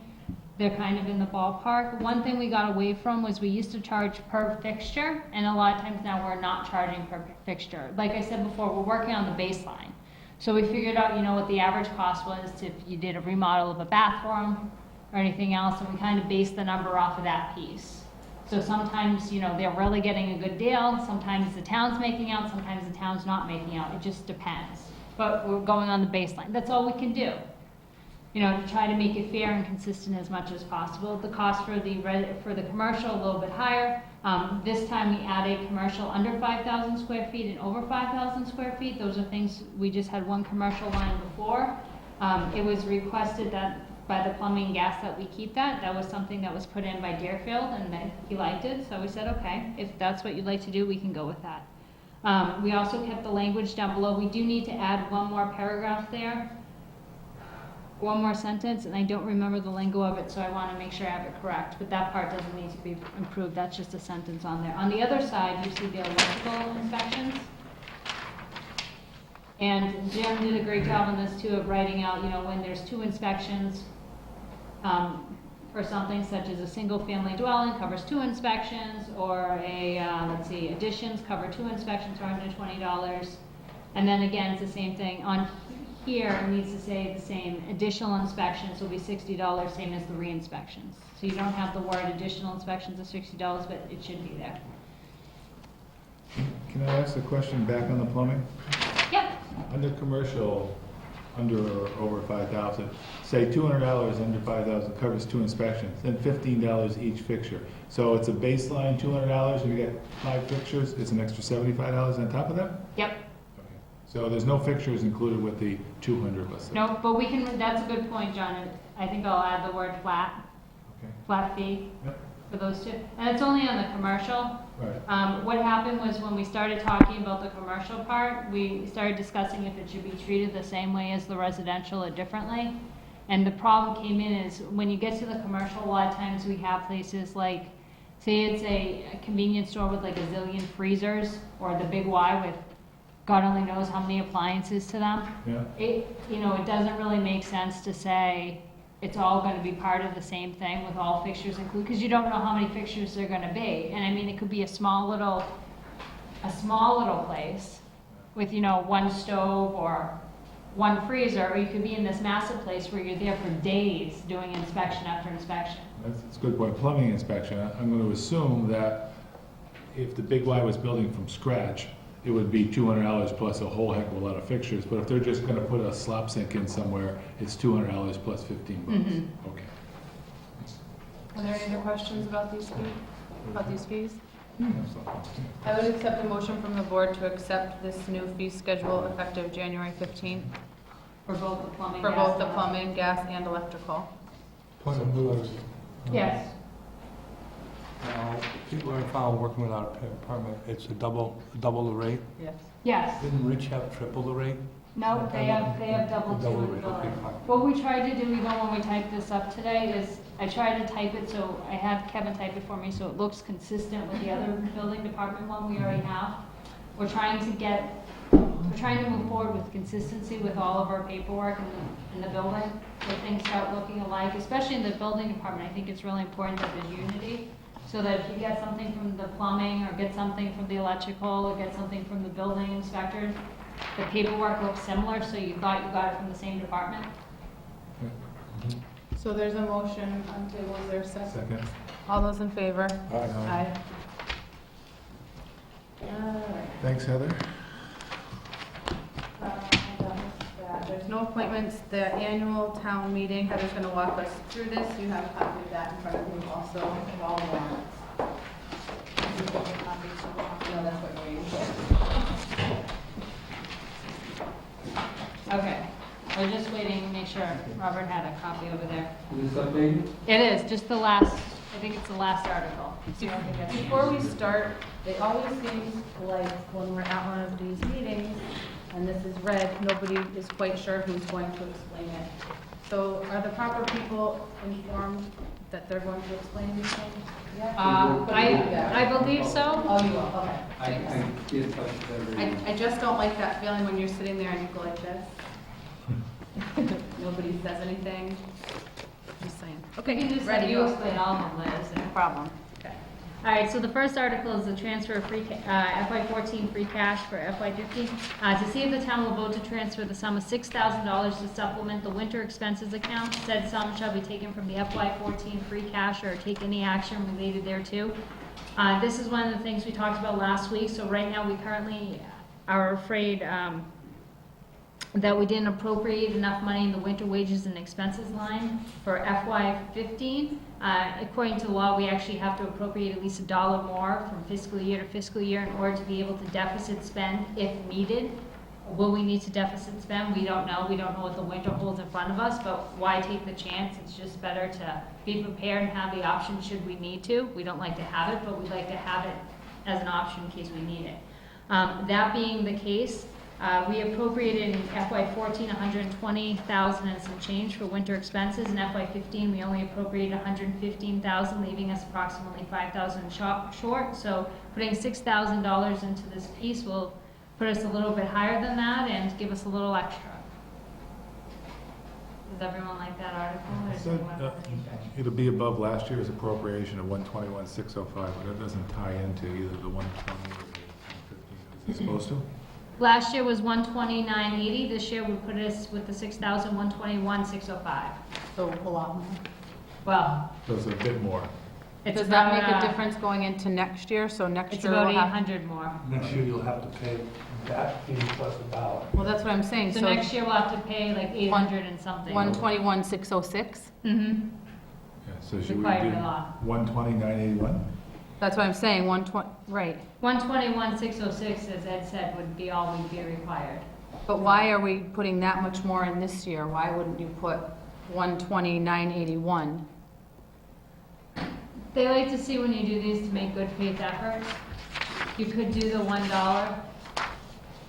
they're kind of in the ballpark. One thing we got away from was we used to charge per fixture, and a lot of times now we're not charging per fixture. Like I said before, we're working on the baseline. So we figured out, what the average cost was if you did a remodel of a bathroom or anything else, and we kind of based the number off of that piece. So sometimes, they're really getting a good deal, sometimes the town's making out, sometimes the town's not making out, it just depends. But we're going on the baseline, that's all we can do. To try to make it fair and consistent as much as possible. The cost for the commercial, a little bit higher. This time we added commercial under 5,000 square feet and over 5,000 square feet. Those are things, we just had one commercial line before. It was requested that by the plumbing and gas that we keep that. That was something that was put in by Deerfield, and that he liked it. So we said, okay, if that's what you'd like to do, we can go with that. We also kept the language down below. We do need to add one more paragraph there. One more sentence, and I don't remember the lingo of it, so I want to make sure I have it correct, but that part doesn't need to be improved, that's just a sentence on there. On the other side, you see the electrical inspections. And Jim did a great job on this too, of writing out, when there's 2 inspections for something such as a single-family dwelling covers 2 inspections, or additions cover 2 inspections for $120. And then again, it's the same thing on here, it needs to say the same, additional inspections will be $60, same as the re-inspections. So you don't have the word additional inspections of $60, but it should be there. Can I ask a question back on the plumbing? Yep. Under commercial, under or over 5,000, say $200 under 5,000 covers 2 inspections, then $15 each fixture. So it's a baseline $200, and you get 5 fixtures, it's an extra $75 on top of that? Yep. So there's no fixtures included with the 200, let's say? No, but we can, that's a good point, John. I think I'll add the word flat, Okay. flat fee Yep. for those 2. And it's only on the commercial. Right. What happened was when we started talking about the commercial part, we started discussing if it should be treated the same way as the residential or differently. And the problem came in is when you get to the commercial, a lot of times we have places like, say it's a convenience store with like a zillion freezers, or the Big Y with God only knows how many appliances to them. Yeah. It doesn't really make sense to say it's all going to be part of the same thing with all fixtures included, because you don't know how many fixtures they're going to be. And I mean, it could be a small little place with, 1 stove or 1 freezer, or you could be in this massive place where you're there for days doing inspection after inspection. That's a good point. Plumbing inspection, I'm going to assume that if the Big Y was building from scratch, it would be $200 plus a whole heck of a lot of fixtures. But if they're just going to put a slop sink in somewhere, it's $200 plus $15. Mm-hmm. Okay. Are there any other questions about these fees? I would accept a motion from the board to accept this new fee schedule effective January 15th For both the plumbing, for gas, both the and plumbing, gas, and electrical. Point of order. Yes. Now, people are found working without a permit, it's a double the rate. Yes. Yes. Didn't Rich have triple the rate? No, they have double two in the rate, okay, building. fine. What we tried to do, even when we typed this up today, is I tried to type it, so I had Kevin type it for me, so it looks consistent with the other building department one we already have. We're trying to move forward with consistency with all of our paperwork in the building, so things start looking alike, especially in the building department. I think it's really important that there's unity, so that if you get something from the plumbing, or get something from the electrical, or get something from the building inspector, the paperwork looks similar, so you thought you got it from the same department. So there's a motion on the table, is there a second? Second. All those in favor? Aye. Alright. Thanks, Heather. There's no appointments, the annual town meeting, Heather's gonna walk us through this, you have a copy of that in front of you also, of all the warrants. No, that's what you're reading. Okay, we're just waiting to make sure Robert had a copy over there. Is this updated? It is, just the last, I think it's the last article. So I think that's the Before we answer. start, it always seems like when we're at one of these meetings, and this is read, nobody is quite sure who's going to explain it. So are the proper people informed that they're going to explain these things? I believe so. Oh, you will, okay. I get in touch with everyone. I just don't like that feeling when you're sitting there and you go like this. Nobody says anything. Just saying. Okay, you just ready, you go. explain all of them, Liz. No problem. Okay. All right, so the first article is the transfer of FY14 free cash for FY15. To see if the town will vote to transfer the sum of $6,000 to supplement the winter expenses account. Said sum shall be taken from the FY14 free cash or take any action related thereto. This is one of the things we talked about last week. So right now, we currently are afraid that we didn't appropriate enough money in the winter wages and expenses line for FY15. According to law, we actually have to appropriate at least $1 more from fiscal year to fiscal year in order to be able to deficit spend if needed. Will we need to deficit spend? We don't know. We don't know what the winter holds in front of us, but why take the chance? It's just better to be prepared and have the option should we need to. We don't like to have it, but we'd like to have it as an option in case we need it. That being the case, we appropriated in FY14 $120,000 and some change for winter expenses. In FY15, we only appropriated $115,000, leaving us approximately $5,000 short. So putting $6,000 into this piece will put us a little bit higher than that and give us a little extra. Does everyone like that article? Or does So, anyone- it'll be above last year's appropriation of 121,605, but that doesn't tie into either the 120 or the 115. Is it supposed to? Last year was 129.80. This year would put us with the 6,121,605. So a lot more. Well, So it's a bit more. it's Does that make about, a difference going into next year? So next It's year about we'll have. 800 more. Next year, you'll have to pay that fee plus $1. Well, that's what I'm saying. So next year we'll have to pay like 800 and something. 121,606? Mm-hmm. Yeah, so should we do Required by law. 120,981? That's what I'm saying, 120, right. 121,606, as Ed said, would be all we'd be required. But why are we putting that much more in this year? Why wouldn't you put 129,881? They like to see when you do these to make good faith efforts. You could do the $1,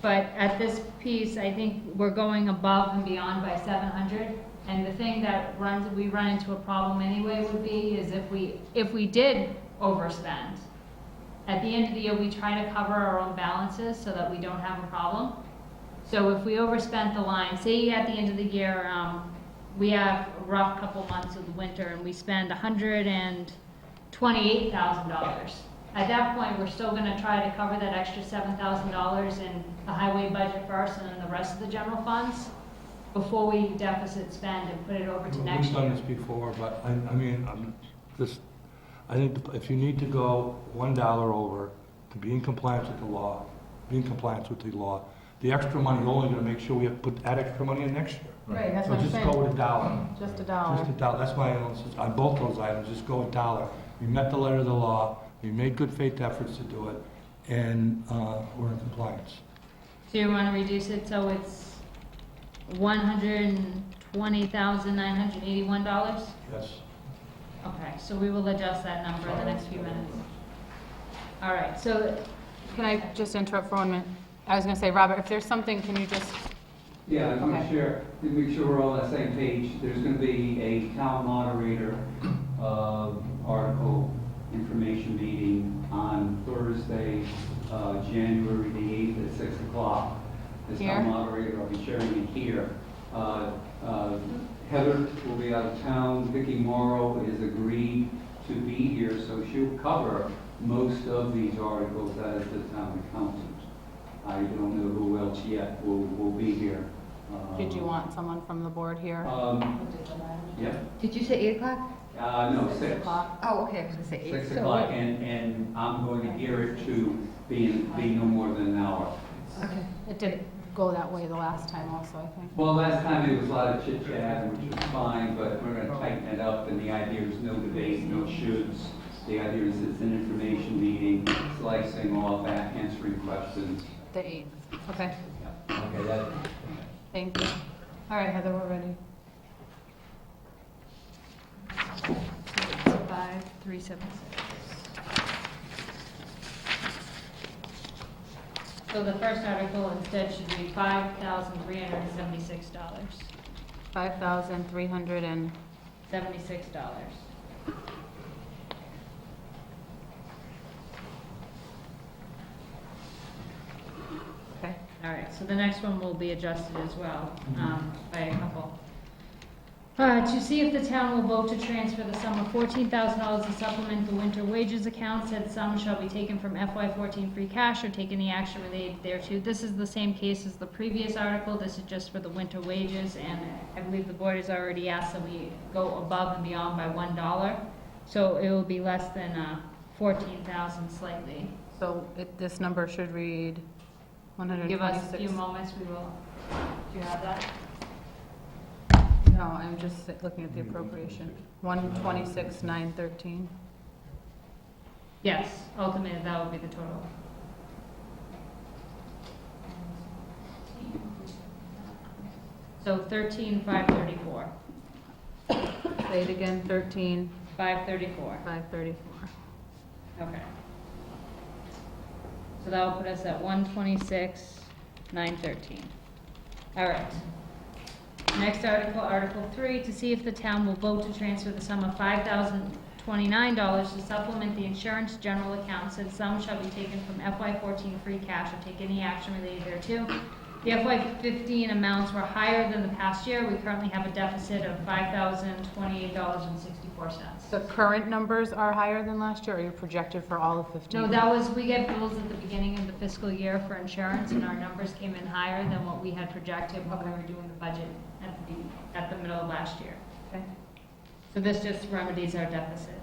but at this piece, I think we're going above and beyond by 700. And the thing that we run into a problem anyway would be is if we did overspend, at the end of the year, we try to cover our own balances so that we don't have a problem. So if we overspent the line, say at the end of the year, we have a rough couple months of the winter and we spend $128,000. At that point, we're still gonna try to cover that extra $7,000 in the highway budget first and then the rest of the general funds before we deficit spend and put it over to next We've done year. this before, but I think if you need to go $1 over to be in compliance with the law, the extra money, you're only gonna make sure we have to put that extra money in next year. Right, that's So what I'm just saying. go with $1. Just a Just dollar. $1. That's why on both those items, just go $1. We met the letter of the law, we made good faith efforts to do it, and we're in compliance. So you wanna reduce it so it's $120,981? Yes. Okay, so we will adjust that number in the next few minutes. All right, so Can I just interrupt for 1 minute? I was gonna say, Robert, if there's something, can you just, Yeah, I'm going Okay. to share, to make sure we're all on the same page, there's going to be a town moderator article information meeting on Thursday, January the 8th at 6 o'clock. This Here? town moderator, I'll be sharing it here. Heather will be out of town, Vicki Morrow is agreed to be here, so she'll cover most of these articles as the town accountant. I don't know who else yet will be here. did you want someone from the board here? Yeah, Did you say 8 o'clock? no, 6. 6 o'clock? Oh, okay, I was gonna say 8. 6 o'clock, and I'm going to gear it to be no more than an hour. Okay. It did go that way the last time also, I think. Well, last time it was a lot of chit chat, which was fine, but we're going to tighten it up, and the idea is no debate, no shoulds. The idea is it's an information meeting, slicing off, answering questions. The 8th, okay, Okay, that, thank you. All right, Heather, we're ready. 5376. So the first article instead should be $5,376. $5,300 $76. okay. All right, so the next one will be adjusted as well, by a couple. To see if the town will vote to transfer the sum of $14,000 to supplement the winter wages account, said sum shall be taken from FY14 free cash or take any action related thereto. This is the same case as the previous article, this is just for the winter wages, and I believe the board has already asked that we go above and beyond by $1. So it will be less than 14,000 slightly. So this number should read 126. Give us a few moments, we will, do you have that? No, I'm just looking at the appropriation. 126,913. Yes, ultimately, that would be the total. So 13,534. Say it again, 13, 534. 534. Okay. So that will put us at 126,913. All right. Next article, Article 3, to see if the town will vote to transfer the sum of $5,029 to supplement the insurance general account. Said sum shall be taken from FY14 free cash or take any action related thereto. The FY15 amounts were higher than the past year. We currently have a deficit of $5,028.64. The current numbers are higher than last year, or you're projected for all of 15? No, that was, we get bills at the beginning of the fiscal year for insurance, and our numbers came in higher than what we had projected when we were doing the budget at the middle of last year. Okay. So this just remedies our deficit.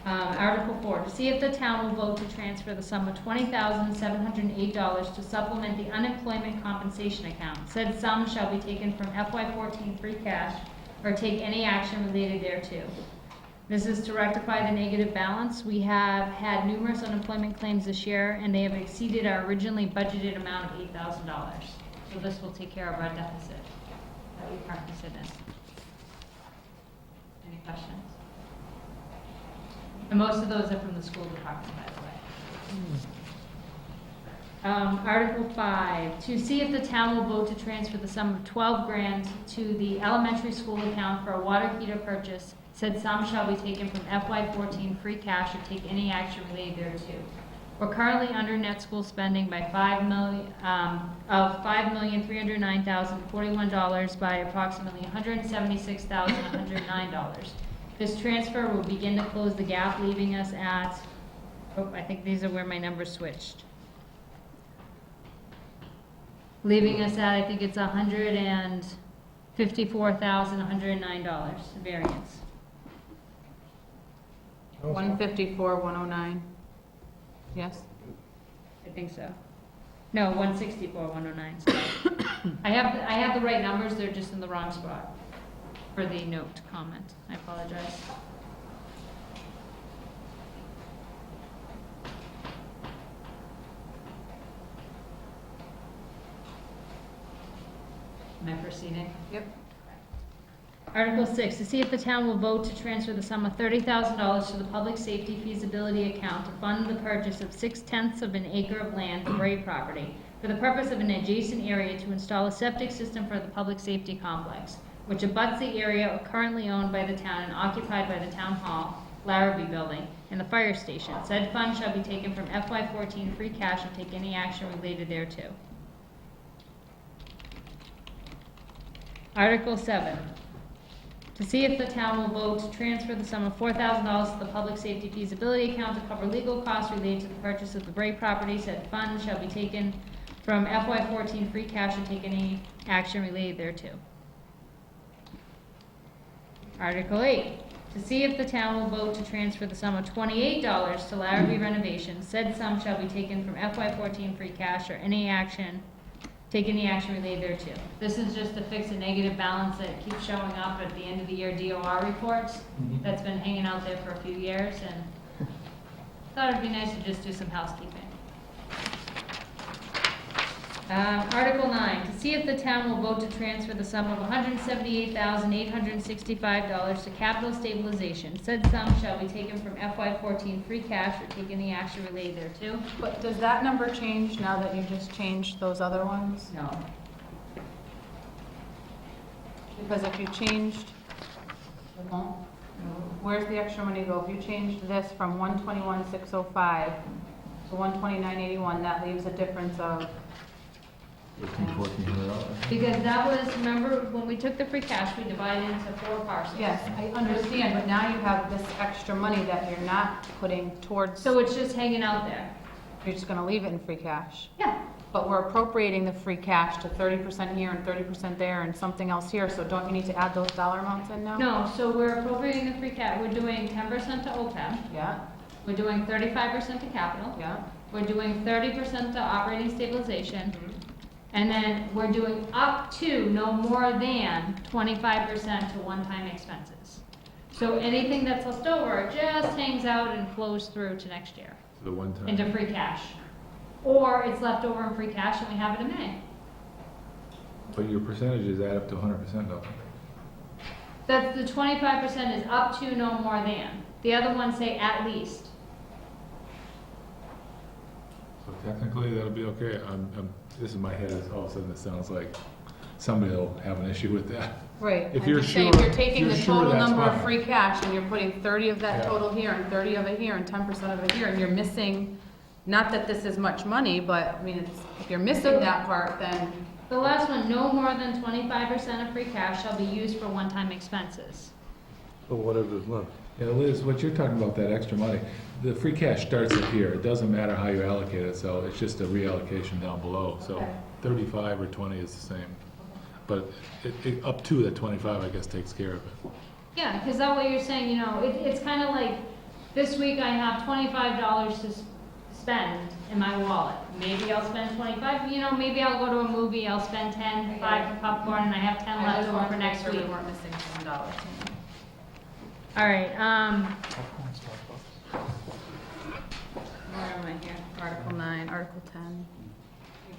Article 4, to see if the town will vote to transfer the sum of $20,708 to supplement the unemployment compensation account. Said sum shall be taken from FY14 free cash or take any action related thereto. This is to rectify the negative balance. We have had numerous unemployment claims this year, and they have exceeded our originally budgeted amount of $8,000. So this will take care of our deficit that we currently sit in. Any questions? And most of those are from the school department, by the way. Article 5, to see if the town will vote to transfer the sum of $12,000 to the elementary school account for a water heater purchase. Said sum shall be taken from FY14 free cash or take any action related thereto. We're currently under net school spending by $5,309,041 by approximately $176,109. This transfer will begin to close the gap, leaving us at, I think these are where my numbers switched. Leaving us at, I think it's $154,109 variance. 154,109. Yes? I think so. No, 164,109. I have the right numbers, they're just in the wrong spot for the note comment. I apologize. Am I proceeding? Yep. Article 6, to see if the town will vote to transfer the sum of $30,000 to the public safety feasibility account to fund the purchase of 6/10 of an acre of land for Ray property. for the purpose of an adjacent area to install a septic system for the public safety complex, which abuts the area currently owned by the town and occupied by the town hall, Larrabee Building, and the fire station. Said funds shall be taken from FY14 free cash and take any action related thereto. Article 7, to see if the town will vote to transfer the sum of $4,000 to the public safety feasibility account to cover legal costs related to the purchase of the Bray property. Said funds shall be taken from FY14 free cash and take any action related thereto. Article 8, to see if the town will vote to transfer the sum of $28 to Larrabee renovations. Said sum shall be taken from FY14 free cash or take any action related thereto. This is just to fix a negative balance that keeps showing up at the end of the year DOR reports. That's been hanging out there for a few years, and thought it'd be nice to just do some housekeeping. Article 9, to see if the town will vote to transfer the sum of $178,865 to capital stabilization. Said sum shall be taken from FY14 free cash or take any action related thereto. But does that number change now that you just changed those other ones? No. Because if you changed, it won't. Where's the extra money go? If you changed this from 121,605 to 129,81, that leaves a difference of, $1,400. Because that was, remember, when we took the free cash, we divided into 4 parcels. yes, I understand, but now you have this extra money that you're not putting towards, So it's just hanging out there. you're just gonna leave it in free cash. Yeah. But we're appropriating the free cash to 30% here and 30% there and something else here, so don't you need to add those dollar amounts in now? No, so we're appropriating the free cash, we're doing 10% to OPEB, Yeah, we're doing 35% to capital, yeah. we're doing 30% to operating stabilization, and then we're doing up to no more than 25% to one-time expenses. So anything that's left over just hangs out and flows through to next year The one time. into free cash. Or it's left over in free cash and we have it in May. But your percentages add up to 100%, don't they? That's the 25% is up to no more than. The other ones say at least. So technically, that'll be okay. This is my head, all of a sudden it sounds like somebody will have an issue with that. Right. If I'm you're just saying, sure- you're taking if the you're sure, total that's number of fine. free cash and you're putting 30 of that Yeah. total here and 30 of it here and 10% of it here, and you're missing, not that this is much money, but, I mean, if you're missing that part, then, The last one, no more than 25% of free cash shall be used for one-time expenses. But whatever's left. Yeah, Liz, what you're talking about, that extra money, the free cash starts up here. It doesn't matter how you allocate it, so it's just a reallocation down below. So Okay. 35 or 20 is the same. But up to that 25, I guess, takes care of it. Yeah, because that way you're saying, you know, it's kind of like, this week I have $25 to spend in my wallet. Maybe I'll spend 25, you know, maybe I'll go to a movie, I'll spend 10, 5 for popcorn, and I have 10 left over for next week. we weren't missing some dollars. All right, Where am I here? Article 9, Article 10.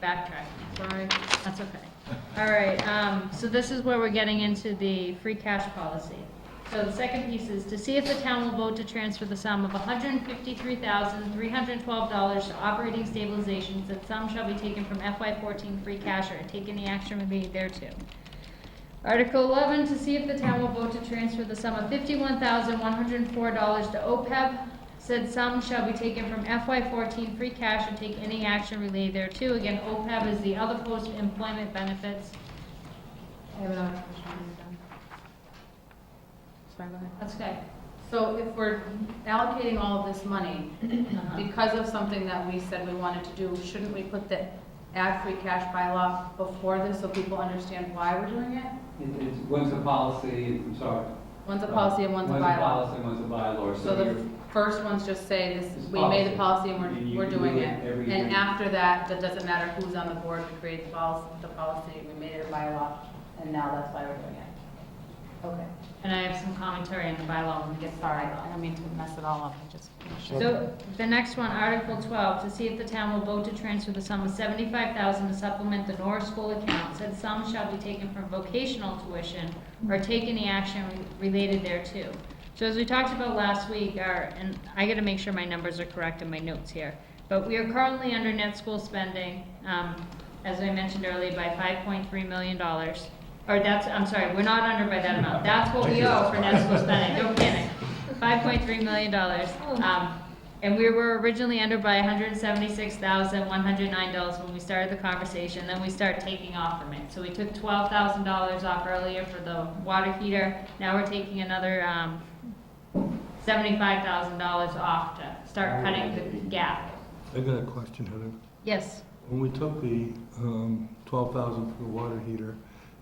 backtrack. Sorry. That's okay. All right, so this is where we're getting into the free cash policy. So the second piece is to see if the town will vote to transfer the sum of $153,312 to operating stabilizations, that sum shall be taken from FY14 free cash or take any action related thereto. Article 11, to see if the town will vote to transfer the sum of $51,104 to OPEB. Said sum shall be taken from FY14 free cash and take any action related thereto. Again, OPEB is the other post-employment benefits. I have another question when you're done. Sorry, go ahead. That's okay. So if we're allocating all of this money because of something that we said we wanted to do, shouldn't we put the add free cash bylaw before this so people understand why we're doing it? It's, one's a policy, I'm sorry. One's a policy and one's a One's a bylaw. policy, one's a bylaw, So the first ones just say this, we made the policy and we're doing it. And after that, it doesn't matter who's on the board, we create the policy, we made it a bylaw, and now that's why we're doing it. Okay. And I have some commentary on the bylaw when we get Sorry, started. I don't mean to mess it all up, I just. So the next one, Article 12, to see if the town will vote to transfer the sum of $75,000 to supplement the Norris School account. Said sum shall be taken from vocational tuition or take any action related thereto. So as we talked about last week, and I gotta make sure my numbers are correct in my notes here. But we are currently under net school spending, as I mentioned earlier, by $5.3 million. Or that's, I'm sorry, we're not under by that amount. That's what we owe for net school spending, don't panic. $5.3 million. And we were originally under by $176,109 when we started the conversation, then we started taking off from it. So we took $12,000 off earlier for the water heater, now we're taking another $75,000 off to start cutting the gap. I got a question, Heather. Yes. When we took the 12,000 for the water heater,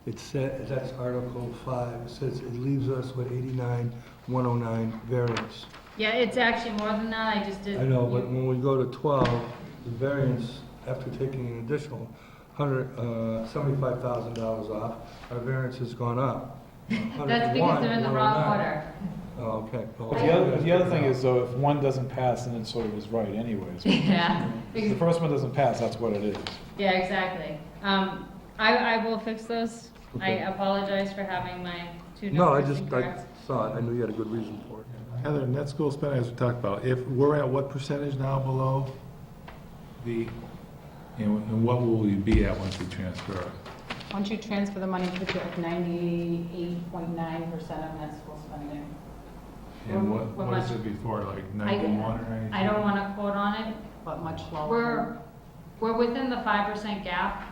it said, that's Article 5, it says it leaves us with 89,109 variance. Yeah, it's actually more than that, I just did. I know, but when we go to 12, the variance, after taking an additional $75,000 off, our variance has gone up. That's because they're in the wrong 101,109. order. Oh, okay. But the other thing is though, if one doesn't pass, then it sort of is right anyways. Yeah. If the first one doesn't pass, that's what it is. Yeah, exactly. I will fix those. I Okay. apologize for having my two No, I numbers just, incorrect. I saw it, I knew you had a good reason for it. Heather, net school spending, as we talked about, if we're at what percentage now below the, and what will we be at once we transfer it? Once you transfer the money, put you at 98.9% of net school spending. And We're what is much- it before, like 91 or anything? I don't want to quote on it. But much lower. We're within the 5% gap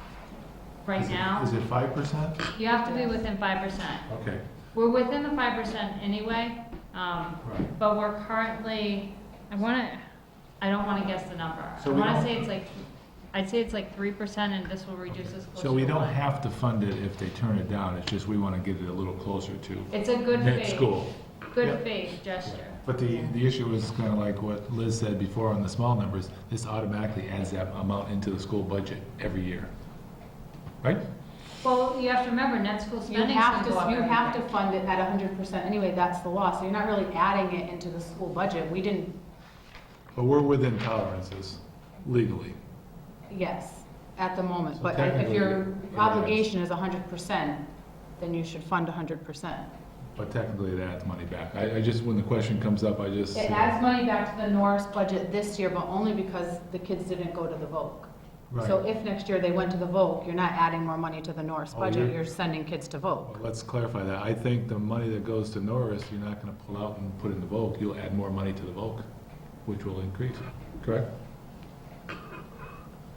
right now. Is it 5%? You have to be within 5%. Okay. We're within the 5% anyway, Right. but we're currently, I don't want to guess the number. I So we want to don't- say it's like, I'd say it's like 3% and this will reduce us closer So we to don't 1. have to fund it if they turn it down, it's just we want to get it a little closer to It's a good net faith, school. good Yep. faith gesture. But the issue is kind of like what Liz said before on the small numbers, this automatically adds that amount into the school budget every year. Right? Well, you have to remember, net school You spending have is going to go up. to, you every have year. to fund it at 100% anyway, that's the law. So you're not really adding it into the school budget. We didn't, But we're within tolerances legally. yes, at the moment. So But if technically, your it is. obligation is 100%, then you should fund 100%. But technically, it adds money back. I just, when the question comes up, I just. It adds money back to the Norris budget this year, but only because the kids didn't go to the VOC. So Right. if next year they went to the VOC, you're not adding more money to the Norris Oh, budget, you're- you're sending kids to Well, VOC. let's clarify that. I think the money that goes to Norris, you're not gonna pull out and put in the VOC. You'll add more money to the VOC, which will increase it, correct?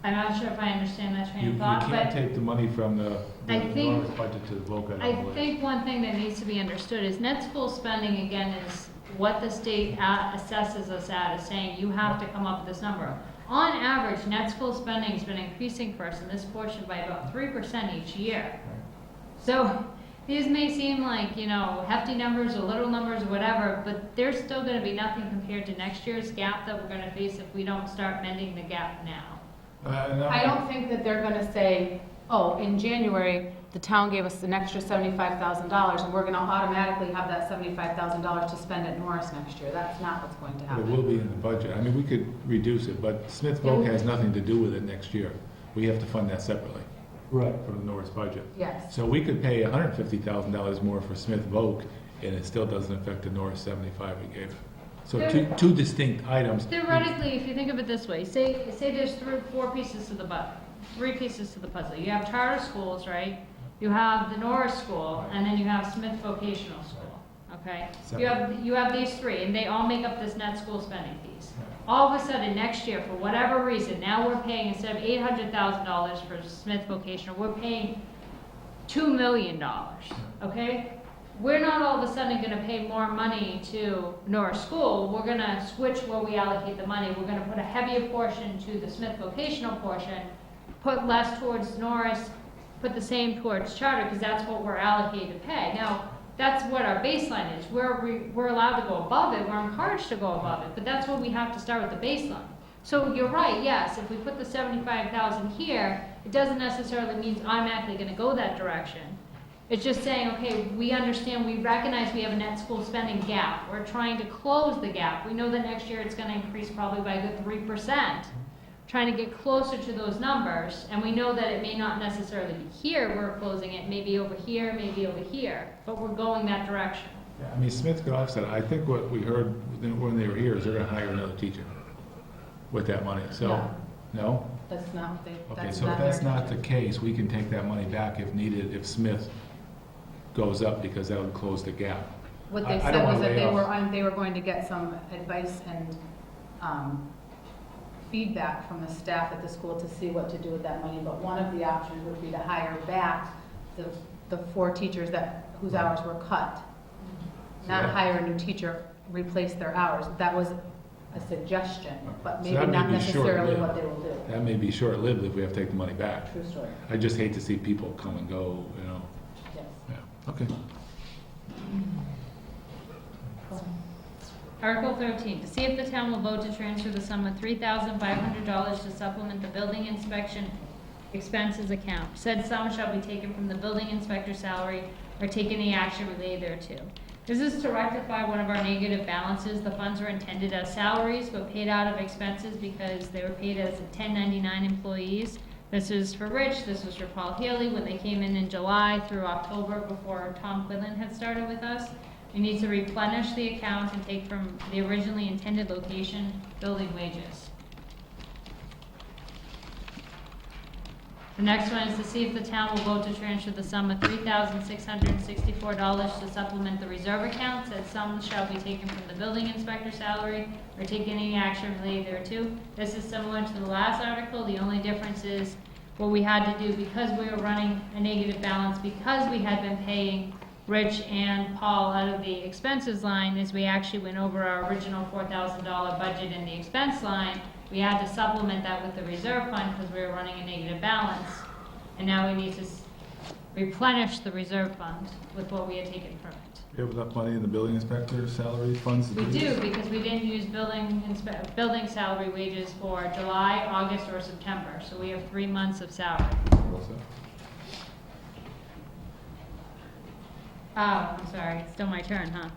I'm not sure if I understand that You train of you thought, can't but take the money from the I think- Norris budget to the VOC, I I don't believe. think one thing that needs to be understood is net school spending, again, is what the state assesses us at, is saying you have to come up with this number. On average, net school spending has been increasing for us in this portion by about 3% each year. So these may seem like, hefty numbers or little numbers or whatever, but there's still gonna be nothing compared to next year's gap that we're gonna face if we don't start mending the gap now. No. I don't think that they're gonna say, oh, in January, the town gave us an extra $75,000, and we're gonna automatically have that $75,000 to spend at Norris next year. That's not what's going to But happen. it will be in the budget. I mean, we could reduce it, but Smith Yeah, VOC we- has nothing to do with it next year. We have to fund that separately Right. from the Norris budget. Yes. So we could pay $150,000 more for Smith VOC, and it still doesn't affect the Norris 75 we gave. So two distinct items. Theoretically, if you think of it this way, say there's three pieces to the puzzle. You have charter schools, right? You have the Norris School, and then you have Smith Vocational School, okay? You have these three, and they all make up this net school spending piece. All of a sudden, next year, for whatever reason, now we're paying, instead of $800,000 for Smith Vocational, we're paying $2 million, okay? We're not all of a sudden gonna pay more money to Norris School, we're gonna switch where we allocate the money, we're gonna put a heavier portion to the Smith Vocational portion, put less towards Norris, put the same towards charter, because that's what we're allocated to pay. Now, that's what our baseline is, we're allowed to go above it, we're encouraged to go above it, but that's what we have to start with the baseline. So you're right, yes, if we put the 75,000 here, it doesn't necessarily mean it's automatically gonna go that direction. It's just saying, okay, we understand, we recognize we have a net school spending gap. We're trying to close the gap. We know that next year it's going to increase probably by a good 3%. Trying to get closer to those numbers, and we know that it may not necessarily be here we're closing it, maybe over here, maybe over here, but we're going that direction. Yeah, I mean, Smith could offset it. I think what we heard when they were here is they're gonna hire another teacher. with that money, so, No. no? That's not what they, Okay, that's so if not that's their not the intention. case, we can take that money back if needed, if Smith goes up, because that would close the gap. What I- they I said don't wanna was that lay they off. were, they were going to get some advice and feedback from the staff at the school to see what to do with that money, but one of the options would be to hire back the 4 teachers whose hours were cut. Not Yeah. hire a new teacher, replace their hours. That was a suggestion, but So maybe that may not be necessarily short-lived. what they will do. That may be short-lived if we have to take the money back. True story, I just hate to see people come and go, you know, yes. yeah, okay. Article 13, to see if the town will vote to transfer the sum of $3,500 to supplement the building inspection expenses account. Said sum shall be taken from the building inspector's salary or take any action related thereto. This is to rectify one of our negative balances. The funds were intended as salaries but paid out of expenses because they were paid as 1099 employees. This is for Rich, this was for Paul Healy when they came in July through October before Tom Quinlan had started with us. We need to replenish the account and take from the originally intended location, building wages. The next one is to see if the town will vote to transfer the sum of $3,664 to supplement the reserve account. Said sum shall be taken from the building inspector's salary or take any action related thereto. This is similar to the last article. The only difference is what we had to do because we were running a negative balance, because we had been paying Rich and Paul out of the expenses line, is we actually went over our original $4,000 budget in the expense line. We had to supplement that with the reserve fund because we were running a negative balance. And now we need to replenish the reserve fund with what we had taken from it. You have enough money in the building inspector's salary funds? to We do do, this? because we didn't use building salary wages for July, August, or September. So we have 3 months of salary. What's that? Oh, I'm sorry, it's still my turn, huh?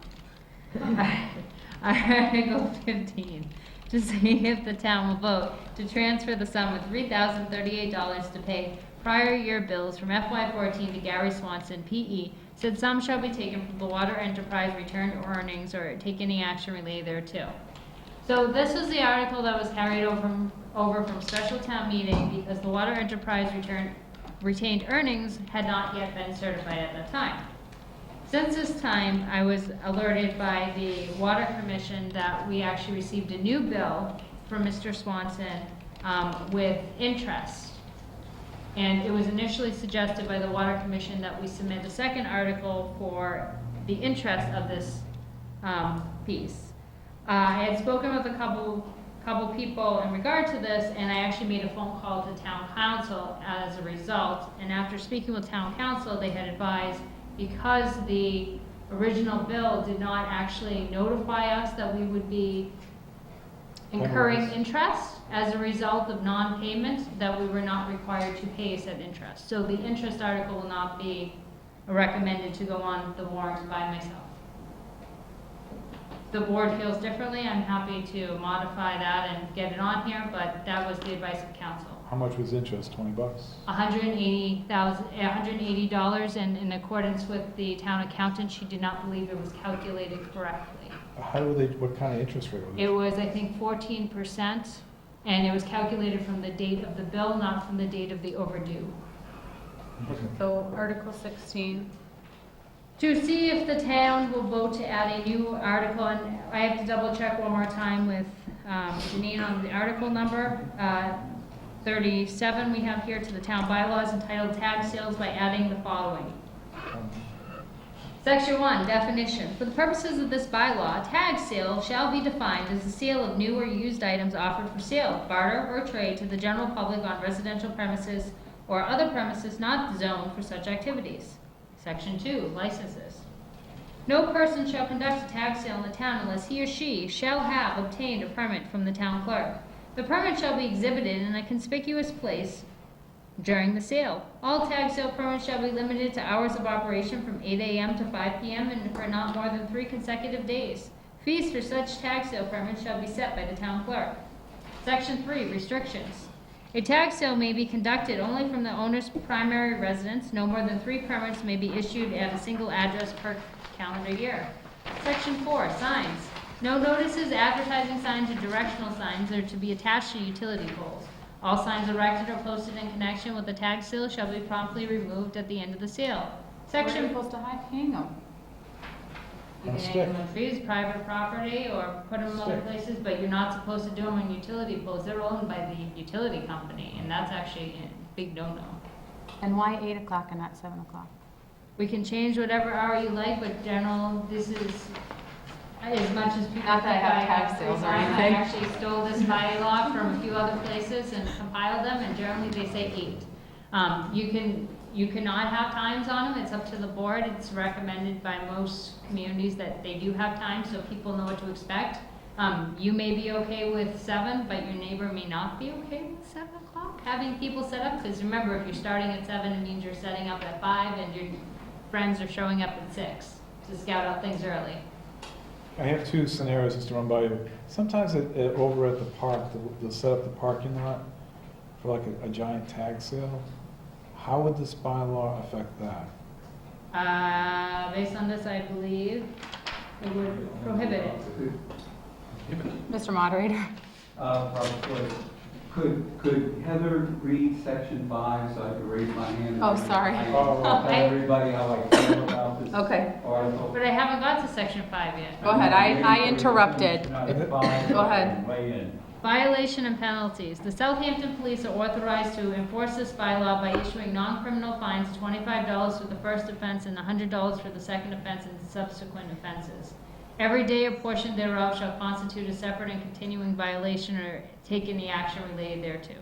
Article 15, to see if the town will vote to transfer the sum of $3,038 to pay prior year bills from FY14 to Gary Swanson, PE. Said sum shall be taken from the water enterprise return to earnings or take any action related thereto. So this was the article that was carried over from special town meeting because the water enterprise retained earnings had not yet been certified at that time. Since this time, I was alerted by the Water Commission that we actually received a new bill from Mr. Swanson with interest. And it was initially suggested by the Water Commission that we submit a second article for the interest of this piece. I had spoken with a couple people in regard to this, and I actually made a phone call to town council as a result. And after speaking with town council, they had advised, because the original bill did not actually notify us that we would be incurring interest as a result of non-payment, that we were not required to pay said interest. So the interest article will not be recommended to go on the warrant by myself. The board feels differently, I'm happy to modify that and get it on here, but that was the advice of council. How much was interest, $20? $180, and in accordance with the town accountant, she did not believe it was calculated correctly. How do they, what kind of interest rate was it? It was, I think, 14%, and it was calculated from the date of the bill, not from the date of the overdue. So Article 16, To see if the town will vote to add a new article, and I have to double check one more time with Janine on the article number. 37 we have here to the town bylaws entitled Tag Sales by adding the following. Section 1, definition. For the purposes of this bylaw, tag sale shall be defined as the sale of new or used items offered for sale, barter, or trade to the general public on residential premises or other premises not zoned for such activities. Section 2, licenses. No person shall conduct a tag sale in the town unless he or she shall have obtained a permit from the town clerk. The permit shall be exhibited in a conspicuous place during the sale. All tag sale permits shall be limited to hours of operation from 8 a.m. to 5 p.m. and for not more than 3 consecutive days. Fees for such tag sale permits shall be set by the town clerk. Section 3, restrictions. A tag sale may be conducted only from the owner's primary residence. No more than 3 permits may be issued at a single address per calendar year. Section 4, signs. No notices, advertising signs, or directional signs are to be attached to utility poles. All signs erected or posted in connection with the tag sale shall be promptly removed at the end of the sale. Where are you Section, supposed to hang them? you can hang them on trees, private property, or put them in other places, but you're not supposed to do them on utility poles. They're owned by the utility company, and that's actually a big no-no. And why 8 o'clock and not 7 o'clock? We can change whatever hour you like, but general, this is, as much as people Not that I think have I tag have free sales or time, I anything. actually stole this bylaw from a few other places and compiled them, and generally they say 8. You cannot have times on them, it's up to the board. It's recommended by most communities that they do have times, so people know what to expect. You may be okay with 7, but your neighbor may not be okay with 7 o'clock, having people set up, because remember, if you're starting at 7, it means you're setting up at 5, and your friends are showing up at 6 to scout out things early. I have 2 scenarios just to run by you. Sometimes over at the park, they'll set up the parking lot for like a giant tag sale. How would this bylaw affect that? Based on this, I believe it would prohibit it. Mr. Moderator? Probably. Could Heather read section 5 so I could raise my hand? Oh, sorry. Tell everybody how I feel about this Okay. article. But I haven't got to section 5 yet. Go ahead, I interrupted. Go ahead. Violation and penalties. The Southampton police are authorized to enforce this bylaw by issuing non-criminal fines, $25 for the first offense and $100 for the second offense and subsequent offenses. Every day or portion thereof shall constitute a separate and continuing violation or take any action related thereto.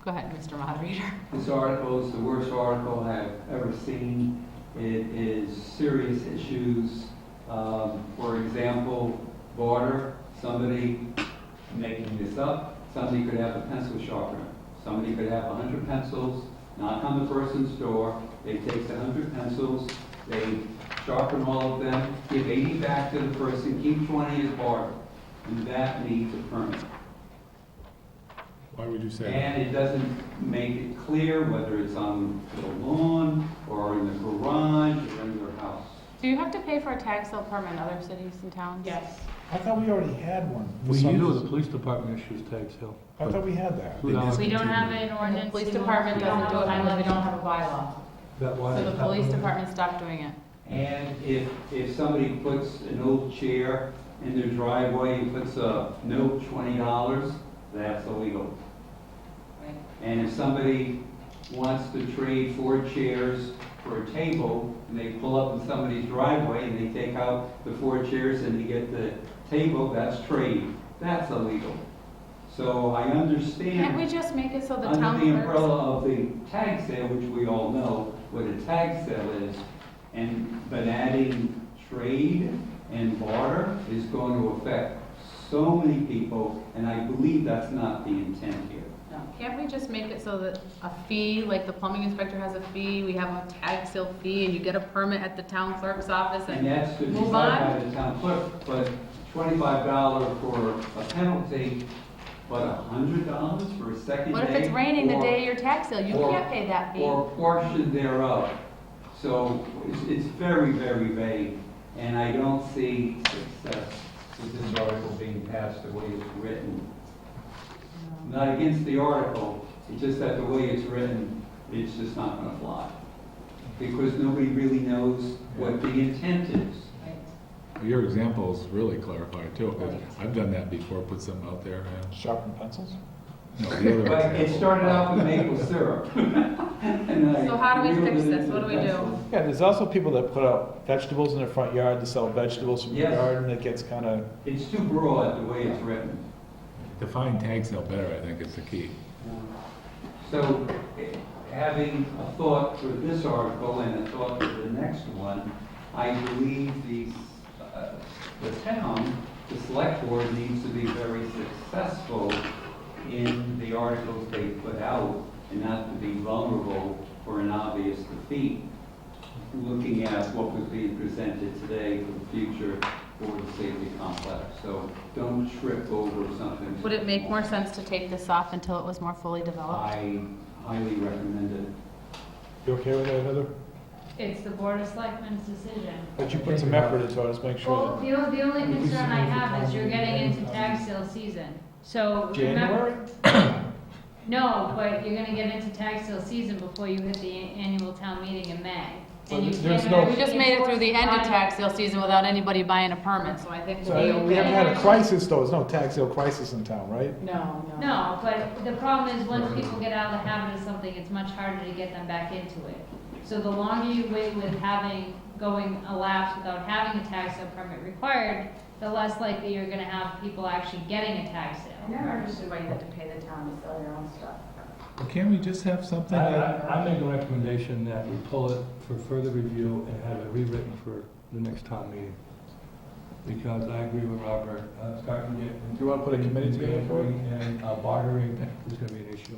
Go ahead, Mr. Moderator. This article is the worst article I've ever seen. It is serious issues. For example, border, somebody, making this up, somebody could have a pencil sharpener. Somebody could have 100 pencils, knock on the person's door, they take 100 pencils, they sharpen all of them, give 80 back to the person, keep 20 as barter. And that needs a permit. Why would you say that? And it doesn't make it clear whether it's on the lawn, or in the garage, or in your house. Do you have to pay for a tag sale permit in other cities and towns? Yes. I thought we already had one. We do, the police department issues tag sale. I thought we had that. We don't. We don't have an The ordinance. police anymore. department We don't doesn't do it have a because we bylaw. don't have a bylaw. That why So the it's police happening? department stopped doing it. And if somebody puts an old chair in their driveway and puts a note, $20, that's illegal. Right. And if somebody wants to trade 4 chairs for a table, and they pull up in somebody's driveway and they take out the 4 chairs and they get the table, that's trade. That's illegal. So I understand. Can't we just make it so the Under town the clerks? umbrella of the tag sale, which we all know what a tag sale is, but adding trade and barter is going to affect so many people, and I believe that's not the intent here. No. Can't we just make it so that a fee, like the plumbing inspector has a fee, we have a tag sale fee, and you get a permit at the town clerk's office And and that's to move decide on? by the town clerk, but $25 for a penalty, but $100 for a second day? What if it's raining the or- day of your tag sale? You or- can't pay that fee. Or portion thereof. So it's very, very vague, and I don't see success with this article being passed the way it's written. Not against the article, it's just that the way it's written, it's just not gonna fly. Because nobody really knows what the intent is. Your examples really clarify it too, 'cause I've done that before, put something out there, and, Sharpen pencils? no, the other But it example. started out with maple syrup. So how do we fix this? What do we do? Yeah, there's also people that put out vegetables in their front yard to sell vegetables from the Yes. yard, and it gets kind of, It's too broad the way it's written. Define tag sale better, I think, is the key. So, having a thought for this article and a thought for the next one, I believe the town, the select board needs to be very successful in the articles they put out and not to be vulnerable for an obvious defeat. Looking at what was being presented today for the future for the safety complex. So don't trip over something. Would it make more sense to take this off until it was more fully developed? I highly recommend it. you okay with that, Heather? It's the Board of Selectmen's decision. But you put some effort into it, let's make Well, sure the only concern I have is you're getting into tax sale season. So that. January? No, but you're gonna get into tax sale season before you hit the annual town meeting in May. And you There's can't no- We just made it through the end of enforce tax sale season without anybody buying a permit, so I think So we'll be we haven't okay. had a crisis though, there's no tax sale crisis in town, right? No, no. No, but the problem is, once people get out of the habit of something, it's much harder to get them back into it. So the longer you wait with going elapsed without having a tax sale permit required, the less likely you're gonna have people actually getting a tax sale. I never understood why you had to pay the town to sell your own stuff. Well, can't we just have something that, I make a recommendation that we pull it for further review and have it rewritten for the next town meeting. Because I agree with Robert, starting to get. Do you wanna put a committee together for it? And bartering is gonna be an issue.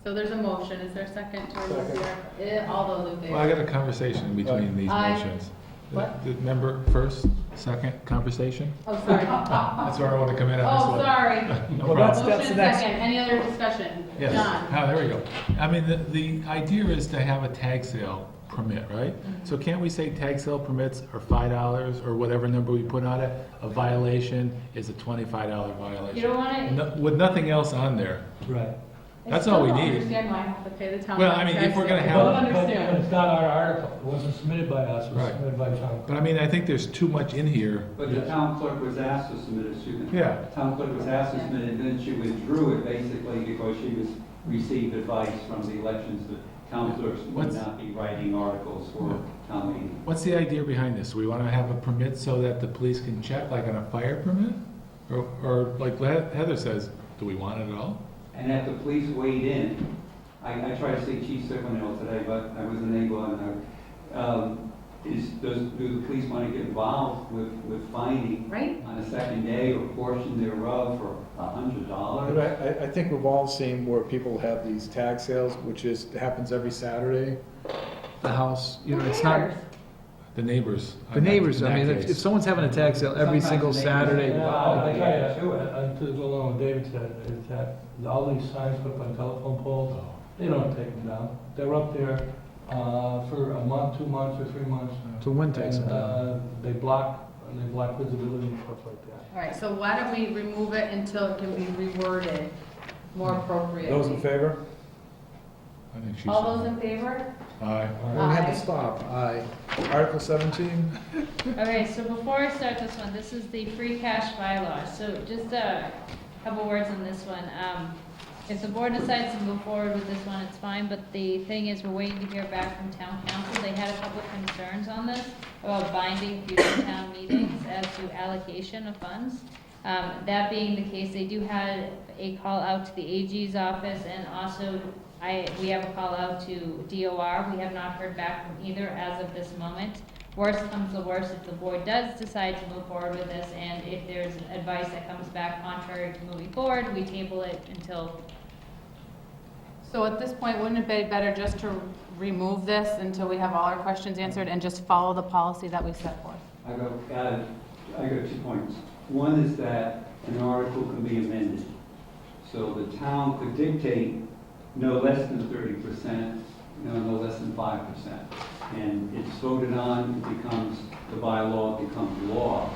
So there's a motion, is there a second to remove the, all those in favor? well, I got a conversation in between these Aye. motions. What? The member first, second, conversation? Oh, sorry. That's where I want to come in on this Oh, one. sorry. No Well, problem. that's Motion the next- second, any other discussion? Yes. John? Oh, there we go. I mean, the idea is to have a tag sale permit, right? So can't we say tag sale permits are $5 or whatever number we put on it? A violation is a $25 violation. You don't wanna, No- With nothing else on there. Right. That's all we I still need. don't understand why I have to pay the town. Well, I mean, if we're gonna tax. have- I But don't understand. it's not our article, it wasn't submitted by us, it was Right. submitted by John. But I mean, I think there's too much in here. But the town clerk was asked to submit it, excuse me. Yeah. The town clerk was asked to submit it, and then she withdrew it basically because she received advice from the elections that town clerks would What's- not be writing articles for town meeting. What's the idea behind this? We want to have a permit so that the police can check, like on a fire permit? Or like Heather says, do we want it at all? And if the police weighed in, I tried to see Chief Silvernail today, but I was unable, and do the police want to get involved with finding Right? on a second day or portion thereof for $100? But I think we've all seen where people have these tag sales, which happens every Saturday. The house, you know, it's not, The neighbors. the neighbors, in I that mean, case. if someone's having a tag sale every Sometimes single the neighbors Saturday. say, Yeah, "Well, I yeah, tell you, to go along with David said, is that all these signs put up on telephone poles, they don't take them down. They're up there for a month, 2 months, or 3 months. To when takes them And, down? They block visibility and stuff like that. All right, so why don't we remove it until it can be reworded more appropriately? Those in favor? I think she's. All those in favor? Aye. Well, we had Aye. to stop. Aye. Article 17? okay, so before I start this one, this is the free cash bylaw. So just a couple words on this one. If the board decides to move forward with this one, it's fine, but the thing is, we're waiting to hear back from town council. They had a couple of concerns on this about binding future town meetings as to allocation of funds. That being the case, they do have a call out to the AG's office, and also we have a call out to DOR. We have not heard back from either as of this moment. Worst comes to worst, if the board does decide to move forward with this, and if there's advice that comes back contrary to moving forward, we table it until. So at this point, wouldn't it be better just to remove this until we have all our questions answered and just follow the policy that we set forth? I got 2 points. One is that an article can be amended. So the town could dictate no less than 30%, no less than 5%. And it's voted on, it becomes, the bylaw becomes law.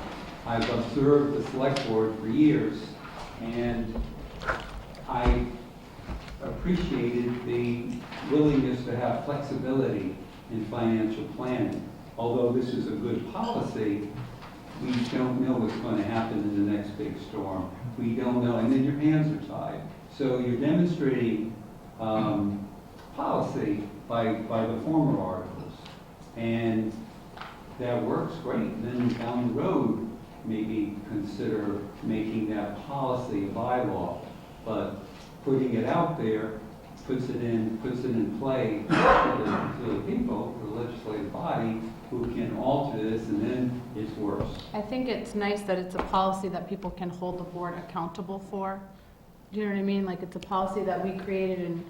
I've observed the select board for years, and I appreciated the willingness to have flexibility in financial planning. Although this is a good policy, we don't know what's going to happen in the next big storm. We don't know, and then your hands are tied. So you're demonstrating policy by the former articles, and that works great. Then down the road, maybe consider making that policy a bylaw, but putting it out there puts it in play to the people, the legislative body, who can alter this, and then it's worse. I think it's nice that it's a policy that people can hold the board accountable for. Do you know what I mean? Like, it's a policy that we created and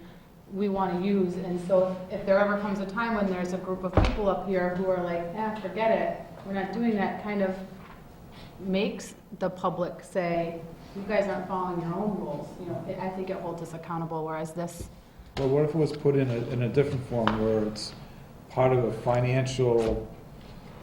we want to use. And so if there ever comes a time when there's a group of people up here who are like, forget it, we're not doing that, kind of makes the public say, you guys aren't following your own rules. You know, I think it holds us accountable, whereas this, Well, what if it was put in a different form where it's part of a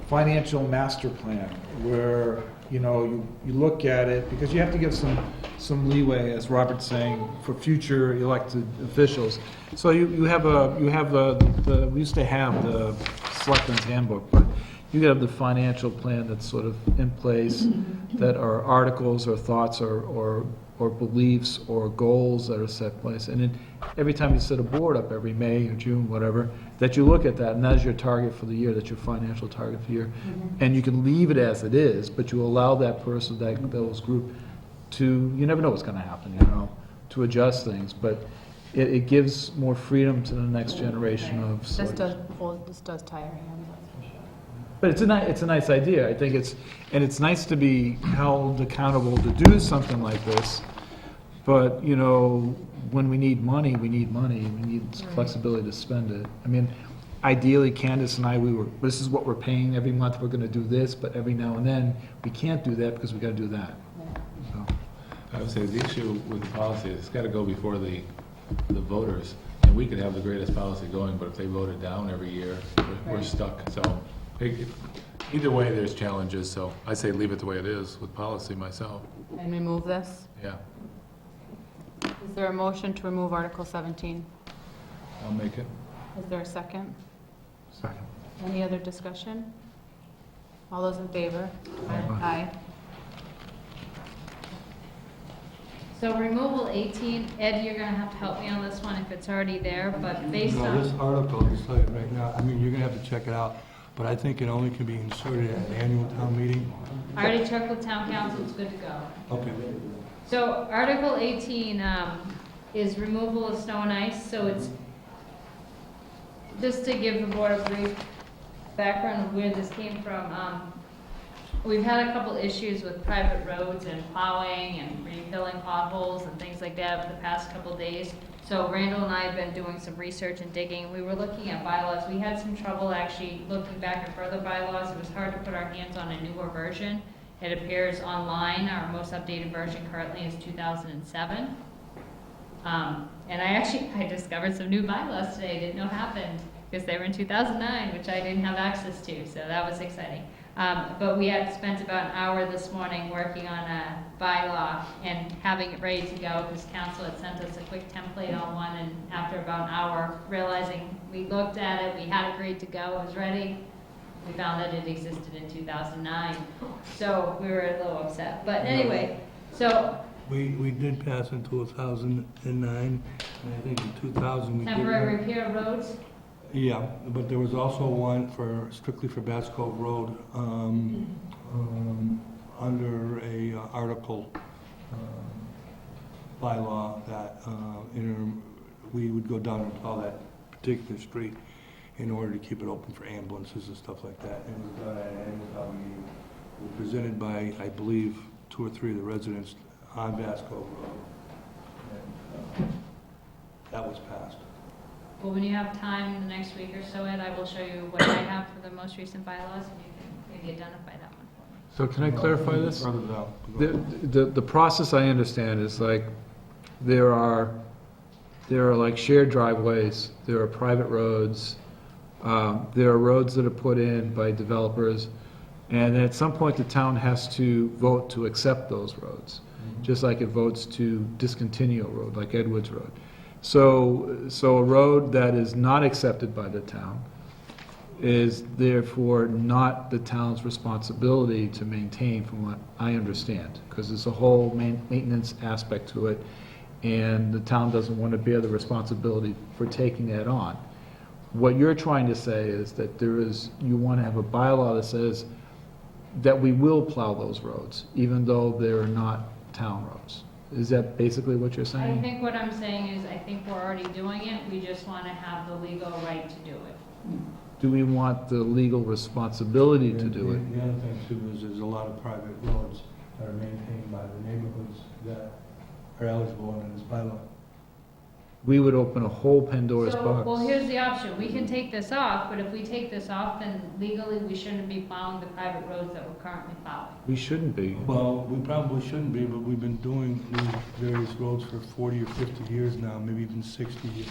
financial master plan where, you look at it, because you have to give some leeway, as Robert's saying, for future elected officials. So you have we used to have the Selectmen's Handbook, but you have the financial plan that's sort of in place, that are articles or thoughts or beliefs or goals that are set in place. And then every time you set a board up, every May or June, whatever, that you look at that, and that's your target for the year, that's your financial target for the year. And you can leave it as it is, but you allow that person, those group, you never know what's gonna happen, to adjust things, but it gives more freedom to the next generation of This selectors. does tie our hands, that's for sure. But it's a nice idea. I think it's nice to be held accountable to do something like this. But, when we need money, we need money. We need flexibility to spend it. I mean, ideally, Candace and I, this is what we're paying every month. We're gonna do this, but every now and then, we can't do that because we gotta do that. So, I would say the issue with the policy is it's gotta go before the voters. And we could have the greatest policy going, but if they vote it down every year, we're stuck. So either way, there's challenges, so I say leave it the way it is with policy myself. And remove this? Yeah, Is there a motion to remove Article 17? I'll make it. Is there a second? second. Any other discussion? All those in favor? Aye. So removal 18, Ed, you're gonna have to help me on this one if it's already there, but based No, this on, article, I'll just tell you right now, I mean, you're gonna have to check it out, but I think it only can be inserted at an annual town meeting. I already checked with town council, it's good to go. Okay. So Article 18 is removal of snow and ice, so it's, just to give the board a brief background of where this came from, we've had a couple issues with private roads and plowing and refilling potholes and things like that over the past couple days. So Randall and I have been doing some research and digging. We were looking at bylaws. We had some trouble actually looking back at further bylaws. It was hard to put our hands on a newer version. It appears online. Our most updated version currently is 2007. And I discovered some new bylaws today. I didn't know happened because they were in 2009, which I didn't have access to. So that was exciting. But we had spent about an hour this morning working on a bylaw and having it ready to go because council had sent us a quick template on one, and after about an hour, realizing we looked at it, we had agreed to go, it was ready, we found that it existed in 2009. So we were a little upset. But anyway, so We did pass in 2009, and I think in 2000 we did. temporary repair roads, Yeah, but there was also one strictly for Bass Cove Road, under a article bylaw that we would go down and plow that particular street in order to keep it open for ambulances and stuff like that. It was done at an annual town meeting. It was presented by, I believe, 2 or 3 of the residents on Bass Cove Road. And that was passed. well, when you have time in the next week or so, Ed, I will show you what I have for the most recent bylaws, and you can maybe identify that one for me. So can I clarify this? Further down. The process I understand is like, there are like shared driveways, there are private roads, there are roads that are put in by developers, and at some point, the town has to vote to accept those roads, just like it votes to discontinue a road, like Edwards Road. So a road that is not accepted by the town is therefore not the town's responsibility to maintain, from what I understand, because there's a whole maintenance aspect to it, and the town doesn't want to bear the responsibility for taking that on. What you're trying to say is that you want to have a bylaw that says that we will plow those roads, even though they're not town roads. Is that basically what you're I saying? think what I'm saying is, I think we're already doing it, we just want to have the legal right to do it. Do we want the legal responsibility to do it? The other thing too is there's a lot of private roads that are maintained by the neighborhoods that are eligible under this bylaw. We would open a whole Pandora's So, box. well, here's the option, we can take this off, but if we take this off, then legally, we shouldn't be plowing the private roads that we're currently plowing. We shouldn't be. Well, we probably shouldn't be, but we've been doing these various roads for 40 or 50 years now, maybe even 60 years.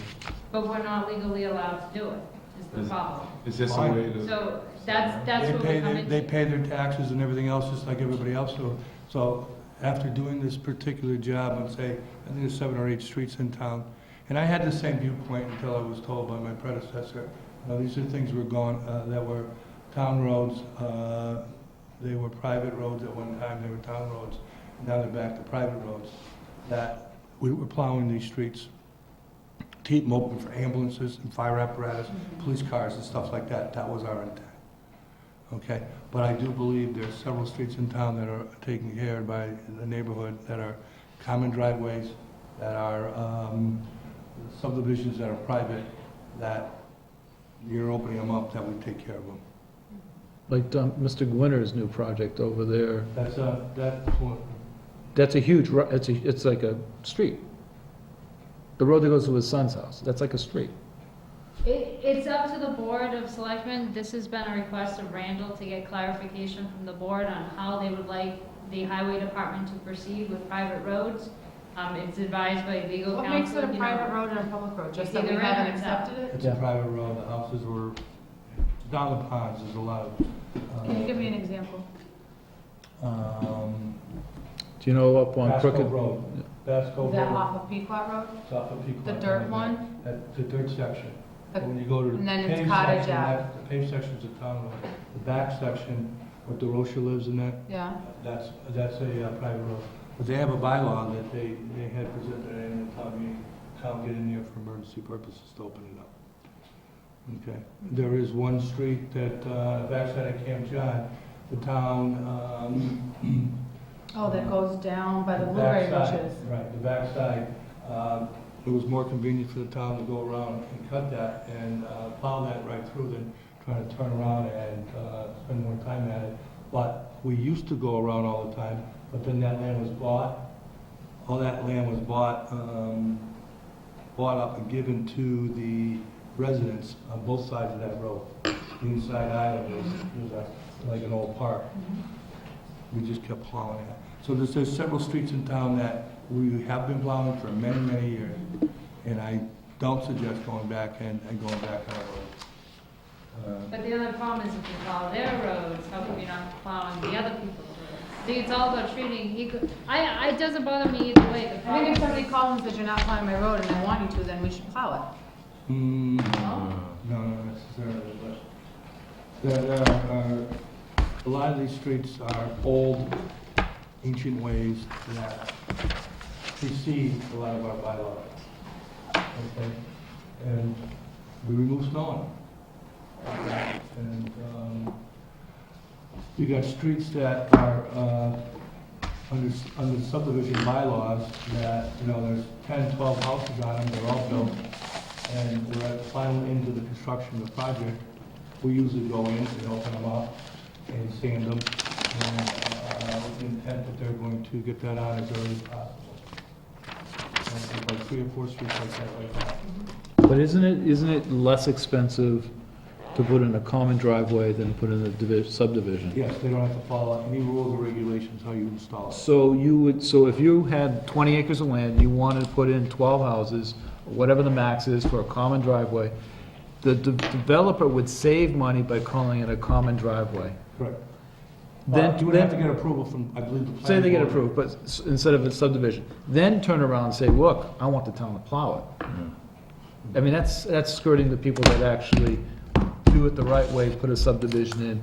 But we're not legally allowed to do it. is the problem. Is this a way to? So that's what They we're coming they to. pay their taxes and everything else just like everybody else. So after doing this particular job on, say, I think there's 7 or 8 streets in town, and I had the same viewpoint until I was told by my predecessor, these are things were going, that were town roads, they were private roads at one time, they were town roads, now they're back to private roads, that we were plowing these streets, to keep them open for ambulances and fire apparatus, police cars and stuff like that. That was our intent. Okay, but I do believe there's several streets in town that are taken care of by the neighborhood that are common driveways, that are subdivisions that are private, that you're opening them up, that we take care of them. Like Mr. Gwinner's new project over there, That's one. that's a huge, it's like a street. The road that goes to his son's house, that's like a street. It's up to the Board of Selectmen. This has been a request of Randall to get clarification from the board on how they would like the highway department to proceed with private roads. It's advised by legal counsel. What makes it a you know. private road and a public road? Just It's that we either in or haven't it's out. accepted it? It's a private road, the houses were, down the ponds, there's a lot of. Can you give me an example? Do you know up on Basco Crooked? Road. Basco Is that Road. off of Pequot Road? It's off of Pequot. The dirt one? The dirt section. The- When you go to the And then it's paved Cottage section, Ave. the paved section's a town road. The back section, where DeRocha lives in that, Yeah. that's a private road. But they have a bylaw that they had presented and the town meeting, town get in there for emergency purposes to open it up. Okay. There is one street that, backside of Camp John, the town, Oh, that goes down by the blueberry backside, bushes. right, the backside, it was more convenient for the town to go around and cut that and plow that right through than trying to turn around and spend more time at it. But we used to go around all the time, but then that land was bought. All that land was bought up and given to the residents on both sides of that road. The inside island was like an old park. We just kept plowing it. So there's several streets in town that we have been plowing for many, many years. And I don't suggest going back and going back on our roads. But the other problem is if you plow their roads, how come you're not plowing the other people's roads? See, it's all about treating equal. It doesn't bother me either way. The I think problem if somebody is, calls and says you're not plowing my road and I want you to, then we should plow No, not necessarily, but there are, a lot of these streets are old, ancient ways that precede a lot of our bylaws. Okay? And we remove snow on them. And we got streets that are under subdivision bylaws that, there's 10, 12 houses on them, they're all built. And we're at the final end of the construction of the project. We usually go in and open them up and sand them, and with the intent that they're going to get that out as early as possible. And there's like 3 or 4 streets like that. But isn't it less expensive to put in a common driveway than put in a subdivision? Yes, they don't have to follow any rules or regulations how you install it. So if you had 20 acres of land, you wanted to put in 12 houses, or whatever the max is for a common driveway, the developer would save money by calling it a common driveway. Correct. Then You would have to get approval from, I believe, the planning say they get board. approved, but instead of a subdivision, then turn around and say, look, I want the town to plow it. I mean, that's skirting the people that actually do it the right way, put a subdivision in,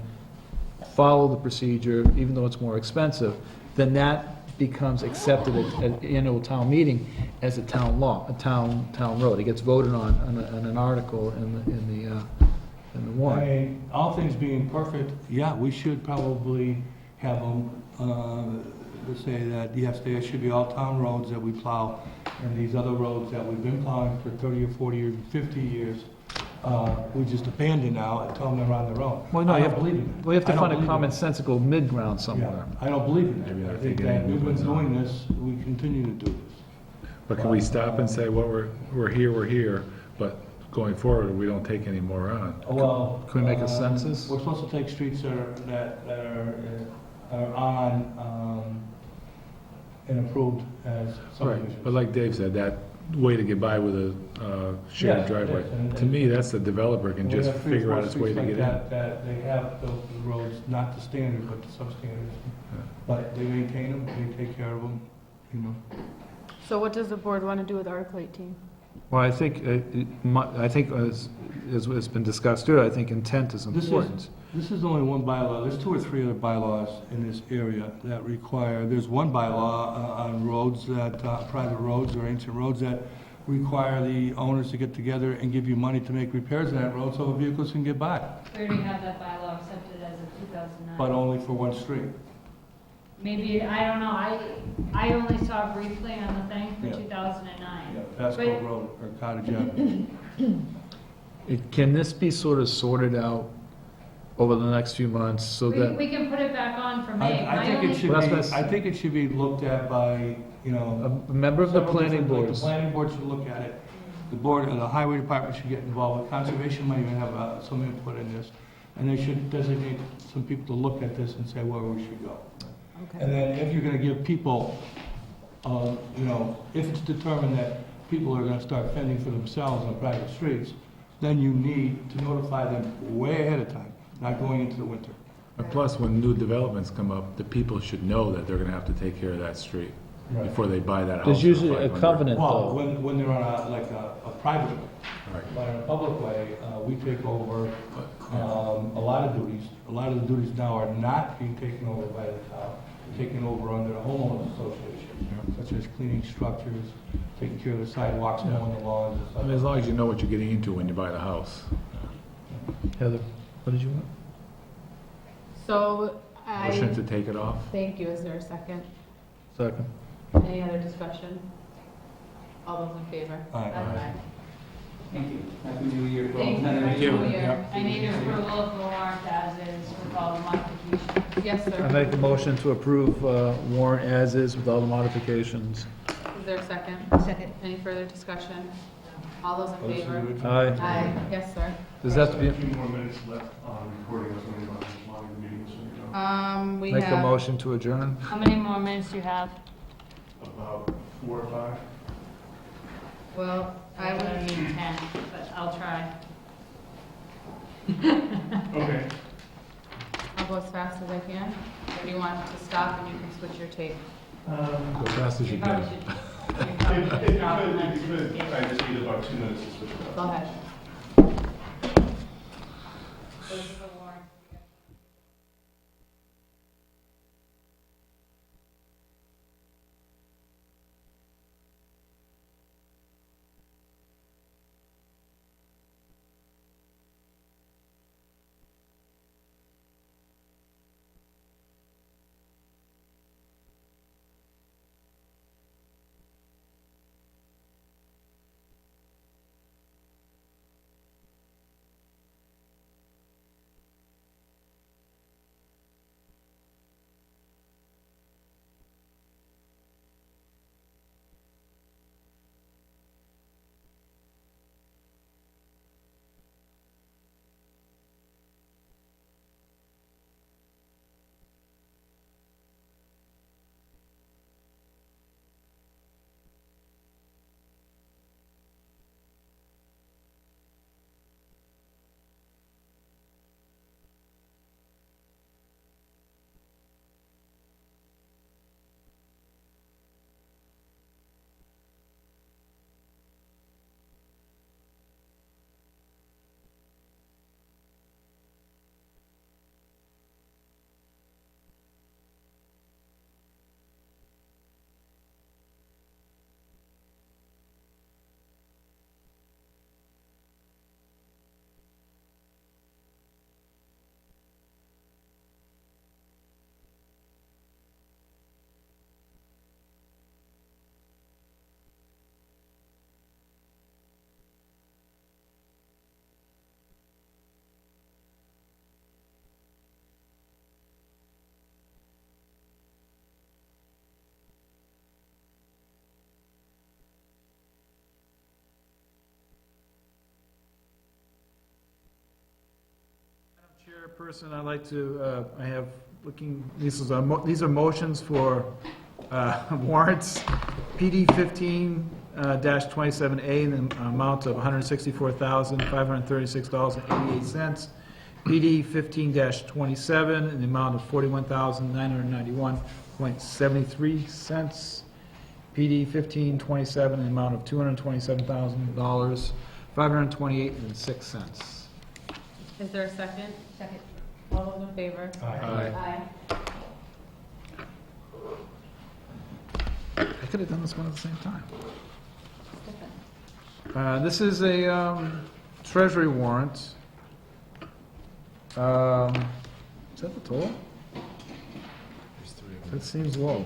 follow the procedure, even though it's more expensive, then that becomes accepted at the annual town meeting as a town law, a town road. It gets voted on an article in the I warrant. mean, all things being perfect, yeah, we should probably have them, to say that, yes, there should be all town roads that we plow, and these other roads that we've been plowing for 30 or 40 or 50 years, we just abandon now and tell them they're on their own. Well, no, I you don't have, believe in it. we have to I don't find a believe in it. commonsensical mid-ground Yeah, somewhere. I don't believe in Maybe it. I I think think any that we've been movements on doing it. this, we continue to do this. But can we stop and say, well, we're here, but going forward, we don't take any more on? Well. Can we make a census? We're supposed to take streets that are on, and approved as Right, subdivisions. but like Dave said, that way to get by with a shared Yes, it driveway. is, and- To me, that's the developer can We just have 3 or figure 4 out his way streets to like get in. that they have built the roads, not the standard, but the substandard. But they maintain them, they take care of them, you know. So what does the board want to do with Article 18? Well, I think, as has been discussed too, I think intent is This is- important. This is only one bylaw. There's 2 or 3 other bylaws in this area that require, there's one bylaw on roads that, private roads or ancient roads that require the owners to get together and give you money to make repairs on that road so vehicles can get by, We already have that bylaw accepted as of 2009. but only for one street. Maybe, I don't know, I only saw briefly on the thing for Yeah. 2009. Pasco Road or Cottage Avenue. Can this be sort of sorted out over the next few months so that, We can put it back on for May. I My think only- it should Well, be, that's- I think it should be looked at by, you know. a member of the several planning different- like boards? The planning board should look at it. The board, the highway department should get involved. Conservation might even have some input in this. And they should designate some people to look at this and say where we should go. And then if you're gonna give people, you know, if it's determined that people are gonna start fending for themselves on private streets, then you need to notify them way ahead of time, not going into the winter. And plus, when new developments come up, the people should know that they're gonna have to take care of that street before they buy that house. There's for usually a 500. covenant Well, though. when they're on a private way, Right. but in a public way, we take over a lot of duties. A lot of the duties now are not being taken over by the town, taken over under the homeowners association, such as cleaning structures, taking care of the sidewalks, mowing the lawns and I stuff. mean, as long as you know what you're getting into when you buy the house. Heather, what did you want? So Motion to take it off? thank you. Is there a second? Second. Any other discussion? All those in favor? Aye. Thank you. Happy New Year. to all. Thank you. Happy Happy New New Year. Year. I need approval of the warrant as is with all the modifications. Yes, I sir. make a motion to approve warrant as is with all the modifications. Is there a second? Second. Any further discussion? All those in Those are the favor? original. Aye. Aye. Yes, sir. Does that have to be, A few more minutes left on recording, so we're not long in the meeting, so you know. We make a have, motion to adjourn? How many more minutes do you have? About 4 or 5. well, I I would, don't need 10, but I'll try. Okay. I'll go as fast as I can. Or do you want to stop and you can switch your tape? Go fast as you probably can. should. You probably should stop and then- I just need about 2 minutes to switch it up. Go ahead. Those are the warrants. Chairperson, I'd like to, I have looking, these are motions for warrants, PD 15, -27A in the amount of $164,536.88. PD 15-27 in the amount of $41,991.73. PD 15-27 in the amount of $227,000, $528.06. Is there a second? Second. All those in favor? Aye. I could have done this one at the same time. This is a treasury warrant. Is that the total? That seems low.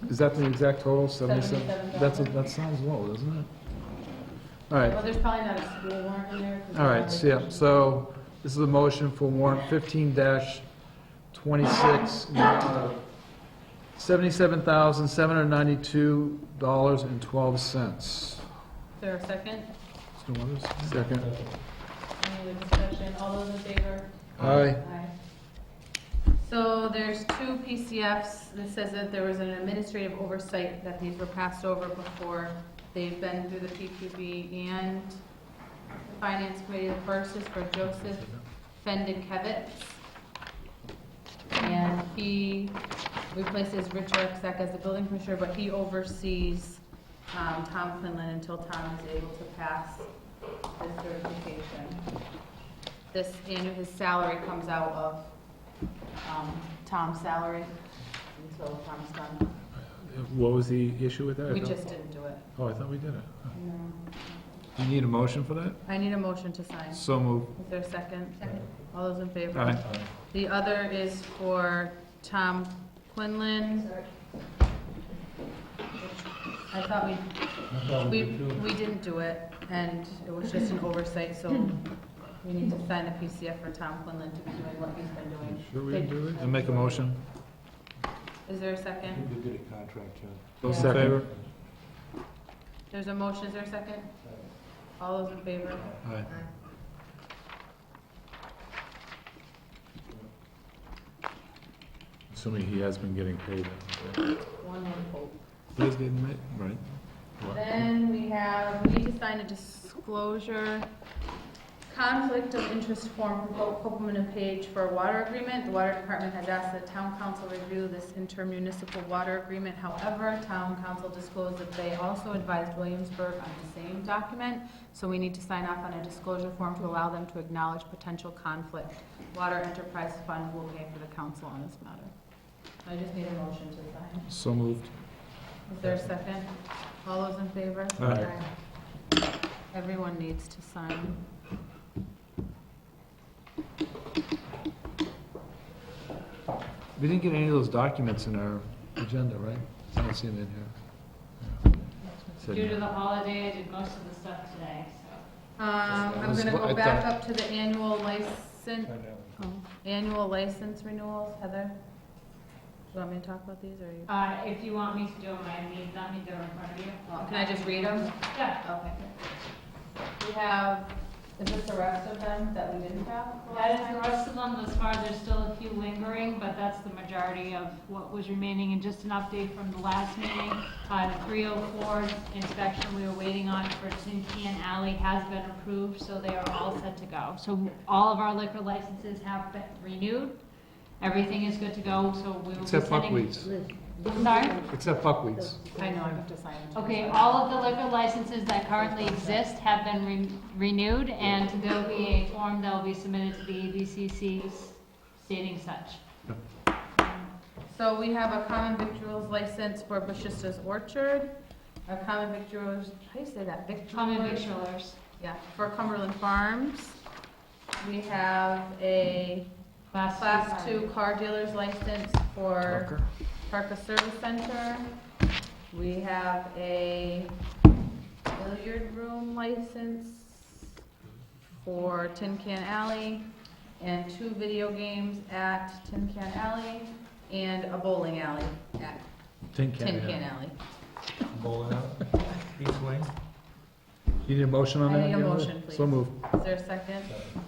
Is that the exact total, 77? That sounds low, doesn't it? All right. Well, there's probably not a school warrant in there. 'cause All right, there's so, yeah, so this is a motion for warrant 15-26, $77,792.12. Is there a second? Second. Any other discussion? All those in favor? Aye. So there's two PCFs that says that there was an administrative oversight that these were passed over before. They've been through the PQB and the Finance Committee. The first is for Joseph Fendickevitz. And he replaces Richard Exec as the building commissioner, but he oversees Tom Quinlan until Tom is able to pass his certification. This annual, his salary comes out of Tom's salary until Tom's done. What was the issue with that? We just didn't do it. Oh, I thought we did it. No. You need a motion for that? I need a motion to sign. So moved. Is there a second? Second. All those in favor? Aye. The other is for Tom Quinlan. I thought we didn't do it, and it was just an oversight, so we need to sign the PCF for Tom Quinlan to be doing what he's been doing. Sure we didn't do it? And make a motion. Is there a second? We did a contract, John. Those in favor? There's a motion, is there a second? All those in favor? Aye. Assuming he has been getting paid. One more vote. He's getting paid, right? Then we need to sign a disclosure, conflict of interest form for Copeland and Page for a water agreement. The water department has asked the town council review this intermunicipal water agreement. However, town council disclosed that they also advised Williamsburg on the same document. So we need to sign off on a disclosure form to allow them to acknowledge potential conflict. Water Enterprise Fund will pay for the council on this matter. I just need a motion to sign. So moved. Is there a second? All those in favor? Aye. Everyone needs to sign. We didn't get any of those documents in our agenda, right? I don't see them in here. Said- Due to the holiday, I did most of the stuff today, so. I'm gonna go back up to the annual license renewals. Heather? Do you want me to talk about these, or you? If you want me to do them, I need them in front of you. Can I just read them? Yeah. Okay. We have, is this the rest of them that we didn't have? That is the rest of them. As far as there's still a few lingering, but that's the majority of what was remaining. And just an update from the last meeting, the 304 inspection we were waiting on for Tin Can Alley has been approved, so they are all set to go. So all of our liquor licenses have been renewed. Everything is good to go, so we will be Except sending. buckwheats. Sorry? Except buckwheats. I know, I have to sign them. Okay, all of the liquor licenses that currently exist have been renewed, and there'll be a form that will be submitted to the ABCC stating such. So we have a common victuals license for Bashista's Orchard, a common victuals, how do you say that? Common Victuals? victualers. Yeah, for Cumberland Farms. We have a Class 2 car dealer's license for Parker Service Center. We have a billiard room license for Tin Can Alley, and 2 video games at Tin Can Alley, and a bowling alley at Tin Tin Can Alley. Bowling out, each wing. You need a motion on that? I need a Heather? motion, please. So moved. Is there a second?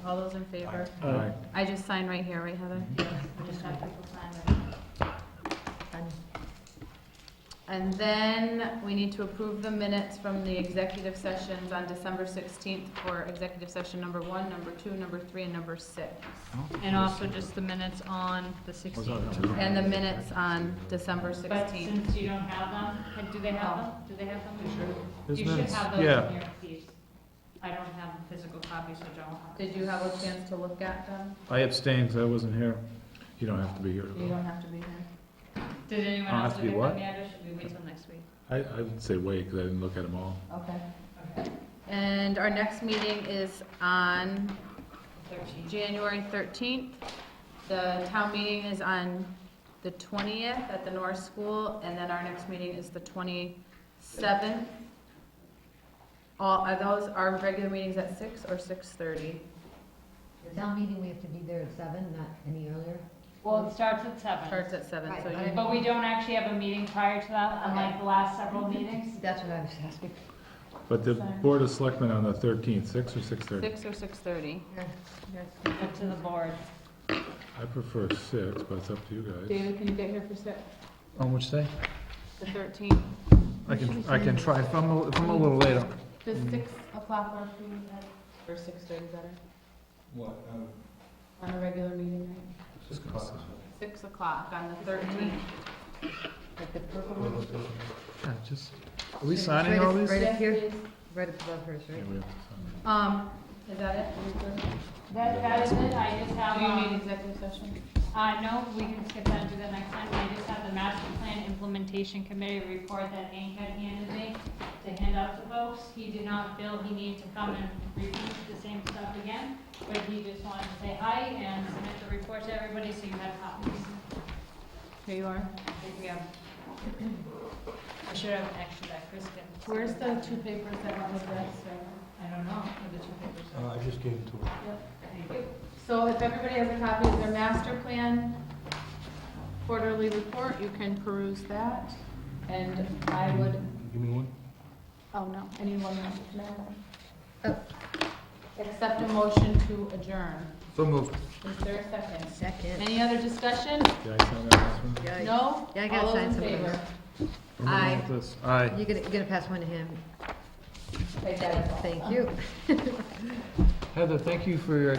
All those in favor? Aye. I just sign right here, right, Heather? I just have people sign it. And then we need to approve the minutes from the executive sessions on December 16th for executive session number 1, number 2, number 3, and number 6. And also just the minutes on the 16th. And the minutes on December But 16th. since you don't have them, do they have them? Do they have them? His You should minutes, have those in yeah. your keys. I don't have physical copies, so don't. Did you have a chance to look at them? I abstained, 'cause I wasn't here. You don't have to be here. You don't have to be here. Did anyone I'll else have to look be at what? them yet, or should we wait till next week? I would say wait, because I didn't look at them all. Okay. And our next meeting is on 13th. January 13th. The town meeting is on the 20th at the North School, and then our next meeting is the 27th. Are those our regular meetings at 6 or 6:30? The town meeting, we have to be there at 7, not any earlier? Well, it starts at 7. Starts at 7, so Right, you, But we don't actually have a meeting prior to that, unlike the last several meetings. That's what I was asking. But the Board of Selectmen on the 13th, 6 or 6:30? 6 or 6:30? Up to the board. I prefer 6, but it's up to you guys. David, can you get here for 6? On which day? The 13th. I can try, if I'm a little later. Does 6 o'clock work for you, Ed? Or 6:30 better? What, On a regular meeting night? 6 o'clock on the 13th. Like the purple one? Yeah, just, are we signing all these? Right up here? Yes, Right up above hers, Yeah, right? we have to sign is that it? Are we good? That is it, I just have, Do you need executive session? no, we can skip that and do that next time. I just have the master plan implementation committee report that Hank had handed me to hand out to folks. He did not feel he needed to come and repeat the same stuff again, but he just wanted to say hi and submit the report to everybody so you have copies. Here you are. I think we have, I should have an extra that Chris can. Where's the 2 papers that went with this? I don't know, where the 2 papers are. I just gave it to her. Thank you. So if everybody has a copy of their master plan quarterly report, you can peruse that. And I would, Give me one. oh no, anyone else can have one? Accept a motion to adjourn. So moved. Is there a second? Second. Any other discussion? Did I sign that last one? Yeah, No? Yeah, I gotta All sign those some in of favor? I'm Aye. going with this. Aye. You're gonna pass one to him. Take that as well. Thank you. Heather, thank you for your